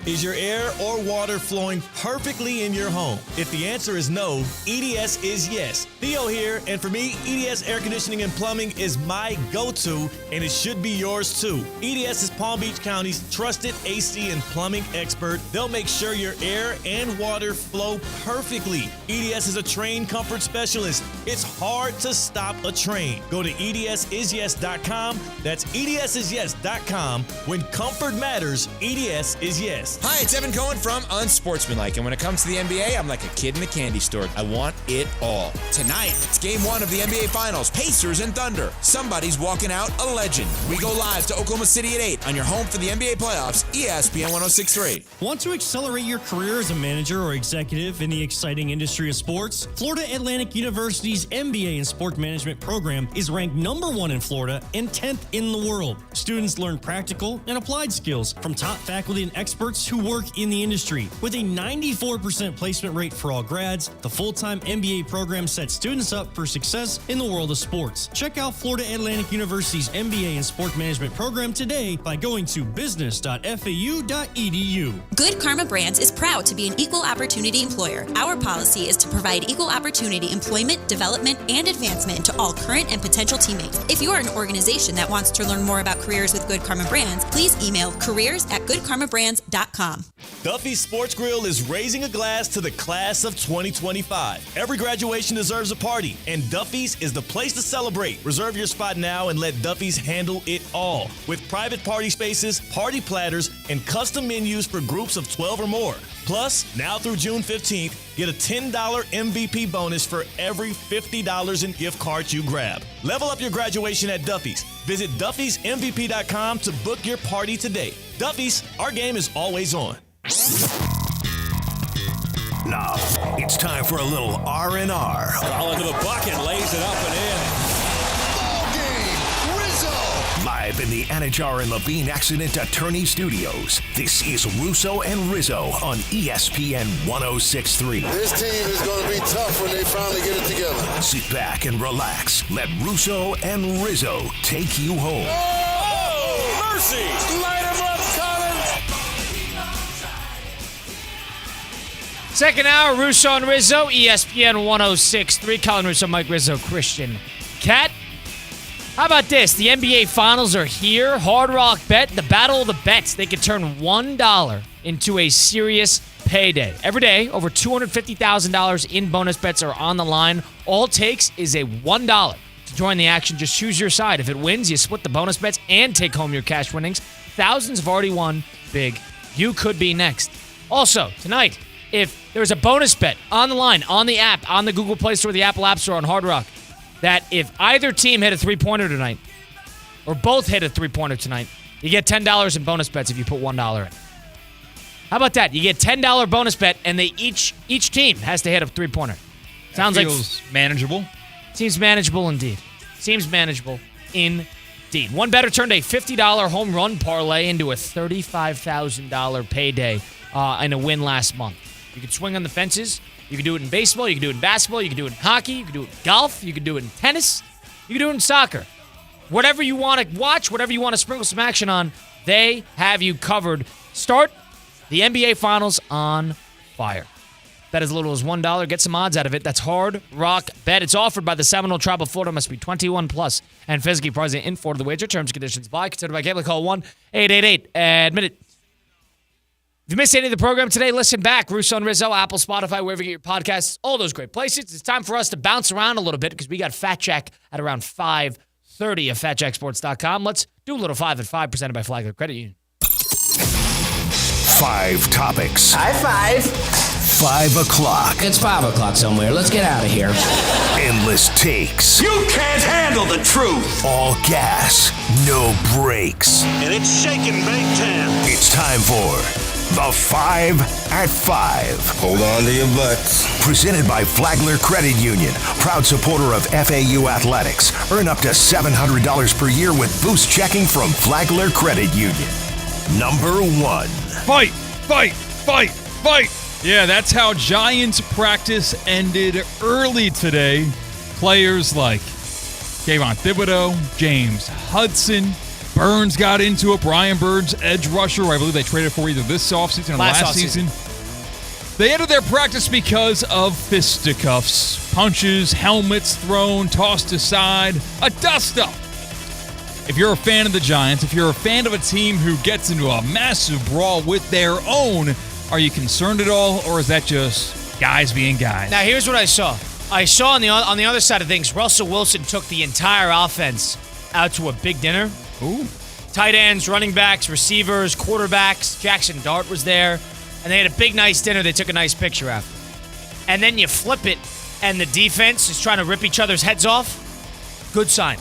S18: Is your air or water flowing perfectly in your home? If the answer is no, EDS is yes. Theo here, and for me, EDS Air Conditioning and Plumbing is my go-to, and it should be yours too. EDS is Palm Beach County's trusted AC and plumbing expert. They'll make sure your air and water flow perfectly. EDS is a train comfort specialist. It's hard to stop a train. Go to EDSIsYes.com. That's EDSIsYes.com. When comfort matters, EDS is yes.
S23: Hi, it's Evan Cohen from Unsportsmanlike, and when it comes to the NBA, I'm like a kid in a candy store. I want it all. Tonight, it's Game 1 of the NBA Finals, Pacers and Thunder. Somebody's walking out a legend. We go live to Oklahoma City at 8 on your home for the NBA playoffs, ESPN 106.3.
S24: Want to accelerate your career as a manager or executive in the exciting industry of sports? Florida Atlantic University's MBA in Sport Management program is ranked #1 in Florida and 10th in the world. Students learn practical and applied skills from top faculty and experts who work in the industry. With a 94% placement rate for all grads, the full-time MBA program sets students up for success in the world of sports. Check out Florida Atlantic University's MBA in Sport Management program today by going to business.fau.edu.
S25: Good Karma Brands is proud to be an equal opportunity employer. Our policy is to provide equal opportunity employment, development, and advancement to all current and potential teammates. If you are an organization that wants to learn more about careers with Good Karma Brands, please email careers@goodkarmabrands.com.
S18: Duffy's Sports Grill is raising a glass to the class of 2025. Every graduation deserves a party, and Duffy's is the place to celebrate. Reserve your spot now and let Duffy's handle it all. With private party spaces, party platters, and custom menus for groups of 12 or more. Plus, now through June 15th, get a $10 MVP bonus for every $50 in gift cards you grab. Level up your graduation at Duffy's. Visit Duffy'sMVP.com to book your party today. Duffy's, our game is always on.
S1: Now, it's time for a little R&R.
S2: All into the bucket, lays it up and in.
S1: Ball game, Rizzo! Live in the Anajar and Levine Accident Attorney Studios, this is Russo and Rizzo on ESPN 106.3.
S3: This team is going to be tough when they finally get it together.
S1: Sit back and relax. Let Russo and Rizzo take you home.
S2: Oh, mercy!
S3: Light him up, Colin!
S4: Second hour, Russo and Rizzo, ESPN 106.3. Colin Russo, Mike Rizzo, Christian Cat. How about this? The NBA Finals are here. Hard Rock Bet, the battle of the bets. They could turn $1 into a serious payday. Every day, over $250,000 in bonus bets are on the line. All it takes is a $1 to join the action. Just choose your side. If it wins, you split the bonus bets and take home your cash winnings. Thousands have already won big. You could be next. Also, tonight, if there's a bonus bet on the line, on the app, on the Google Play Store, the Apple App Store, on Hard Rock, that if either team hit a three-pointer tonight, or both hit a three-pointer tonight, you get $10 in bonus bets if you put $1 in. How about that? You get $10 bonus bet, and they each team has to hit a three-pointer. Sounds like
S5: manageable.
S4: Seems manageable indeed. Seems manageable indeed. One bettor turned a $50 home run parlay into a $35,000 payday in a win last month. You can swing on the fences. You can do it in baseball. You can do it in basketball. You can do it in hockey. You can do it in golf. You can do it in tennis. You can do it in soccer. Whatever you want to watch, whatever you want to sprinkle some action on, they have you covered. Start the NBA Finals on fire. Bet as little as $1. Get some odds out of it. That's Hard Rock Bet. It's offered by the Seminole Tribe of Florida. Must be 21 plus and physically present in Florida. The wager terms and conditions apply. Considered by cable. Call 1-888-ADMIT-IT. If you missed any of the program today, listen back. Russo and Rizzo, Apple, Spotify, wherever you get your podcasts, all those great places. It's time for us to bounce around a little bit because we got Fat Jack at around 5:30 at FatJackSports.com. Let's do a little 5 at 5 presented by Flagler Credit Union.
S1: 5 topics.
S8: High five.
S1: 5 o'clock.
S8: It's 5 o'clock somewhere. Let's get out of here.
S1: Endless takes.
S2: You can't handle the truth.
S1: All gas, no brakes.
S2: And it's shaking big time.
S1: It's time for the 5 at 5.
S3: Hold on to your butts.
S1: Presented by Flagler Credit Union. Proud supporter of FAU Athletics. Earn up to $700 per year with boost checking from Flagler Credit Union. Number 1.
S5: Fight, fight, fight, fight. Yeah, that's how Giants practice ended early today. Players like Kayvon Thibodeau, James Hudson, Burns got into it. Brian Burns, edge rusher, who I believe they traded for either this offseason or last season. They ended their practice because of fisticuffs, punches, helmets thrown, tossed aside, a dust-up. If you're a fan of the Giants, if you're a fan of a team who gets into a massive brawl with their own, are you concerned at all, or is that just guys being guys?
S4: Now, here's what I saw. I saw on the other side of things, Russell Wilson took the entire offense out to a big dinner.
S5: Ooh.
S4: Tight ends, running backs, receivers, quarterbacks. Jackson Dart was there. And they had a big, nice dinner they took a nice picture after. And then you flip it, and the defense is trying to rip each other's heads off. Good sign.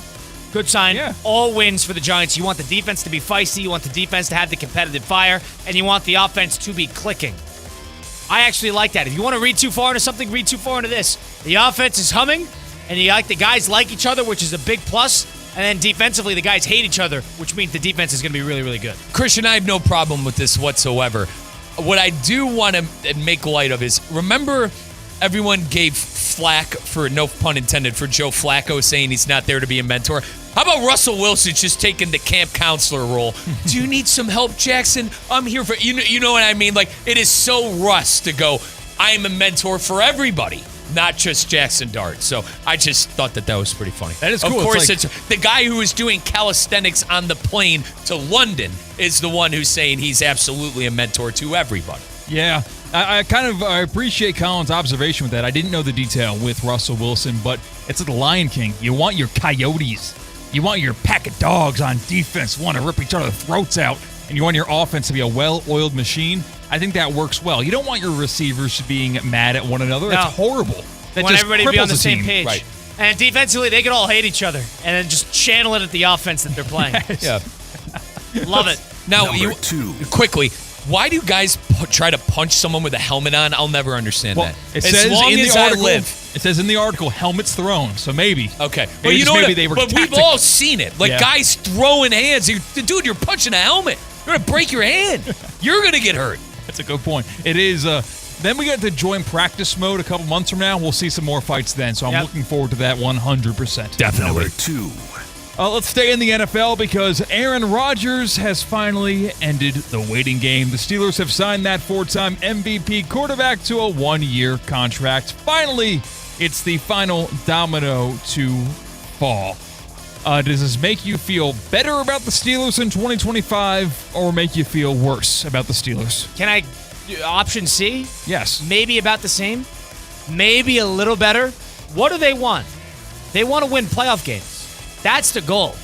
S4: Good sign.
S5: Yeah.
S4: All wins for the Giants. You want the defense to be feisty. You want the defense to have the competitive fire. And you want the offense to be clicking. I actually like that. If you want to read too far into something, read too far into this. The offense is humming, and the guys like each other, which is a big plus. And then defensively, the guys hate each other, which means the defense is going to be really, really good.
S6: Christian, I have no problem with this whatsoever. What I do want to make light of is, remember everyone gave flack, for no pun intended, for Joe Flacco saying he's not there to be a mentor. How about Russell Wilson just taking the camp counselor role? Do you need some help, Jackson? I'm here for you know what I mean? Like, it is so Russ to go, I am a mentor for everybody. not just Jackson Dart. So I just thought that was pretty funny.
S5: That is cool.
S6: Of course,
S5: it's
S6: the guy who was doing calisthenics on the plane to London is the one who's saying he's absolutely a mentor to everybody.
S5: Yeah, I appreciate Colin's observation with that. I didn't know the detail with Russell Wilson, but it's like the Lion King. You want your coyotes. You want your pack of dogs on defense want to rip each other's throats out, and you want your offense to be a well-oiled machine. I think that works well. You don't want your receivers being mad at one another.
S4: No.
S5: It's horrible.
S4: You want everybody to be on the same page.
S6: Right.
S4: And defensively, they could all hate each other and then just channel it at the offense that they're playing.
S6: Yeah.
S4: Love it.
S6: Now,
S1: Number 2.
S6: Quickly, why do guys try to punch someone with a helmet on? I'll never understand that.
S5: It
S6: as
S5: says
S6: long
S5: in
S6: as
S5: the
S6: I
S5: article,
S6: live.
S5: It says in the article, helmets thrown, so maybe.
S6: Okay.
S5: Maybe
S6: But you know
S5: maybe
S6: what?
S5: they were
S6: But we've
S5: tactical.
S6: all seen it. Like guys throwing hands. Dude, you're punching a helmet. You're going to break your hand. You're going to get hurt.
S5: That's a good point. It is. Then we get to join practice mode a couple months from now. We'll see some more fights then, so I'm looking forward to that 100%.
S6: Definitely.
S1: Number 2.
S5: Let's stay in the NFL because Aaron Rodgers has finally ended the waiting game. The Steelers have signed that 4-time MVP quarterback to a 1-year contract. Finally, it's the final domino to fall. Does this make you feel better about the Steelers in 2025 or make you feel worse about the Steelers?
S4: Can I option C?
S5: Yes.
S4: Maybe about the same. Maybe a little better. What do they want? They want to win playoff games. That's the goal.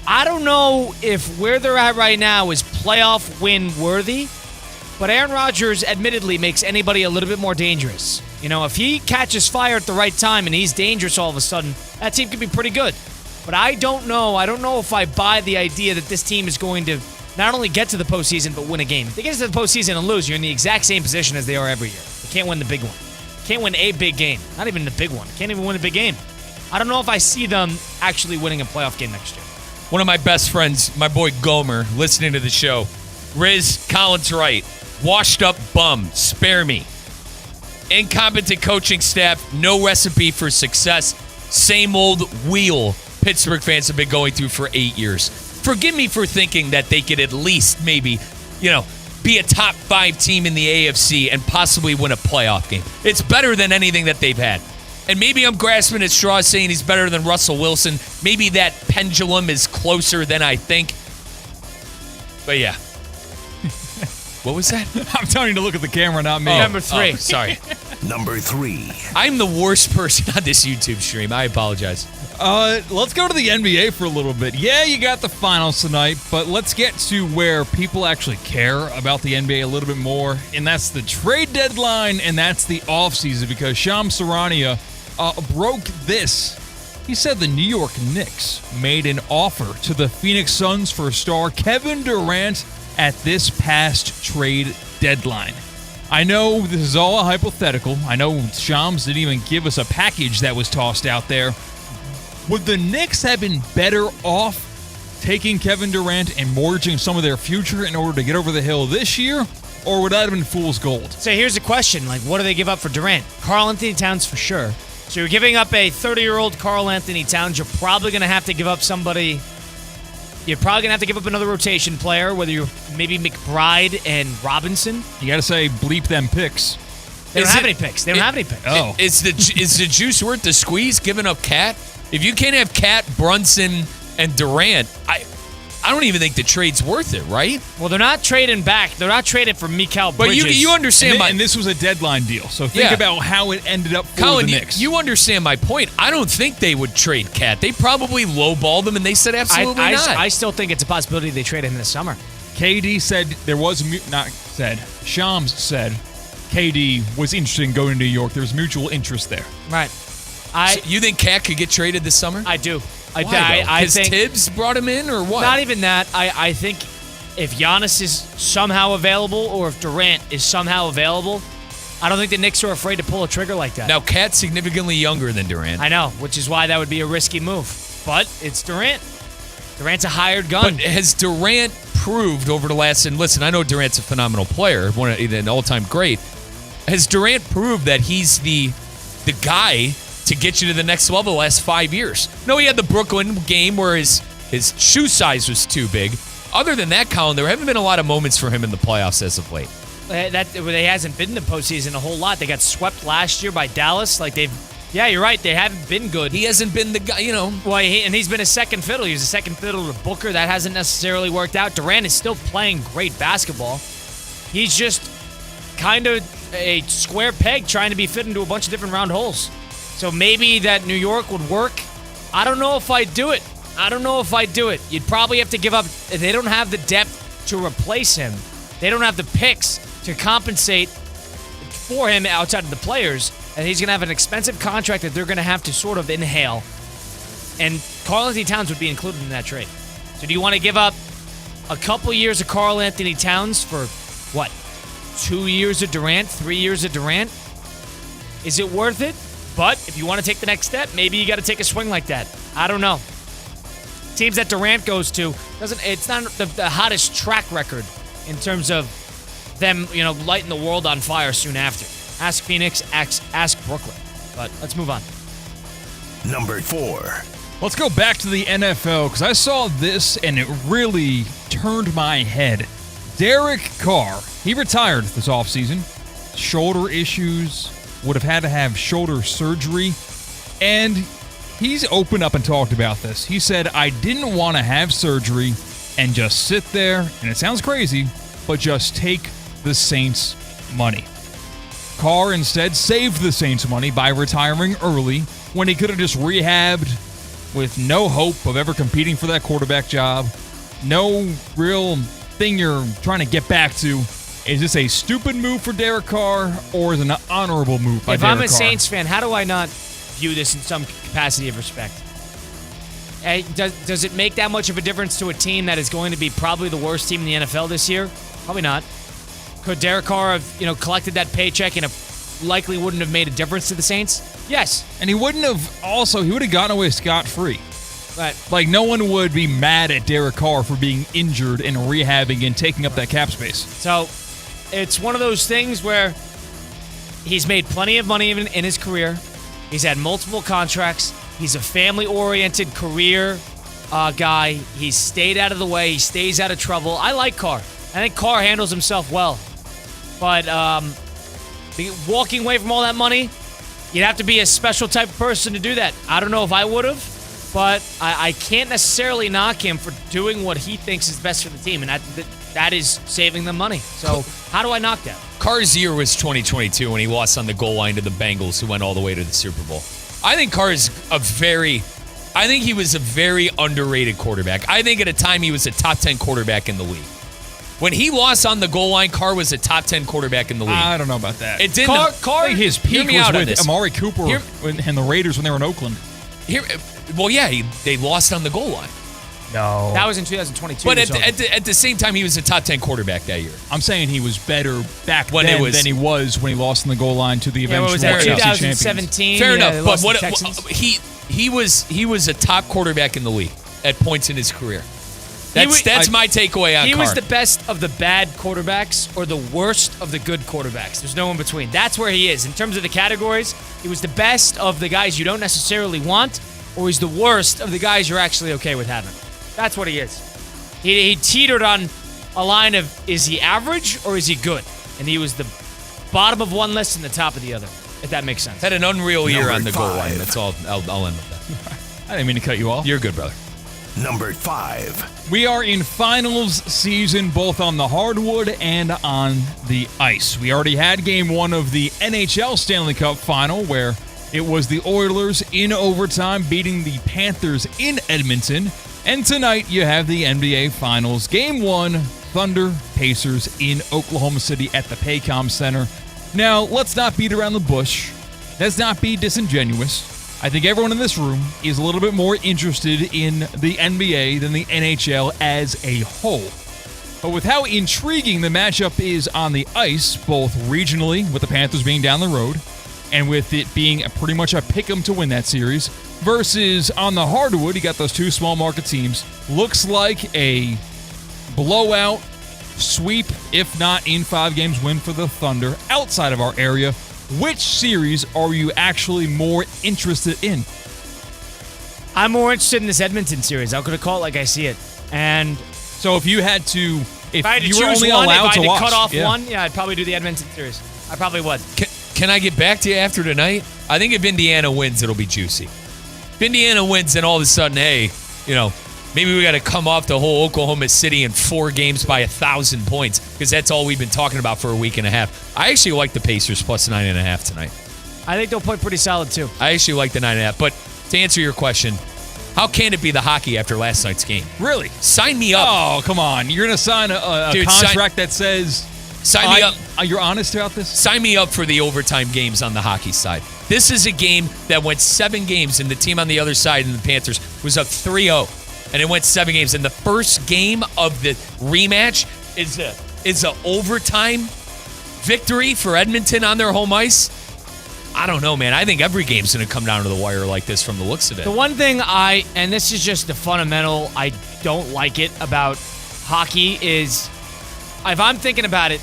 S4: I don't know if where they're at right now is playoff win worthy, but Aaron Rodgers admittedly makes anybody a little bit more dangerous. You know, if he catches fire at the right time and he's dangerous all of a sudden, that team could be pretty good. But I don't know. I don't know if I buy the idea that this team is going to not only get to the postseason, but win a game. If they get to the postseason and lose, you're in the exact same position as they are every year. You can't win the big one. You can't win a big game. Not even the big one. You can't even win a big game. I don't know if I see them actually winning a playoff game next year.
S6: One of my best friends, my boy Gomer, listening to the show. Riz, Colin's right. Washed up bum. Spare me. Incompetent coaching staff. No recipe for success. Same old wheel Pittsburgh fans have been going through for 8 years. Forgive me for thinking that they could at least maybe, be a top 5 team in the AFC and possibly win a playoff game. It's better than anything that they've had. And maybe I'm grasping at straws saying he's better than Russell Wilson. Maybe that pendulum is closer than I think. But yeah. What was that?
S5: I'm telling you to look at the camera, not me.
S4: Number 3.
S6: Sorry.
S1: Number 3.
S6: I'm the worst person on this YouTube stream. I apologize.
S5: Let's go to the NBA for a little bit. Yeah, you got the finals tonight, but let's get to where people actually care about the NBA a little bit more, and that's the trade deadline, and that's the offseason, because Shams Charania broke this. He said the New York Knicks made an offer to the Phoenix Suns for star Kevin Durant at this past trade deadline. I know this is all a hypothetical. I know Shams didn't even give us a package that was tossed out there. Would the Knicks have been better off taking Kevin Durant and mortgaging some of their future in order to get over the hill this year? Or would that have been fool's gold?
S4: So here's the question. What do they give up for Durant? Karl Anthony Towns for sure. So you're giving up a 30-year-old Karl Anthony Towns. You're probably going to have to give up somebody. You're probably going to have to give up another rotation player, whether you're maybe McBride and Robinson.
S5: You got to say bleep them picks.
S4: They don't have any picks. They don't have any picks.
S5: Oh.
S6: Is the juice worth the squeeze giving up Cat? If you can't have Cat, Brunson, and Durant, I don't even think the trade's worth it, right?
S4: Well, they're not trading back. They're not trading for Mikal Bridges.
S6: But you understand
S5: and this was a deadline deal, so think about how it ended up for
S6: Colin,
S5: the Knicks.
S6: You understand my point. I don't think they would trade Cat. They probably lowballed them, and they said absolutely not.
S4: I still think it's a possibility they trade him in the summer.
S5: KD said there was Shams said KD was interested in going to New York. There was mutual interest there.
S4: Right.
S6: So you think Cat could get traded this summer?
S4: I do.
S6: I think Tibbs brought him in, or what?
S4: Not even that. I think if Giannis is somehow available, or if Durant is somehow available, I don't think the Knicks are afraid to pull a trigger like that.
S6: Now, Cat's significantly younger than Durant.
S4: I know, which is why that would be a risky move. But it's Durant. Durant's a hired gun.
S6: But has Durant proved over the last, and listen, I know Durant's a phenomenal player, an all-time great. Has Durant proved that he's the guy to get you to the next level the last 5 years? No, he had the Brooklyn game where his shoe size was too big. Other than that, Colin, there haven't been a lot of moments for him in the playoffs as of late.
S4: They hasn't been in the postseason a whole lot. They got swept last year by Dallas. Yeah, you're right. They haven't been good.
S6: He hasn't been the guy,
S4: Well, he's been a second fiddle. He was a second fiddle to Booker. That hasn't necessarily worked out. Durant is still playing great basketball. He's just kind of a square peg trying to be fit into a bunch of different round holes. So maybe that New York would work. I don't know if I'd do it. You'd probably have to give up. They don't have the depth to replace him. They don't have the picks to compensate for him outside of the players. And he's going to have an expensive contract that they're going to have to sort of inhale. And Karl-Anthony Towns would be included in that trade. So do you want to give up a couple years of Karl-Anthony Towns for, 2 years of Durant, 3 years of Durant? Is it worth it? But if you want to take the next step, maybe you got to take a swing like that. I don't know. Teams that Durant goes to, it's not the hottest track record in terms of them, lighting the world on fire soon after. Ask Phoenix, ask Brooklyn. But let's move on.
S1: Number 4.
S5: Let's go back to the NFL, because I saw this and it really turned my head. Derek Carr, he retired this offseason. Shoulder issues, would have had to have shoulder surgery. And he's opened up and talked about this. He said, I didn't want to have surgery and just sit there, and it sounds crazy, but just take the Saints' money. Carr instead saved the Saints money by retiring early when he could have just rehabbed with no hope of ever competing for that quarterback job. No real thing you're trying to get back to. Is this a stupid move for Derek Carr, or is it an honorable move by Derek Carr?
S4: If I'm a Saints fan, how do I not view this in some capacity of respect? Does it make that much of a difference to a team that is going to be probably the worst team in the NFL this year? Probably not. Could Derek Carr have, collected that paycheck and likely wouldn't have made a difference to the Saints? Yes.
S5: And he would have gotten away scot-free.
S4: Right.
S5: Like, no one would be mad at Derek Carr for being injured and rehabbing and taking up that cap space.
S4: So, it's one of those things where he's made plenty of money in his career. He's had multiple contracts. He's a family-oriented career guy. He's stayed out of the way. He stays out of trouble. I like Carr. I think Carr handles himself well. But walking away from all that money, you'd have to be a special type of person to do that. I don't know if I would have, but I can't necessarily knock him for doing what he thinks is best for the team, and that is saving them money. So how do I knock that?
S6: Carr's year was 2022 when he lost on the goal line to the Bengals, who went all the way to the Super Bowl. I think he was a very underrated quarterback. I think at a time he was a top 10 quarterback in the league. When he lost on the goal line, Carr was a top 10 quarterback in the league.
S5: I don't know about that.
S6: It didn't.
S5: Carr, his peak was with Amari Cooper and the Raiders when they were in Oakland.
S6: They lost on the goal line.
S5: No.
S4: That was in 2022.
S6: But at the same time, he was a top 10 quarterback that year.
S5: I'm saying he was better back then than he was when he lost on the goal line to the eventual AFC
S4: 2017.
S6: Fair enough. But he was a top quarterback in the league at points in his career. That's my takeaway on Carr.
S4: He was the best of the bad quarterbacks or the worst of the good quarterbacks. There's no in between. That's where he is. In terms of the categories, he was the best of the guys you don't necessarily want, or he's the worst of the guys you're actually okay with having. That's what he is. He teetered on a line of, is he average or is he good? And he was the bottom of one list and the top of the other, if that makes sense.
S6: Had an unreal year on the goal line. That's all. I'll end with that.
S5: I didn't mean to cut you off.
S6: You're good, brother.
S1: Number 5.
S5: We are in finals season, both on the hardwood and on the ice. We already had game 1 of the NHL Stanley Cup final, where it was the Oilers in overtime beating the Panthers in Edmonton. And tonight you have the NBA Finals. Game 1, Thunder Pacers in Oklahoma City at the Paycom Center. Now, let's not beat around the bush. Let's not be disingenuous. I think everyone in this room is a little bit more interested in the NBA than the NHL as a whole. But with how intriguing the matchup is on the ice, both regionally, with the Panthers being down the road, and with it being pretty much a pick-em to win that series, versus on the hardwood, you got those two small market teams. Looks like a blowout sweep, if not in 5 games win for the Thunder outside of our area. Which series are you actually more interested in?
S4: I'm more interested in this Edmonton series. I'm going to call it like I see it. And
S5: so if you had to
S4: If I had to
S5: you were
S4: choose
S5: only
S4: one,
S5: allowed
S4: if I
S5: to
S4: had
S5: watch,
S4: to cut off
S5: yeah.
S4: one, I'd probably do the Edmonton series. I probably would.
S6: Can I get back to you after tonight? I think if Indiana wins, it'll be juicy. If Indiana wins, then all of a sudden, hey, maybe we got to come off the whole Oklahoma City in 4 games by 1,000 points because that's all we've been talking about for a week and a half. I actually like the Pacers plus 9.5 tonight.
S4: I think they'll play pretty solid, too.
S6: I actually like the 9.5. But to answer your question, how can it be the hockey after last night's game?
S5: Really?
S6: Sign me up.
S5: Oh, come on. You're going to sign a contract that says...
S6: Sign me up.
S5: You're honest about this?
S6: Sign me up for the overtime games on the hockey side. This is a game that went 7 games, and the team on the other side, and the Panthers, was up 3-0. And it went 7 games. And the first game of the rematch is a overtime victory for Edmonton on their home ice. I don't know, man. I think every game's going to come down to the wire like this from the looks of it.
S4: The one thing and this is just the fundamental, I don't like it about hockey is, if I'm thinking about it,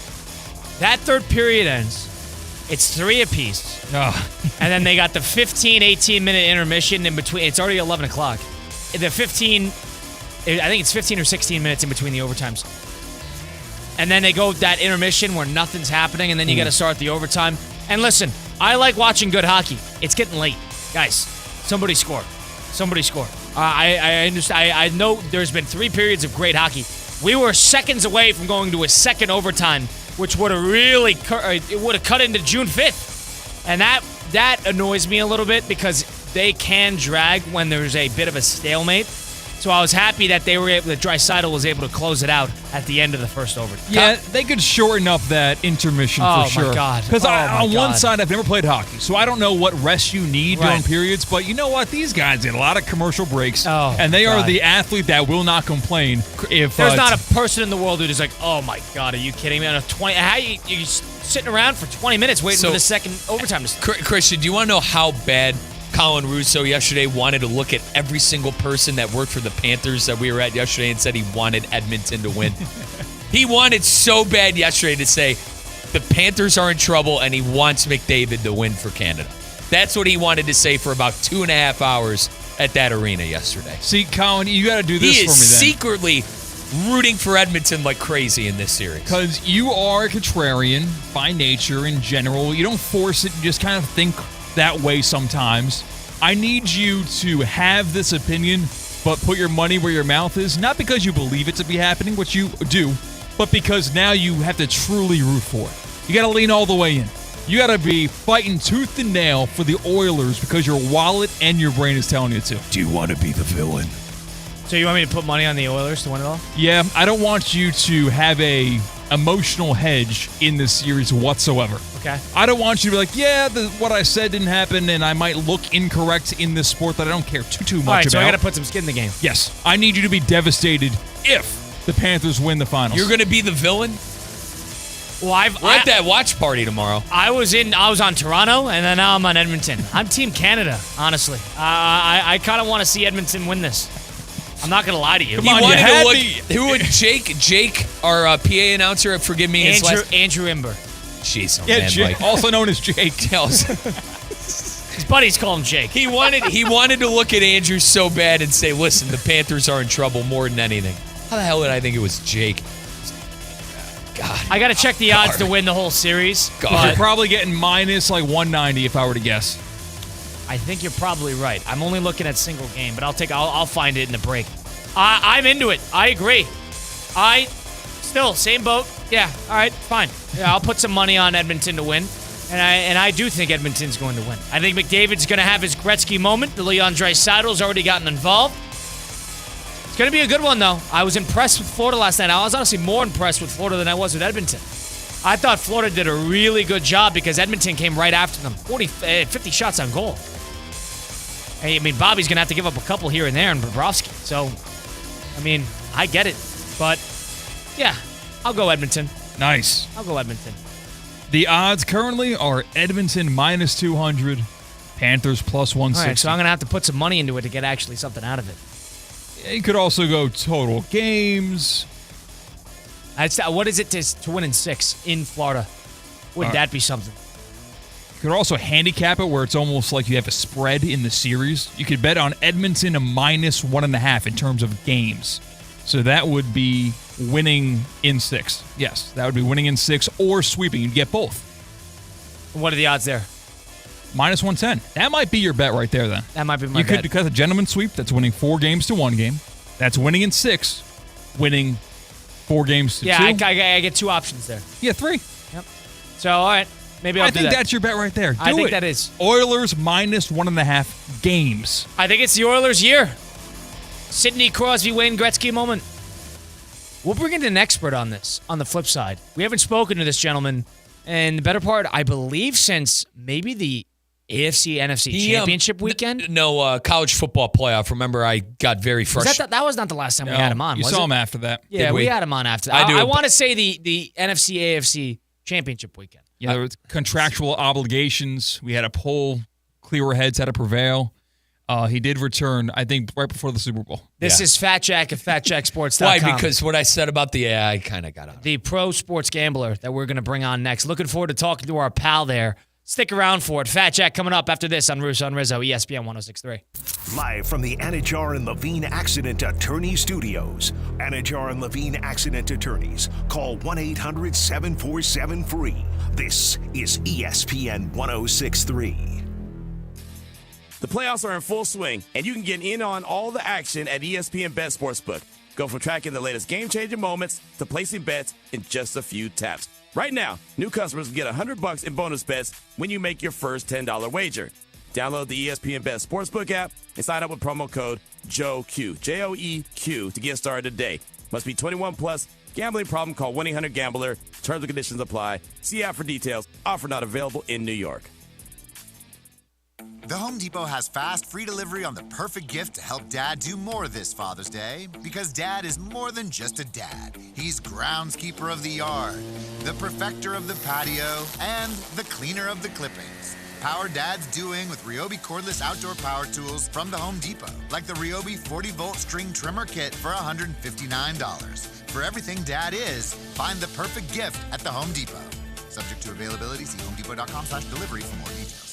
S4: that third period ends. It's 3 apiece.
S5: Oh.
S4: And then they got the 15, 18-minute intermission in between. It's already 11 o'clock. The 15, I think it's 15 or 16 minutes in between the overtimes. And then they go that intermission where nothing's happening, and then you got to start the overtime. And listen, I like watching good hockey. It's getting late. Guys, somebody score. Somebody score. I understand. I know there's been 3 periods of great hockey. We were seconds away from going to a second overtime, which would have really cut into June 5th. And that annoys me a little bit because they can drag when there's a bit of a stalemate. So I was happy that Draisaitl was able to close it out at the end of the first overtime.
S5: Yeah, they could shorten up that intermission for sure.
S4: Oh, my God.
S5: Because on one
S4: God.
S5: side, I've never played hockey, so I don't know what rest you need during periods. But you know what? These guys get a lot of commercial breaks, and they are the athlete that will not complain. If
S4: There's not a person in the world who's like, oh, my God, are you kidding me? On a 20, how you sitting around for 20 minutes waiting for the second overtime to start?
S6: Christian, do you want to know how bad Colin Russo yesterday wanted to look at every single person that worked for the Panthers that we were at yesterday and said he wanted Edmonton to win? He wanted so bad yesterday to say the Panthers are in trouble and he wants McDavid to win for Canada. That's what he wanted to say for about 2.5 hours at that arena yesterday.
S5: See, Colin, you got to do this
S6: for me then.
S5: He is
S6: secretly rooting for Edmonton like crazy in this series.
S5: Because you are a contrarian by nature in general. You don't force it. You just kind of think that way sometimes. I need you to have this opinion, but put your money where your mouth is, not because you believe it to be happening, which you do, but because now you have to truly root for it. You got to lean all the way in. You got to be fighting tooth and nail for the Oilers because your wallet and your brain is telling you to.
S1: Do you want to be the villain?
S4: So you want me to put money on the Oilers to win it all?
S5: Yeah, I don't want you to have a emotional hedge in this series whatsoever.
S4: Okay.
S5: I don't want you to be like, what I said didn't happen, and I might look incorrect in this sport that I don't care too much
S4: all right,
S5: about.
S4: so I got to put some skin in the game.
S5: Yes. I need you to be devastated if the Panthers win the finals.
S6: You're going to be the villain?
S4: Well,
S6: we're at that watch party tomorrow.
S4: I was on Toronto, and then now I'm on Edmonton. I'm Team Canada, honestly. I kind of want to see Edmonton win this. I'm not going to lie to you.
S5: Come on,
S6: who would Jake, our PA announcer, forgive me,
S4: Andrew Imber.
S6: Jeez,
S5: Jake, also known as Jake.
S4: His buddies call him Jake.
S6: He wanted to look at Andrew so bad and say, listen, the Panthers are in trouble more than anything. How the hell did I think it was Jake? God.
S4: I got to check the odds to win the whole series.
S5: You're probably getting minus 190 if I were to guess.
S4: I think you're probably right. I'm only looking at single game, but I'll find it in the break. I'm into it. I agree. Same boat. Yeah. All right. Fine. Yeah, I'll put some money on Edmonton to win, and I do think Edmonton's going to win. I think McDavid's going to have his Gretzky moment. The Leon Draisaitl's already gotten involved. It's going to be a good one, though. I was impressed with Florida last night. I was honestly more impressed with Florida than I was with Edmonton. I thought Florida did a really good job because Edmonton came right after them. 50 shots on goal. I mean, Bobby's going to have to give up a couple here and there in Bobrovsky. So, I mean, I get it. But, yeah, I'll go Edmonton.
S5: Nice.
S4: I'll go Edmonton.
S5: The odds currently are Edmonton minus 200, Panthers plus 160.
S4: All right, so I'm going to have to put some money into it to get actually something out of it.
S5: You could also go total games.
S4: What is it to win in 6 in Florida? Wouldn't that be something?
S5: You could also handicap it where it's almost like you have a spread in the series. You could bet on Edmonton a minus 1.5 in terms of games. So that would be winning in 6. Yes, that would be winning in 6 or sweeping. You'd get both.
S4: What are the odds there?
S5: Minus 110. That might be your bet right there, then.
S4: That might be my
S5: You
S4: bet.
S5: could, because a gentleman's sweep, that's winning 4 games to 1 game. That's winning in 6, winning 4 games to 2.
S4: Yeah, I get 2 options there.
S5: Yeah, 3.
S4: Yep. So, all right. Maybe I'll do that.
S5: I think that's your bet right there.
S4: I think
S5: it.
S4: that is.
S5: Oilers minus 1.5 games.
S4: I think it's the Oilers' year. Sidney Crosby, Wayne Gretzky moment. We'll bring in an expert on this on the flip side. We haven't spoken to this gentleman in the better part, I believe, since maybe the AFC NFC Championship weekend.
S6: No, college football playoff. Remember, I got very frustrated.
S4: That was not the last time we had him on,
S5: You
S4: was
S5: saw
S4: it?
S5: him after that.
S4: Yeah, we had him on after that.
S6: I do.
S4: I want to say the NFC AFC Championship weekend.
S5: Yeah, there was contractual obligations. We had to pull. Clearer heads had to prevail. He did return, I think, right before the Super Bowl.
S4: This is Fat Jack at FatJackSports.com.
S6: Why? Because what I said about I kind of got out.
S4: The pro sports gambler that we're going to bring on next. Looking forward to talking to our pal there. Stick around for it. Fat Jack coming up after this on Russo Rizzo, ESPN 106.3.
S1: Live from the Anajar and Levine Accident Attorney Studios. Anajar and Levine Accident Attorneys. Call 1-800-747-FREE. This is ESPN 106.3.
S2: The playoffs are in full swing, and you can get in on all the action at ESPN Bet Sportsbook. Go from tracking the latest game-changing moments to placing bets in just a few taps. Right now, new customers get $100 in bonus bets when you make your first $10 wager. Download the ESPN Bet Sportsbook app and sign up with promo code JOEQ, J-O-E-Q, to get started today. Must be 21 plus. Gambling problem? Call 1-800-GAMBLER. Terms and conditions apply. See app for details. Offer not available in New York.
S11: The Home Depot has fast, free delivery on the perfect gift to help Dad do more this Father's Day. Because Dad is more than just a dad. He's groundskeeper of the yard, the perfecter of the patio, and the cleaner of the clippings. Power Dad's doing with Ryobi cordless outdoor power tools from the Home Depot. Like the Ryobi 40-volt string trimmer kit for $159. For everything Dad is, find the perfect gift at the Home Depot. Subject to availability, see homedepot.com/delivery for more details.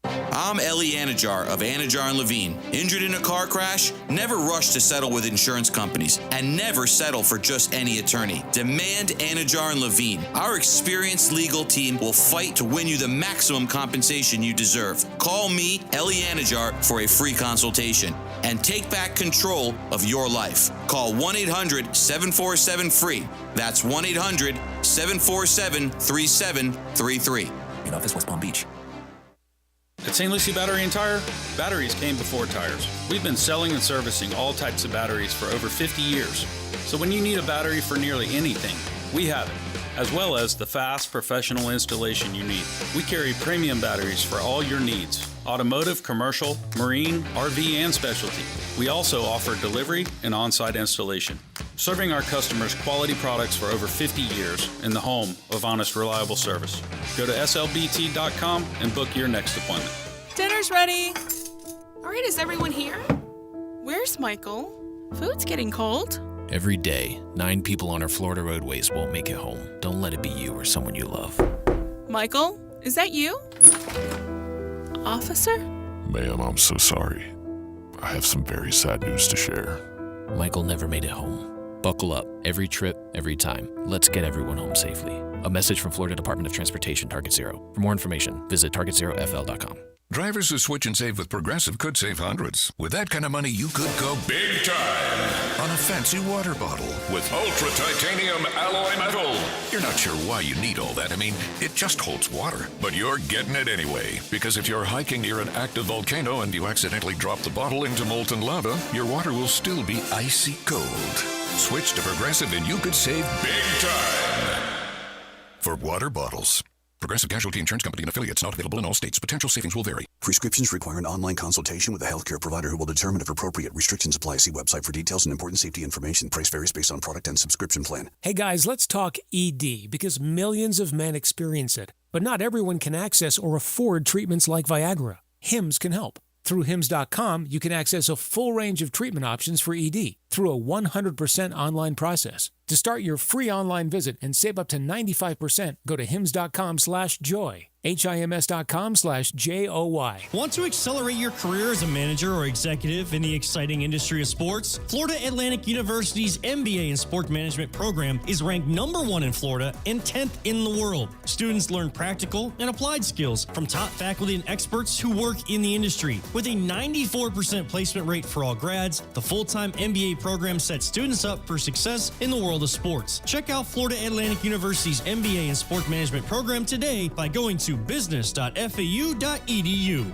S12: I'm Ellie Anajar of Anajar and Levine. Injured in a car crash? Never rush to settle with insurance companies, and never settle for just any attorney. Demand Anajar and Levine. Our experienced legal team will fight to win you the maximum compensation you deserve. Call me, Ellie Anajar, for a free consultation and take back control of your life. Call 1-800-747-FREE. That's 1-800-747-3733.
S16: Main office, West Palm Beach.
S19: At St. Lucie Battery and Tire, batteries came before tires. We've been selling and servicing all types of batteries for over 50 years. So when you need a battery for nearly anything, we have it, as well as the fast professional installation you need. We carry premium batteries for all your needs: automotive, commercial, marine, RV, and specialty. We also offer delivery and on-site installation, serving our customers quality products for over 50 years in the home of honest, reliable service. Go to slbt.com and book your next appointment.
S13: Dinner's ready. All right, is everyone here? Where's Michael? Food's getting cold.
S14: Every day, 9 people on our Florida roadways won't make it home. Don't let it be you or someone you love.
S13: Michael, is that you? Officer?
S15: Ma'am, I'm so sorry. I have some very sad news to share.
S14: Michael never made it home. Buckle up. Every trip, every time. Let's get everyone home safely. A message from Florida Department of Transportation, Target Zero. For more information, visit targetzerofl.com.
S26: Drivers who switch and save with Progressive could save hundreds. With that kind of money, you could go big time on a fancy water bottle with ultra titanium alloy metal. You're not sure why you need all that. I mean, it just holds water. But you're getting it anyway, because if you're hiking near an active volcano and you accidentally drop the bottle into molten lava, your water will still be icy cold. Switch to Progressive and you could save big time for water bottles. Progressive Casualty Insurance Company and affiliates, not available in all states. Potential savings will vary.
S27: Prescriptions require an online consultation with a healthcare provider who will determine if appropriate. Restrictions apply. See website for details and important safety information. Price varies based on product and subscription plan.
S28: Hey guys, let's talk ED, because millions of men experience it. But not everyone can access or afford treatments like Viagra. Hims can help. Through Hims.com, you can access a full range of treatment options for ED through a 100% online process. To start your free online visit and save up to 95%, go to Hims.com/joy. HIMS.com/JOY.
S24: Want to accelerate your career as a manager or executive in the exciting industry of sports? Florida Atlantic University's MBA in Sport Management program is ranked #1 in Florida and 10th in the world. Students learn practical and applied skills from top faculty and experts who work in the industry. With a 94% placement rate for all grads, the full-time MBA program sets students up for success in the world of sports. Check out Florida Atlantic University's MBA in Sport Management program today by going to business.fau.edu.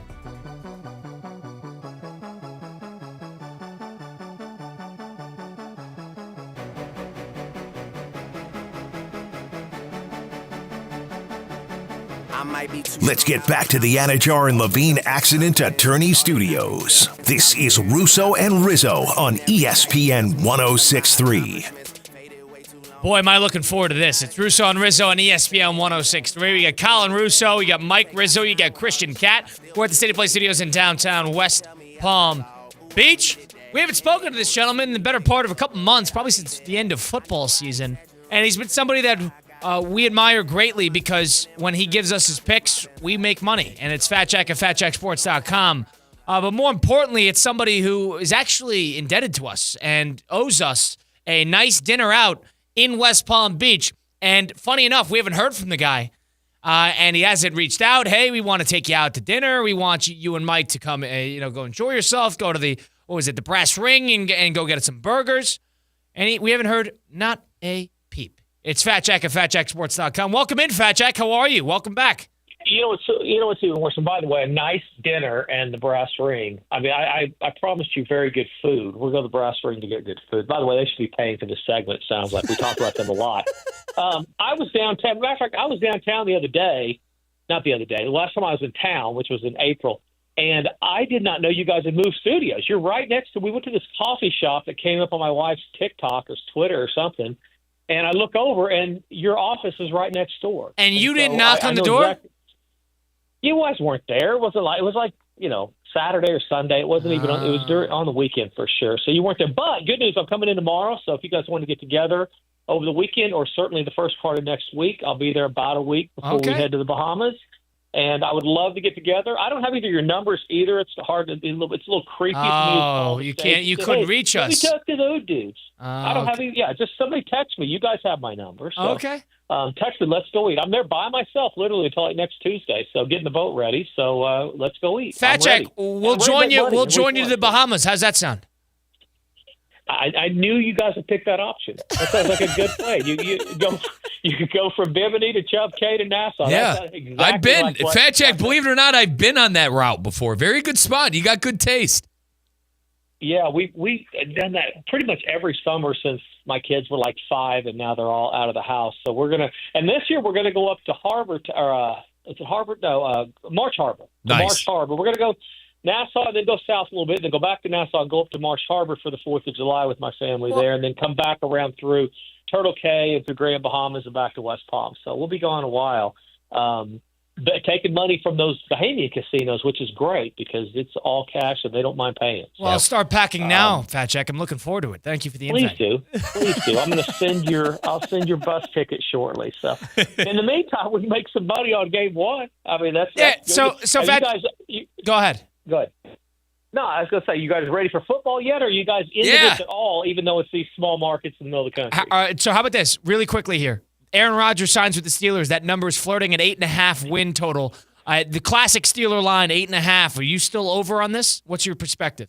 S1: Let's get back to the Anajar and Levine Accident Attorney Studios. This is Russo and Rizzo on ESPN 106.3.
S4: Boy, am I looking forward to this. It's Russo and Rizzo on ESPN 106.3. We got Colin Russo, we got Mike Rizzo, you got Christian Catt. We're at the City Play Studios in downtown West Palm Beach. We haven't spoken to this gentleman in the better part of a couple months, probably since the end of football season. And he's been somebody that we admire greatly because when he gives us his picks, we make money. And it's Fat Jack at FatJackSports.com. But more importantly, it's somebody who is actually indebted to us and owes us a nice dinner out in West Palm Beach. And funny enough, we haven't heard from the guy. And he hasn't reached out. Hey, we want to take you out to dinner. We want you and Mike to come, go enjoy yourself. Go to the Brass Ring and go get some burgers. And we haven't heard not a peep. It's Fat Jack at FatJackSports.com. Welcome in, Fat Jack. How are you? Welcome back.
S7: You know what's even worse? And by the way, a nice dinner and the Brass Ring. I mean, I promised you very good food. We're going to the Brass Ring to get good food. By the way, they should be paying for this segment. It sounds like we talk about them a lot. I was downtown. Matter of fact, I was downtown the other day. Not the other day. The last time I was in town, which was in April, and I did not know you guys had moved studios. You're right next to. We went to this coffee shop that came up on my wife's TikTok or Twitter or something. And I look over, and your office is right next door.
S4: And you didn't knock on the door?
S7: Exactly, you guys weren't there. It was like Saturday or Sunday. It wasn't even on. It was on the weekend for sure. So you weren't there. But good news, I'm coming in tomorrow. So if you guys want to get together over the weekend or certainly the first part of next week, I'll be there about a week before we head to the Bahamas. And I would love to get together. I don't have either your numbers either. It's hard to be it's a little creepy.
S4: Oh, you can't. You couldn't reach us.
S7: Let me talk to those dudes. I don't have any. Yeah, just somebody text me. You guys have my number. So,
S4: okay.
S7: Text me. Let's go eat. I'm there by myself literally until like next Tuesday. So getting the boat ready. So let's go eat.
S4: Fat Jack, we'll join you. We'll join you to the Bahamas. How's that sound?
S7: I knew you guys would pick that option. That sounds like a good play. You could go from Bimini to Chub K to Nassau.
S6: Yeah,
S7: exactly
S6: I've been. Fat Jack, believe it or not, I've been on that route before. Very good spot. You got good taste.
S7: Yeah, we've done that pretty much every summer since my kids were like 5, and now they're all out of the house. So and this year we're gonna go up to Harbor, is it Harbor? No, Marsh Harbor.
S6: Nice.
S7: Marsh Harbor. We're gonna go Nassau, and then go south a little bit, then go back to Nassau and go up to Marsh Harbor for the 4th of July with my family there, and then come back around through Turtle Cay and through Grand Bahamas and back to West Palm. So we'll be gone a while. Taking money from those Bahamian casinos, which is great because it's all cash and they don't mind paying. So,
S4: well, I'll start packing now, Fat Jack. I'm looking forward to it. Thank you for the invite.
S7: Please do. I'm going to I'll send your bus ticket shortly. So in the meantime, we can make some money on game one. I mean, that's
S4: so Fat, go ahead.
S7: Go ahead. No, I was going to say, you guys ready for football yet? Or are you guys into this at all, even though it's these small markets in the middle of the country?
S4: So how about this, really quickly here? Aaron Rodgers signs with the Steelers. That number is flirting at 8.5 win total. The classic Steeler line, 8.5. Are you still over on this? What's your perspective?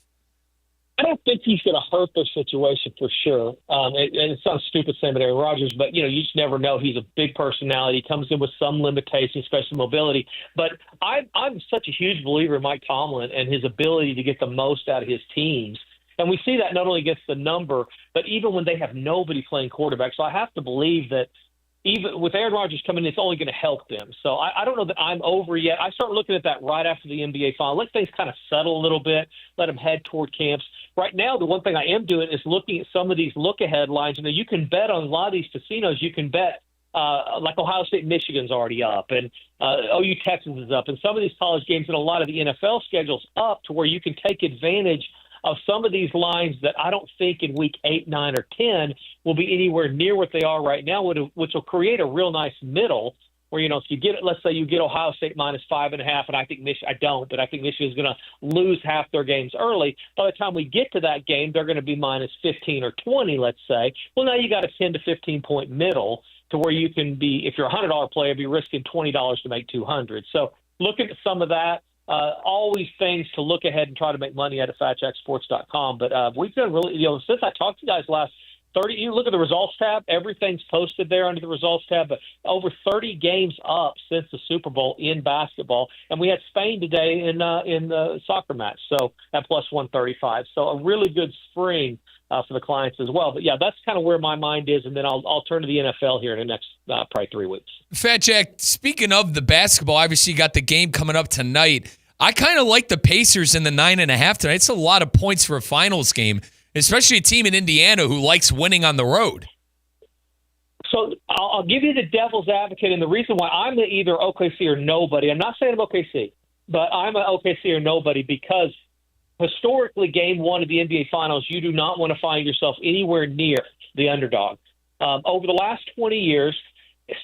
S7: I don't think he's going to hurt their situation for sure. It sounds stupid saying about Aaron Rodgers, but you just never know. He's a big personality. He comes in with some limitations, especially mobility. But I'm such a huge believer in Mike Tomlin and his ability to get the most out of his teams. And we see that not only against the number, but even when they have nobody playing quarterback. So I have to believe that even with Aaron Rodgers coming in, it's only going to help them. So I don't know that I'm over yet. I start looking at that right after the NBA final. Let things kind of settle a little bit. Let them head toward camps. Right now, the one thing I am doing is looking at some of these look-ahead lines. You can bet on a lot of these casinos. You can bet like Ohio State, Michigan's already up, and OU Texas is up, and some of these college games and a lot of the NFL schedules up to where you can take advantage of some of these lines that I don't think in week 8, 9, or 10 will be anywhere near what they are right now, which will create a real nice middle. where, if you get, let's say you get Ohio State minus 5.5, and I think I don't, but I think Michigan's going to lose half their games early. By the time we get to that game, they're going to be minus 15 or 20, let's say. Well, now you got a 10 to 15 point middle to where you can be, if you're a $100 player, be risking $20 to make $200. So looking at some of that, always things to look ahead and try to make money at FatJackSports.com. But we've done really, since I talked to you guys last 30, you look at the results tab, everything's posted there under the results tab, but over 30 games up since the Super Bowl in basketball. And we had Spain today in the soccer match, so at plus 135. So a really good spring for the clients as well. But, yeah, that's kind of where my mind is, and then I'll turn to the NFL here in the next probably 3 weeks.
S6: Fat Jack, speaking of the basketball, obviously you got the game coming up tonight. I kind of like the Pacers in the 9.5 tonight. It's a lot of points for a finals game, especially a team in Indiana who likes winning on the road.
S7: So I'll give you the devil's advocate, and the reason why I'm either OKC or nobody. I'm not saying I'm OKC, but I'm an OKC or nobody because historically, game one of the NBA Finals, you do not want to find yourself anywhere near the underdog. Over the last 20 years,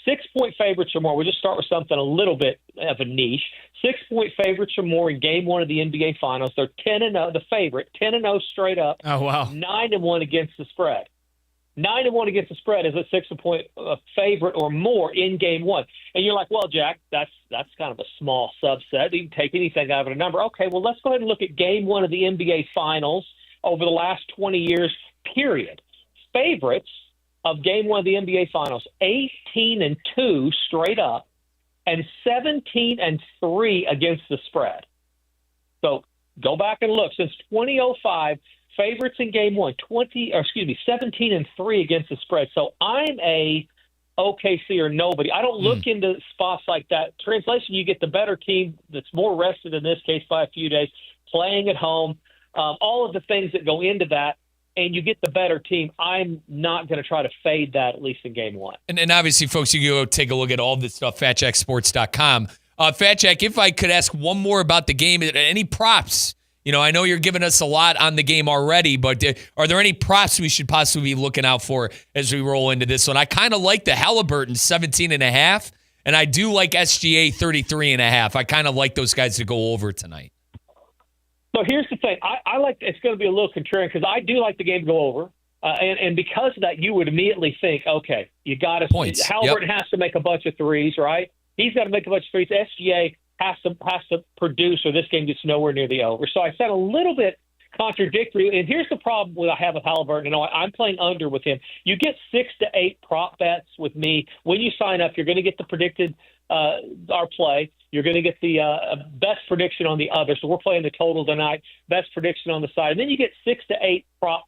S7: 6-point favorites or more. We'll just start with something a little bit of a niche. 6-point favorites or more in game one of the NBA Finals. They're 10-0, the favorite, 10-0 straight up.
S4: Oh, wow.
S7: 9-1 against the spread. 9-1 against the spread is a 6-point favorite or more in game one. And you're like, well, Jack, that's kind of a small subset. You can take anything out of a number. Okay, well, let's go ahead and look at game one of the NBA Finals over the last 20 years, period. Favorites of game one of the NBA Finals, 18-2 straight up and 17-3 against the spread. So go back and look. Since 2005, favorites in game one, 17-3 against the spread. So I'm a OKC or nobody. I don't look into spots like that. Translation, you get the better team that's more rested in this case by a few days, playing at home, all of the things that go into that. And you get the better team. I'm not going to try to fade that, at least in game one.
S6: And obviously, folks, you can go take a look at all this stuff, FatJackSports.com. Fat Jack, if I could ask one more about the game, any props? I know you're giving us a lot on the game already, but are there any props we should possibly be looking out for as we roll into this one? I kind of like the Halliburton 17.5, and I do like SGA 33.5. I kind of like those guys to go over tonight.
S7: So here's the thing. I like it's going to be a little contrarian because I do like the game to go over. And because of that, you would immediately think, okay, you got to – Halliburton has to make a bunch of threes, right? He's got to make a bunch of threes. SGA has to produce or this game gets nowhere near the over. So I said a little bit contradictory. And here's the problem I have with Halliburton. I'm playing under with him. You get 6 to 8 prop bets with me. When you sign up, you're going to get the predicted our play. You're going to get the best prediction on the other. So we're playing the total tonight, best prediction on the side. And then you get 6 to 8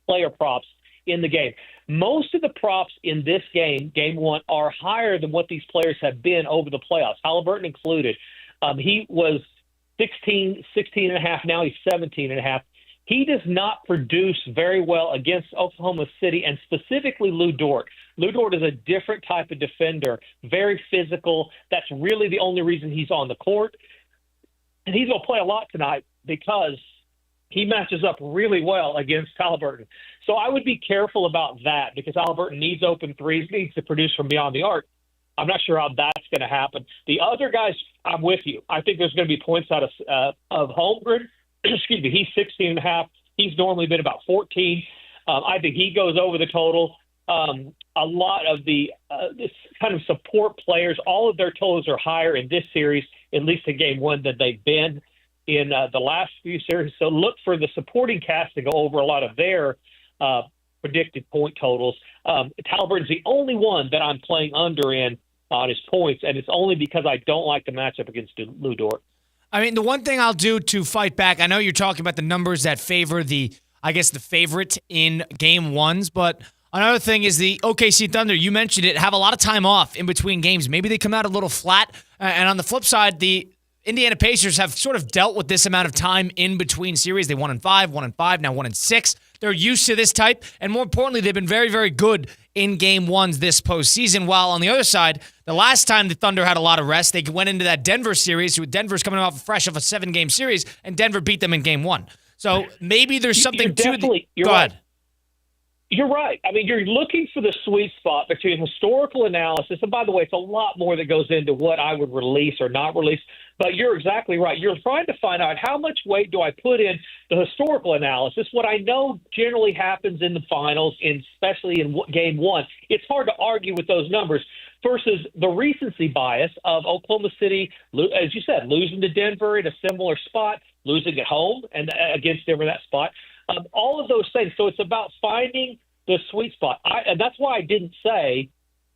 S7: player props in the game. Most of the props in this game, game one, are higher than what these players have been over the playoffs, Halliburton included. He was 16.5. Now he's 17.5. He does not produce very well against Oklahoma City and specifically Lou Dort. Lou Dort is a different type of defender, very physical. That's really the only reason he's on the court. And he's going to play a lot tonight because he matches up really well against Halliburton. So I would be careful about that because Halliburton needs open threes, needs to produce from beyond the arc. I'm not sure how that's going to happen. The other guys, I'm with you. I think there's going to be points out of Holmgren. Excuse me, he's 16.5. He's normally been about 14. I think he goes over the total. A lot of the this kind of support players, all of their totals are higher in this series, at least in game one, than they've been in the last few series. So look for the supporting cast to go over a lot of their predicted point totals. Halliburton's the only one that I'm playing under in on his points, and it's only because I don't like the matchup against Lou Dort.
S4: I mean, the one thing I'll do to fight back, I know you're talking about the numbers that favor the favorite in game ones, but another thing is the OKC Thunder, you mentioned it, have a lot of time off in between games. Maybe they come out a little flat. And on the flip side, the Indiana Pacers have sort of dealt with this amount of time in between series. They 1-5, 1-5, now 1-6. They're used to this type. And more importantly, they've been very, very good in game ones this postseason. While on the other side, the last time the Thunder had a lot of rest, they went into that Denver series. Denver's coming off fresh of a 7-game series, and Denver beat them in game one. So maybe there's something to the...
S7: You're
S4: Go
S7: right.
S4: ahead.
S7: You're right. I mean, you're looking for the sweet spot between historical analysis. And by the way, it's a lot more that goes into what I would release or not release. But you're exactly right. You're trying to find out how much weight do I put in the historical analysis, what I know generally happens in the finals, especially in game one. It's hard to argue with those numbers versus the recency bias of Oklahoma City, as you said, losing to Denver in a similar spot, losing at home and against Denver in that spot. All of those things. So it's about finding the sweet spot. And that's why I didn't say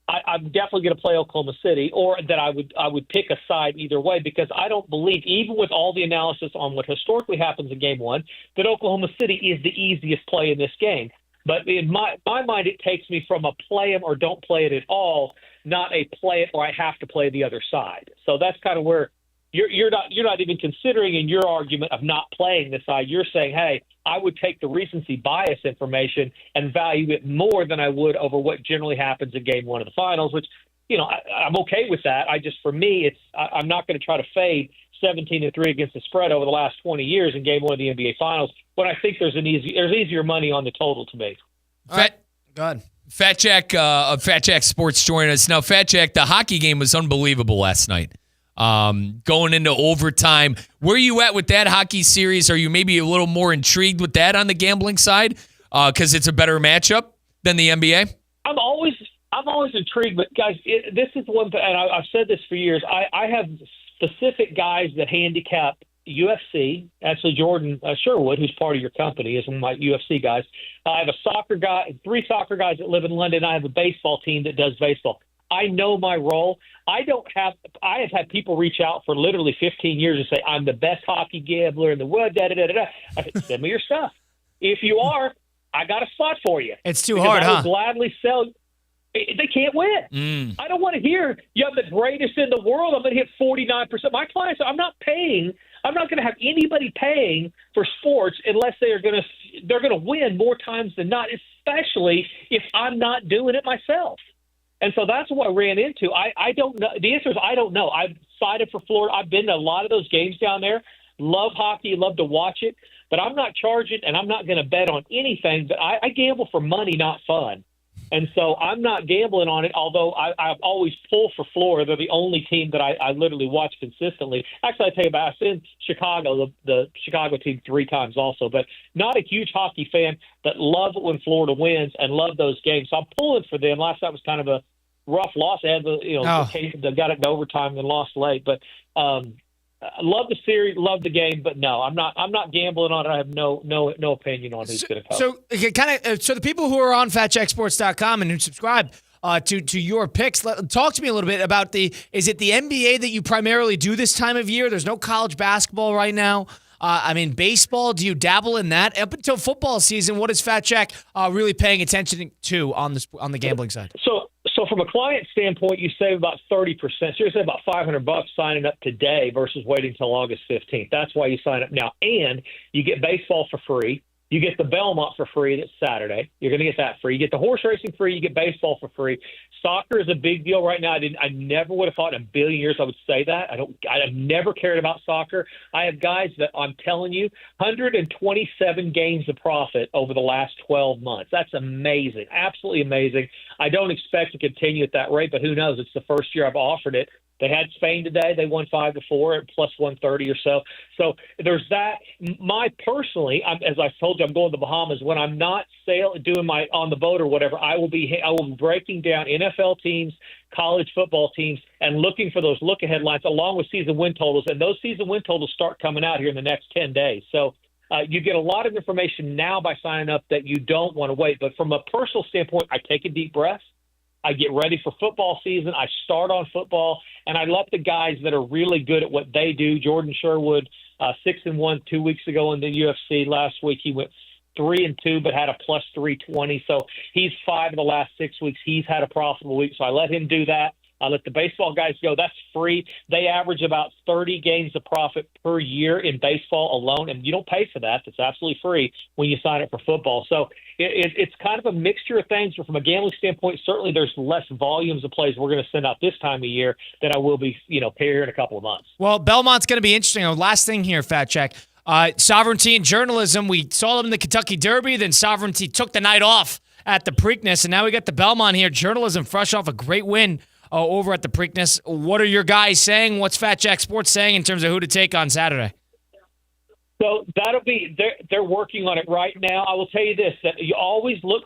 S7: I'm definitely going to play Oklahoma City or that I would pick a side either way, because I don't believe, even with all the analysis on what historically happens in game one, that Oklahoma City is the easiest play in this game. But in my mind, it takes me from a play them or don't play it at all, not a play it or I have to play the other side. So that's kind of where you're not even considering in your argument of not playing this side. You're saying, hey, I would take the recency bias information and value it more than I would over what generally happens in game one of the finals, which, I'm okay with that. For me, I'm not going to try to fade 17-3 against the spread over the last 20 years in game one of the NBA finals when I think there's easier money on the total to me.
S4: All right. Go ahead.
S6: Fat Jack of Fat Jack Sports joining us. Now, Fat Jack, the hockey game was unbelievable last night. Going into overtime. Where are you at with that hockey series? Are you maybe a little more intrigued with that on the gambling side because it's a better matchup than the NBA?
S7: I'm always intrigued, but guys, this is one thing, and I've said this for years. I have specific guys that handicap UFC. Actually, Jordan Sherwood, who's part of your company, is one of my UFC guys. I have a soccer guy, 3 soccer guys that live in London. I have a baseball team that does baseball. I know my role. I have had people reach out for literally 15 years and say, I'm the best hockey gambler in the world, da-da-da-da-da. I said, send me your stuff. If you are, I got a spot for you.
S4: It's too hard,
S7: I will gladly sell. They can't win. I don't want to hear you have the greatest in the world. I'm going to hit 49%. My clients, I'm not going to have anybody paying for sports unless they're going to win more times than not, especially if I'm not doing it myself. And so that's what I ran into. I don't know. The answer is I don't know. I've sided for Florida. I've been to a lot of those games down there. Love hockey, love to watch it. But I'm not charging, and I'm not going to bet on anything. But I gamble for money, not fun. And so I'm not gambling on it, although I've always pulled for Florida. They're the only team that I literally watch consistently. Actually, I tell you about, I've been Chicago, the Chicago team 3 times also, but not a huge hockey fan, but love it when Florida wins and love those games. So I'm pulling for them. Last night was kind of a rough loss. They had they got it in overtime and lost late. But I love the series, love the game, but no, I'm not gambling on it. I have no opinion on who's going to come.
S4: So the people who are on FatJackSports.com and who subscribe to your picks, talk to me a little bit about is it the NBA that you primarily do this time of year? There's no college basketball right now. Baseball, do you dabble in that? Up until football season, what is Fat Jack really paying attention to on the gambling side?
S7: So from a client standpoint, you save about 30%. So you save about $500 signing up today versus waiting until August 15th. That's why you sign up now. And you get baseball for free. You get the Belmont for free. That's Saturday. You're going to get that free. You get the horse racing free. You get baseball for free. Soccer is a big deal right now. I never would have thought in a billion years I would say that. I've never cared about soccer. I have guys that I'm telling you, 127 gains of profit over the last 12 months. That's amazing. Absolutely amazing. I don't expect to continue at that rate, but who knows? It's the first year I've offered it. They had Spain today. They won 5-4 at plus 130 or so. So there's that. As I told you, I'm going to the Bahamas. When I'm not doing my on the boat or whatever, I will be breaking down NFL teams, college football teams, and looking for those look-ahead lines along with season win totals. And those season win totals start coming out here in the next 10 days. So you get a lot of information now by signing up that you don't want to wait. But from a personal standpoint, I take a deep breath. I get ready for football season. I start on football, and I let the guys that are really good at what they do. Jordan Sherwood, 6-1 2 weeks ago in the UFC. Last week he went 3-2, but had a plus 320. So he's 5 of the last 6 weeks. He's had a profitable week, so I let him do that. I let the baseball guys go. That's free. They average about 30 gains of profit per year in baseball alone, and you don't pay for that. It's absolutely free when you sign up for football. So it's kind of a mixture of things. From a gambling standpoint, certainly there's less volumes of plays we're going to send out this time of year than I will be, here in a couple of months.
S4: Well, Belmont's going to be interesting. Last thing here, Fat Check. Sovereignty and journalism. We saw them in the Kentucky Derby. Then Sovereignty took the night off at the Preakness, and now we got the Belmont here. Journalism fresh off a great win over at the Preakness. What are your guys saying? What's Fat Jack Sports saying in terms of who to take on Saturday?
S7: So that'll be they're working on it right now. I will tell you this: that you always I look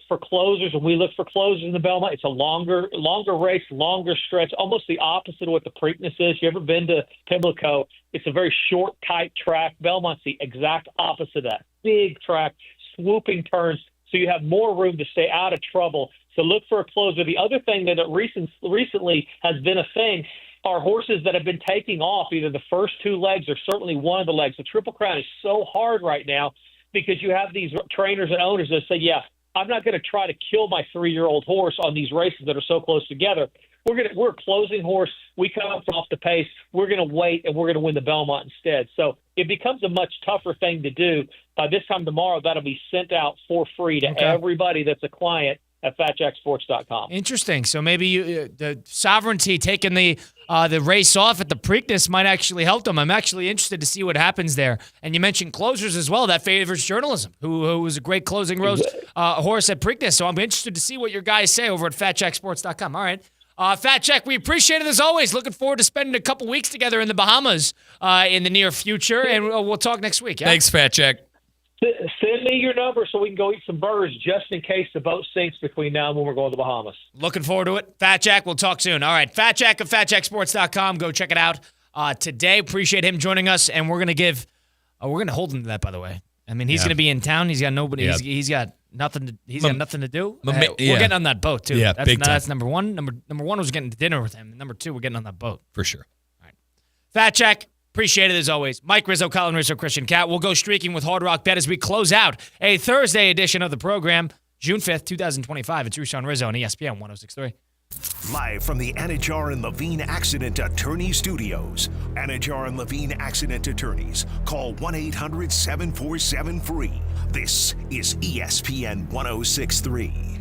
S7: for closers, and we look for closers in the Belmont. It's a longer race, longer stretch, almost the opposite of what the Preakness is. You ever been to Pimlico? It's a very short, tight track. Belmont's the exact opposite of that. Big track, swooping turns, so you have more room to stay out of trouble. So look for a closer. The other thing that recently has been a thing are horses that have been taking off either the first two legs or certainly one of the legs. The Triple Crown is so hard right now because you have these trainers and owners that say, yeah, I'm not going to try to kill my 3-year-old horse on these races that are so close together. We're a closing horse. We come up off the pace. We're going to wait, and we're going to win the Belmont instead. So it becomes a much tougher thing to do. This time tomorrow, that'll be sent out for free to everybody that's a client at FatJackSports.com.
S4: Interesting. So maybe the Sovereignty taking the race off at the Preakness might actually help them. I'm actually interested to see what happens there. And you mentioned closers as well. That favors Journalism, who was a great closing horse at Preakness. So I'm interested to see what your guys say over at FatJackSports.com. All right. Fat Jack, we appreciate it as always. Looking forward to spending a couple weeks together in the Bahamas in the near future. And we'll talk next week. Yeah?
S6: Thanks, Fat Jack.
S7: Send me your number so we can go eat some burgers just in case the boat sinks between now and when we're going to the Bahamas.
S4: Looking forward to it. Fat Jack, we'll talk soon. All right, Fat Jack of FatJackSports.com. Go check it out today. Appreciate him joining us, and we're going to we're going to hold him to that, by the way. I mean, he's going to be in town. He's got nobody. Yeah. He's got nothing. He's got nothing to do. We're getting on that boat too.
S6: Yeah,
S4: that's number one. Number one was getting to dinner with him. Number two, we're getting on that boat
S6: for sure.
S4: All right, Fat Jack. Appreciate it as always. Mike Rizzo, Colin Rizzo, Christian Cat. We'll go streaking with Hard Rock Bet as we close out a Thursday edition of the program, June 5th, 2025. It's Russo Rizzo on ESPN 106.3.
S1: Live from the Anajar and Levine Accident Attorney Studios. Anajar and Levine Accident Attorneys. Call 1-800-747-FREE. This is ESPN 106.3.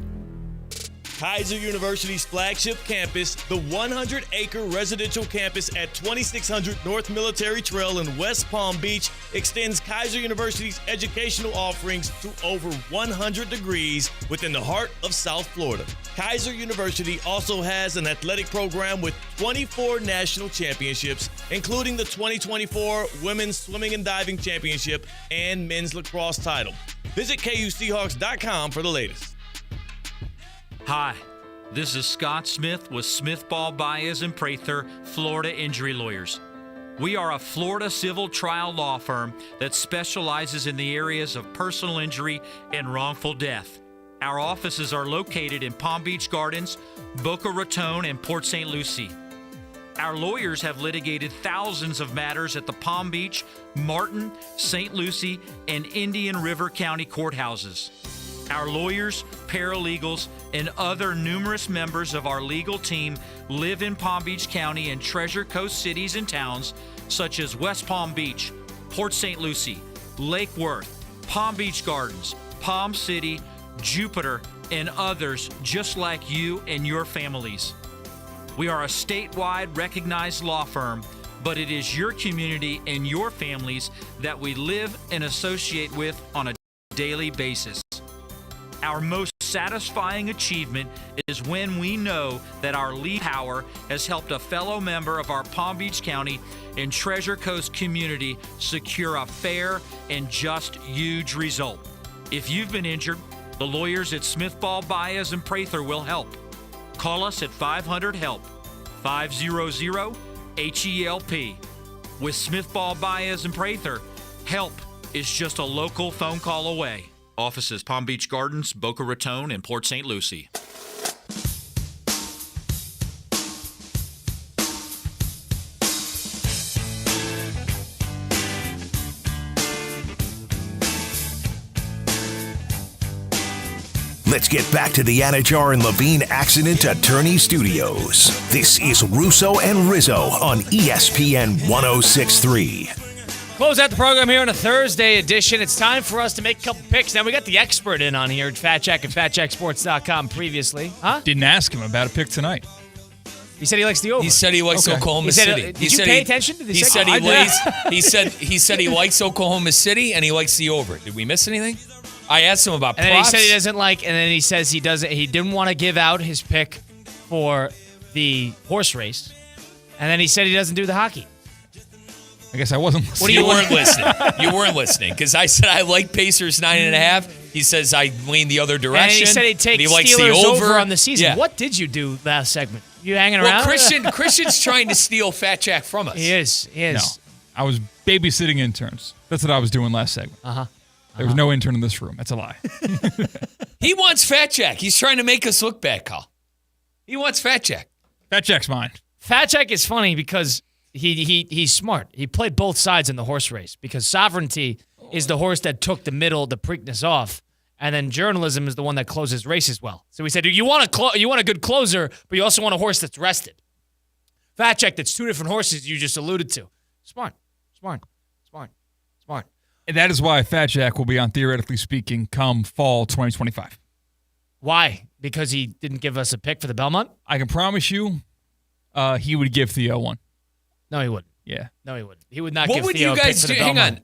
S18: Kaiser University's flagship campus, the 100-acre residential campus at 2600 North Military Trail in West Palm Beach, extends Kaiser University's educational offerings to over 100 degrees within the heart of South Florida. Kaiser University also has an athletic program with 24 national championships, including the 2024 Women's Swimming and Diving Championship and Men's Lacrosse title. Visit KUSeahawks.com for the latest.
S9: Hi, this is Scott Smith with Smith Ball Baez and Prather, Florida Injury Lawyers. We are a Florida civil trial law firm that specializes in the areas of personal injury and wrongful death. Our offices are located in Palm Beach Gardens, Boca Raton, and Port St. Lucie. Our lawyers have litigated thousands of matters at the Palm Beach, Martin, St. Lucie, and Indian River County courthouses. Our lawyers, paralegals, and other numerous members of our legal team live in Palm Beach County and Treasure Coast cities and towns such as West Palm Beach, Port St. Lucie, Lake Worth, Palm Beach Gardens, Palm City, Jupiter, and others just like you and your families. We are a statewide recognized law firm, but it is your community and your families that we live and associate with on a daily basis. Our most satisfying achievement is when we know that our lead power has helped a fellow member of our Palm Beach County and Treasure Coast community secure a fair and just huge result. If you've been injured, the lawyers at Smith Ball Baez and Prather will help. Call us at 500-HELP, 500-HELP. With Smith Ball Baez and Prather, help is just a local phone call away. Offices Palm Beach Gardens, Boca Raton, and Port St. Lucie.
S1: Let's get back to the Anajar and Levine Accident Attorney Studios. This is Russo and Rizzo on ESPN 106.3.
S4: Close out the program here on a Thursday edition. It's time for us to make a couple picks. Now, we got the expert in on here at Fat Jack at FatJackSports.com previously. Huh?
S5: Didn't ask him about a pick tonight.
S4: He said he likes the over.
S6: He said he likes Oklahoma City.
S4: Did you pay attention to this?
S6: He said he likes Oklahoma City and he likes the over. Did we miss anything? I asked him about
S4: And then
S6: props.
S4: he said he doesn't like, and then he says he didn't want to give out his pick for the horse race. And then he said he doesn't do the hockey.
S5: I guess I wasn't listening.
S6: You weren't listening. You weren't listening because I said I like Pacers 9.5. He says I lean the other direction.
S4: And he said he'd take
S6: he likes
S4: Steelers
S6: the
S4: over on the season.
S6: Yeah.
S4: What did you do last segment? You hanging around?
S6: Well, Christian's trying to steal Fat Jack from us.
S4: He is.
S5: No, I was babysitting interns. That's what I was doing last segment. There was no intern in this room. That's a lie.
S6: He wants Fat Jack. He's trying to make us look bad, Kyle. He wants Fat Jack.
S5: Fat Jack's mine.
S4: Fat Jack is funny because he's smart. He played both sides in the horse race because Sovereignty is the horse that took the middle, the Preakness off, and then Journalism is the one that closes races well. So he said, you want a good closer, but you also want a horse that's rested. Fat Jack, that's two different horses you just alluded to. Smart.
S5: And that is why Fat Jack will be on Theoretically Speaking come fall 2025.
S4: Why? Because he didn't give us a pick for the Belmont?
S5: I can promise you he would give Theo one.
S4: No, he wouldn't.
S5: Yeah.
S4: No, he wouldn't. He would not
S6: What
S4: give
S6: would
S4: Theo
S6: you
S4: a pick
S6: guys
S4: for
S6: do?
S4: the
S6: Hang
S4: Belmont.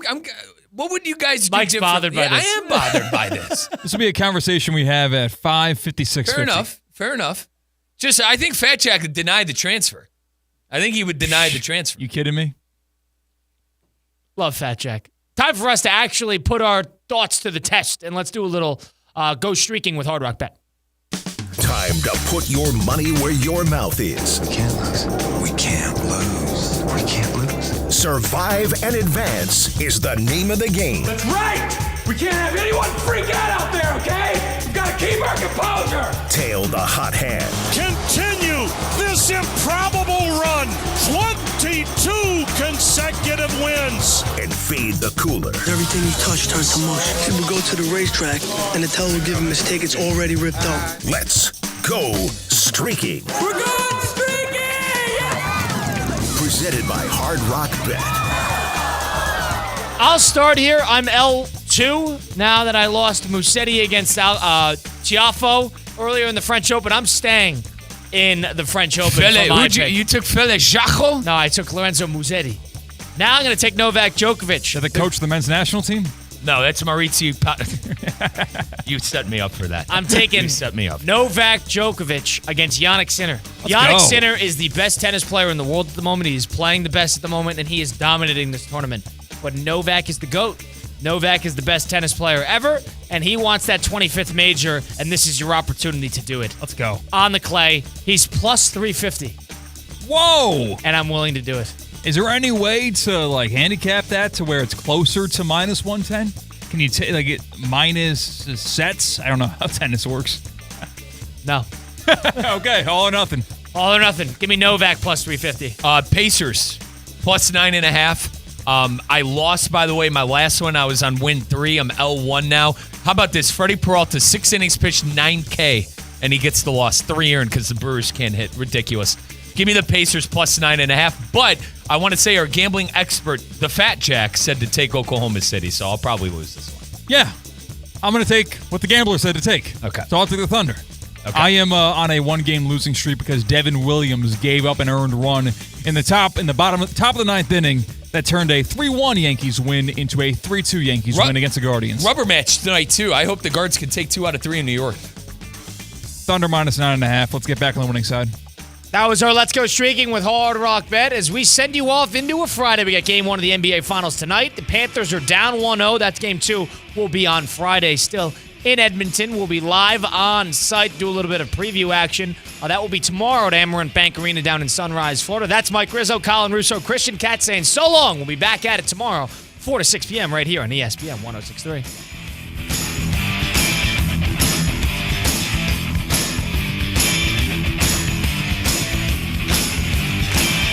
S6: on. What would you guys do?
S4: Mike's
S6: different?
S4: bothered by this.
S6: I am bothered by this.
S5: This will be a conversation we have at 5:56.
S6: Fair enough. Just, I think Fat Jack would deny the transfer. I think he would deny the transfer.
S5: You kidding me?
S4: Love Fat Jack. Time for us to actually put our thoughts to the test, and let's do a little go streaking with Hard Rock Bet.
S1: Time to put your money where your mouth is.
S8: We can't lose. We can't lose. We can't lose.
S1: Survive and Advance is the name of the game.
S10: That's right! We can't have anyone freak out there, okay? We've got to keep our composure!
S1: Tail the hot hand.
S17: Continue this improbable run. 22 consecutive wins.
S1: And fade the cooler.
S20: Everything you touch turns to mush. People go to the racetrack and the teller will give him his tickets already ripped out.
S1: Let's go streaking.
S10: We're going streaking! Yeah!
S1: Presented by Hard Rock Bet.
S4: I'll start here. I'm L2 now that I lost Musetti against Chiaffo earlier in the French Open. I'm staying in the French Open.
S6: You took Fele Jaco?
S4: No, I took Lorenzo Musetti. Now I'm going to take Novak Djokovic.
S5: Is that the coach of the men's national team?
S6: No, that's Maurizio. You set me up for that.
S4: I'm taking
S6: You set me up.
S4: Novak Djokovic against Jannik Sinner. Jannik Sinner is the best tennis player in the world at the moment. He is playing the best at the moment, and he is dominating this tournament. But Novak is the GOAT. Novak is the best tennis player ever, and he wants that 25th major, and this is your opportunity to do it.
S5: Let's go.
S4: On the clay, he's plus 350.
S5: Whoa!
S4: And I'm willing to do it.
S5: Is there any way to handicap that to where it's closer to minus 110? Can you take it minus sets? I don't know how tennis works.
S4: No.
S5: Okay, all or nothing.
S4: All or nothing. Give me Novak plus 350.
S6: Pacers plus 9.5. I lost, by the way, my last one. I was on win 3. I'm L1 now. How about this? Freddie Peralta, 6 innings pitched, 9K, and he gets the loss. 3 earned because the Brewers can't hit. Ridiculous. Give me the Pacers plus 9.5. But I want to say our gambling expert, the Fat Jack, said to take Oklahoma City, so I'll probably lose this one.
S5: Yeah. I'm going to take what the gambler said to take.
S6: Okay.
S5: So I'll take the Thunder. Okay. I am on a 1-game losing streak because Devin Williams gave up an earned run in the top of the 9th inning that turned a 3-1 Yankees win into a 3-2 Yankees win against the Guardians.
S6: Rubber match tonight, too. I hope the Guards can take 2 out of 3 in New York.
S5: Thunder minus 9.5. Let's get back on the winning side.
S4: That was our Let's Go Streaking with Hard Rock Bet. As we send you off into a Friday, we got Game 1 of the NBA Finals tonight. The Panthers are down 1-0. That's Game 2. We'll be on Friday still in Edmonton. We'll be live on site, do a little bit of preview action. That will be tomorrow at Amerant Bank Arena down in Sunrise, Florida. That's Mike Rizzo, Colin Russo, Christian Katz saying so long. We'll be back at it tomorrow, 4 to 6 p.m. right here on ESPN 106.3.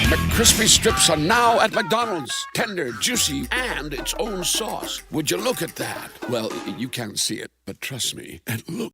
S21: McCrispy strips are now at McDonald's. Tender, juicy, and its own sauce. Would you look at that? Well, you can't see it, but trust me, it looks